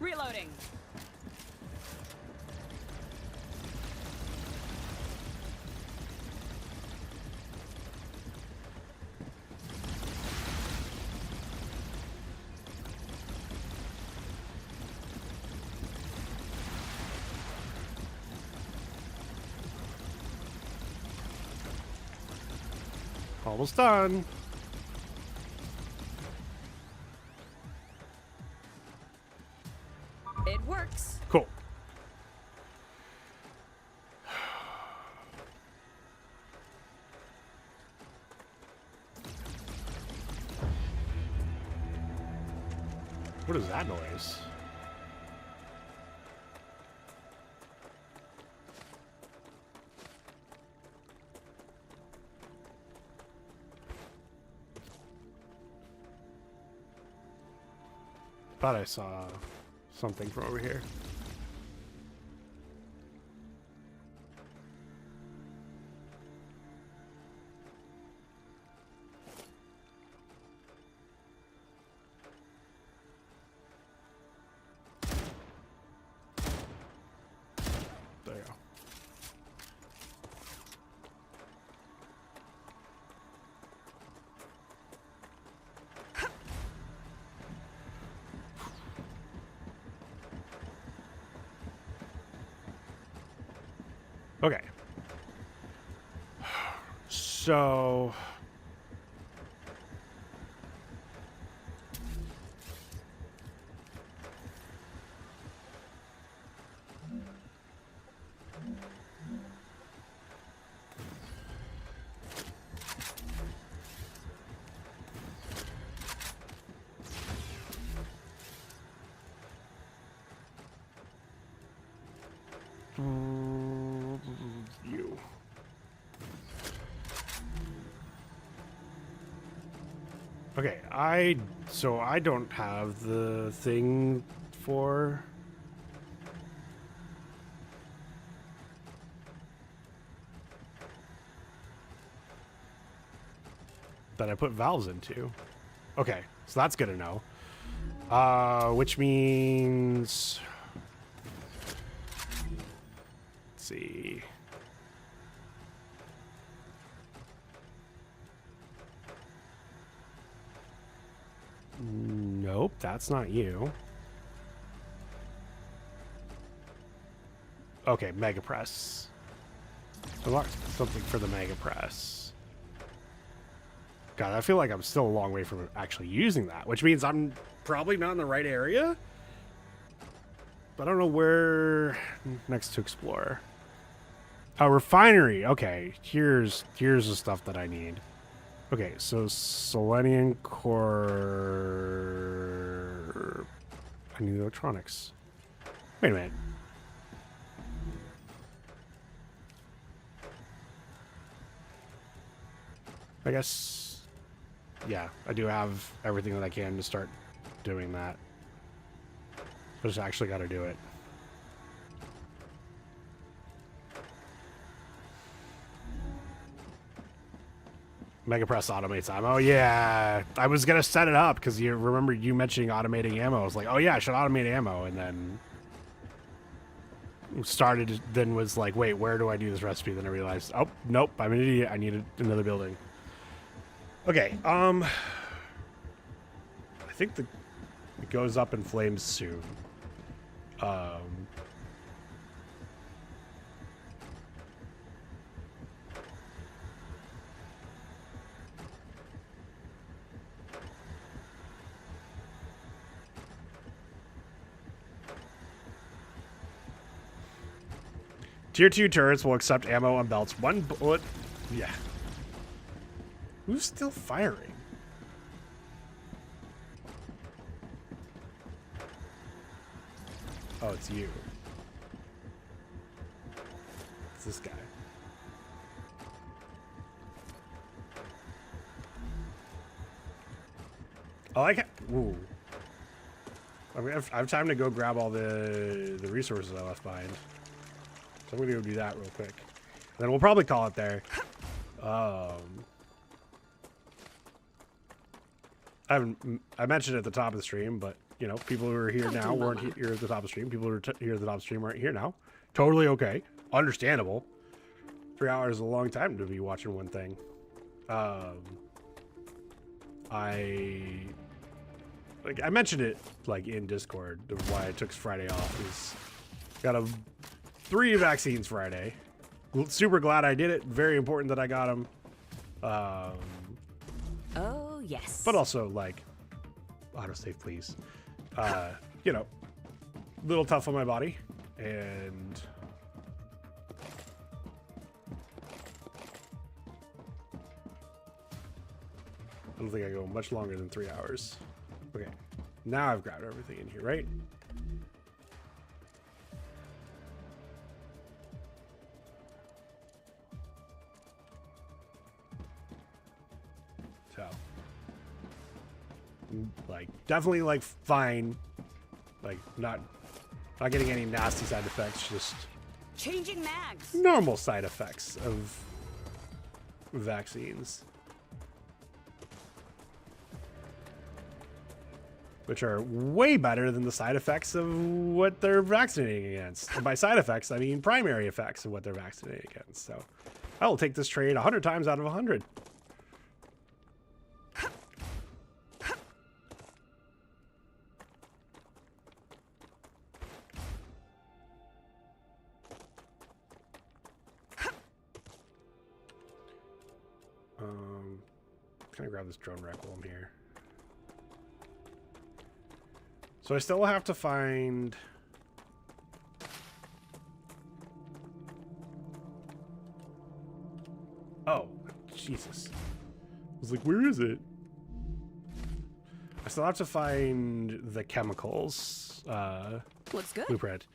Reloading. Almost done. It works. Cool. What is that noise? Thought I saw something from over here. Okay. So... you. Okay, so I don't have the thing for that I put valves into. Okay, so that's good to know. Which means, let's see. Nope, that's not you. Okay, Mega Press. Unlock something for the Mega Press. God, I feel like I'm still a long way from actually using that, which means I'm probably not in the right area. But I don't know where next to explore. Oh, refinery. Okay, here's the stuff that I need. Okay, so Selenium core. I need electronics. Wait a minute. I guess, yeah, I do have everything that I can to start doing that. I just actually got to do it. Mega Press automates ammo. Oh, yeah. I was going to set it up because you remember you mentioning automating ammo. I was like, oh, yeah, I should automate ammo. And then started, then was like, wait, where do I do this recipe? Then I realized, oh, nope, I'm an idiot. I needed another building. Okay. I think it goes up in flames soon. Tier 2 turrets will accept ammo and belts. One bullet. Yeah. Who's still firing? Oh, it's you. It's this guy. I like it. Ooh. I mean, I have time to go grab all the resources I left behind. So I'm going to go do that real quick. And then we'll probably call it there. I mentioned it at the top of the stream, but, you know, people who are here now weren't here at the top of the stream. People who are here at the top of the stream aren't here now. Totally okay. Understandable. 3 hours is a long time to be watching one thing. I mentioned it, like, in Discord of why I took Friday off. Is got 3 vaccines Friday. Super glad I did it. Very important that I got them. Oh, yes. But also, like, autosave, please. You know, a little tough on my body. And I don't think I go much longer than 3 hours. Okay. Now I've grabbed everything in here, right? So, like, definitely, like, fine. Like, not getting any nasty side effects, just Changing mags. normal side effects of vaccines. Which are way better than the side effects of what they're vaccinating against. And by side effects, I mean primary effects of what they're vaccinating against. So I will take this trade 100 times out of 100. Can I grab this drone wreck while I'm here? So I still have to find... Oh, Jesus. I was like, where is it? I still have to find the chemicals. Looks good. Blueprint.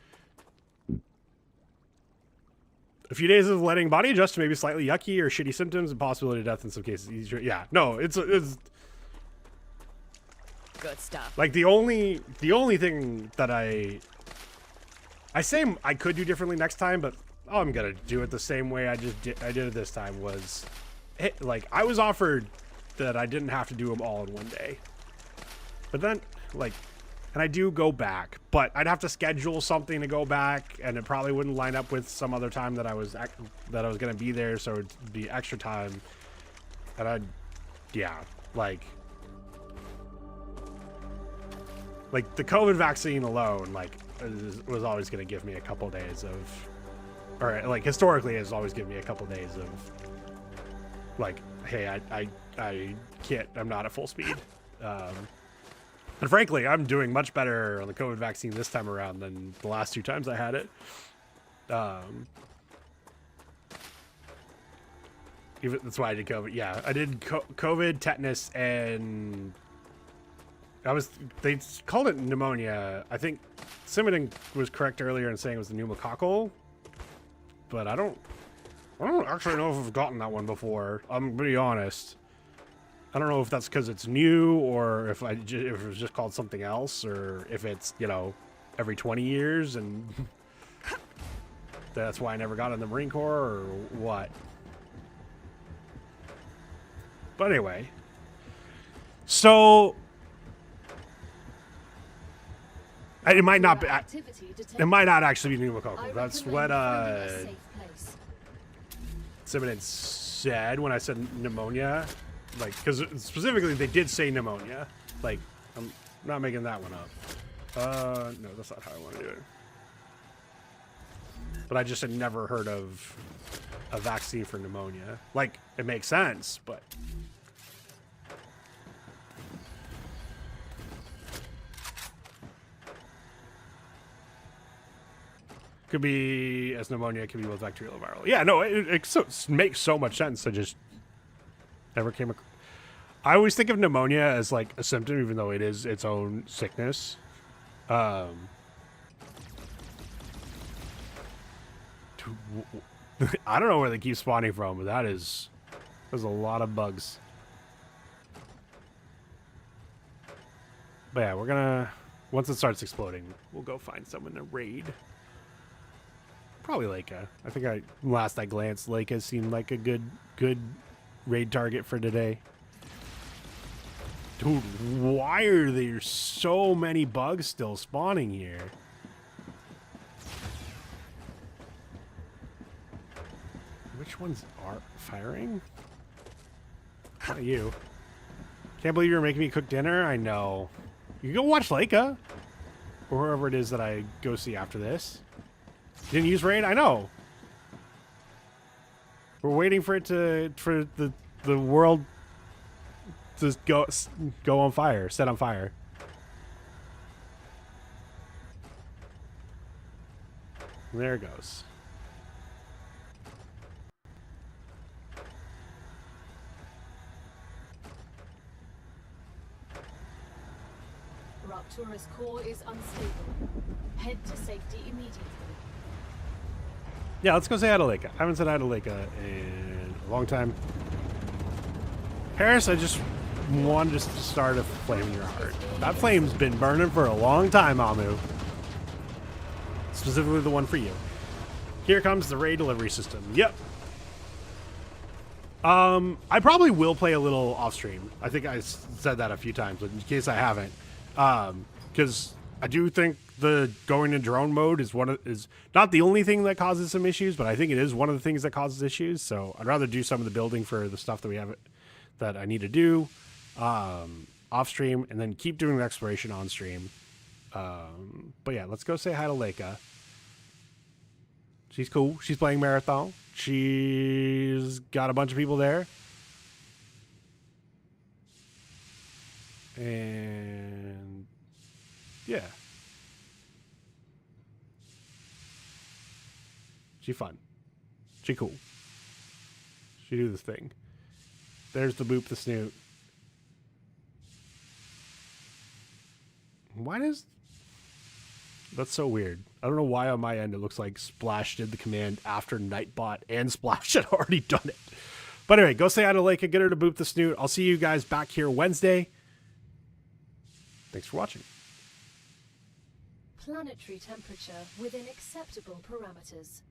A few days of letting body adjust to maybe slightly yucky or shitty symptoms and possibility of death in some cases. Yeah, no, it's Good stuff. like the only thing that I say I could do differently next time, but I'm gonna do it the same way I did it this time. Was like I was offered that I didn't have to do them all in one day, but then like. And I do go back, but I'd have to schedule something to go back, and it probably wouldn't line up with some other time that I was gonna be there, so it'd be extra time. And yeah, like the COVID vaccine alone, like was always gonna give me a couple days of, or like historically has always given me a couple days of, like, hey, I can't, I'm not at full speed. And frankly, I'm doing much better on the COVID vaccine this time around than the last 2 times I had it. Even that's why I did COVID. Yeah, I did COVID, tetanus, and they called it pneumonia. I think Simon was correct earlier in saying it was the pneumococcal, but I don't actually know if I've gotten that one before. I'm gonna be honest. I don't know if that's because it's new, or if if it was just called something else, or if it's, you know, every 20 years and that's why I never got in the Marine Corps, or what. But anyway, so it might not be. It might not actually be pneumococcal. That's what Simon had said when I said pneumonia. Like, because specifically they did say pneumonia. Like, I'm not making that one up. No, that's not how I want to do it. But I just had never heard of a vaccine for pneumonia. Like, it makes sense, but... Could be as pneumonia, could be both bacterial or viral. Yeah, no, it makes so much sense. I just... never came across. I always think of pneumonia as like a symptom, even though it is its own sickness. I don't know where they keep spawning from, but there's a lot of bugs. But yeah, we're gonna, once it starts exploding, we'll go find someone to raid. Probably Leica. I think last I glanced, Leica seemed like a good raid target for today. Dude, why are there so many bugs still spawning here? Which ones are firing? Not you. Can't believe you're making me cook dinner. I know. You can go watch Leica, or whoever it is that I go see after this. Didn't use raid? I know. We're waiting for it for the world to go on fire, set on fire. There it goes. Raptura's core is unstable. Head to safety immediately. Yeah, let's go say hi to Leica. I haven't said hi to Leica in a long time. Paris, I just wanted to start a flame in your heart. That flame's been burning for a long time, Amu. Specifically the one for you. Here comes the raid delivery system. Yep. I probably will play a little off stream. I think I said that a few times, but in case I haven't. Because I do think the going to drone mode is not the only thing that causes some issues, but I think it is one of the things that causes issues. So I'd rather do some of the building for the stuff that we have that I need to do off stream, and then keep doing the exploration on stream. But yeah, let's go say hi to Leica. She's cool. She's playing Marathon. She's got a bunch of people there. And yeah. She fun. She cool. She do this thing. There's the boop the snoot. Why does... That's so weird. I don't know why on my end it looks like Splash did the command after Nightbot and Splash had already done it. But anyway, go say hi to Lake and get her to boop the snoot. I'll see you guys back here Wednesday. Thanks for watching. Planetary temperature within acceptable parameters.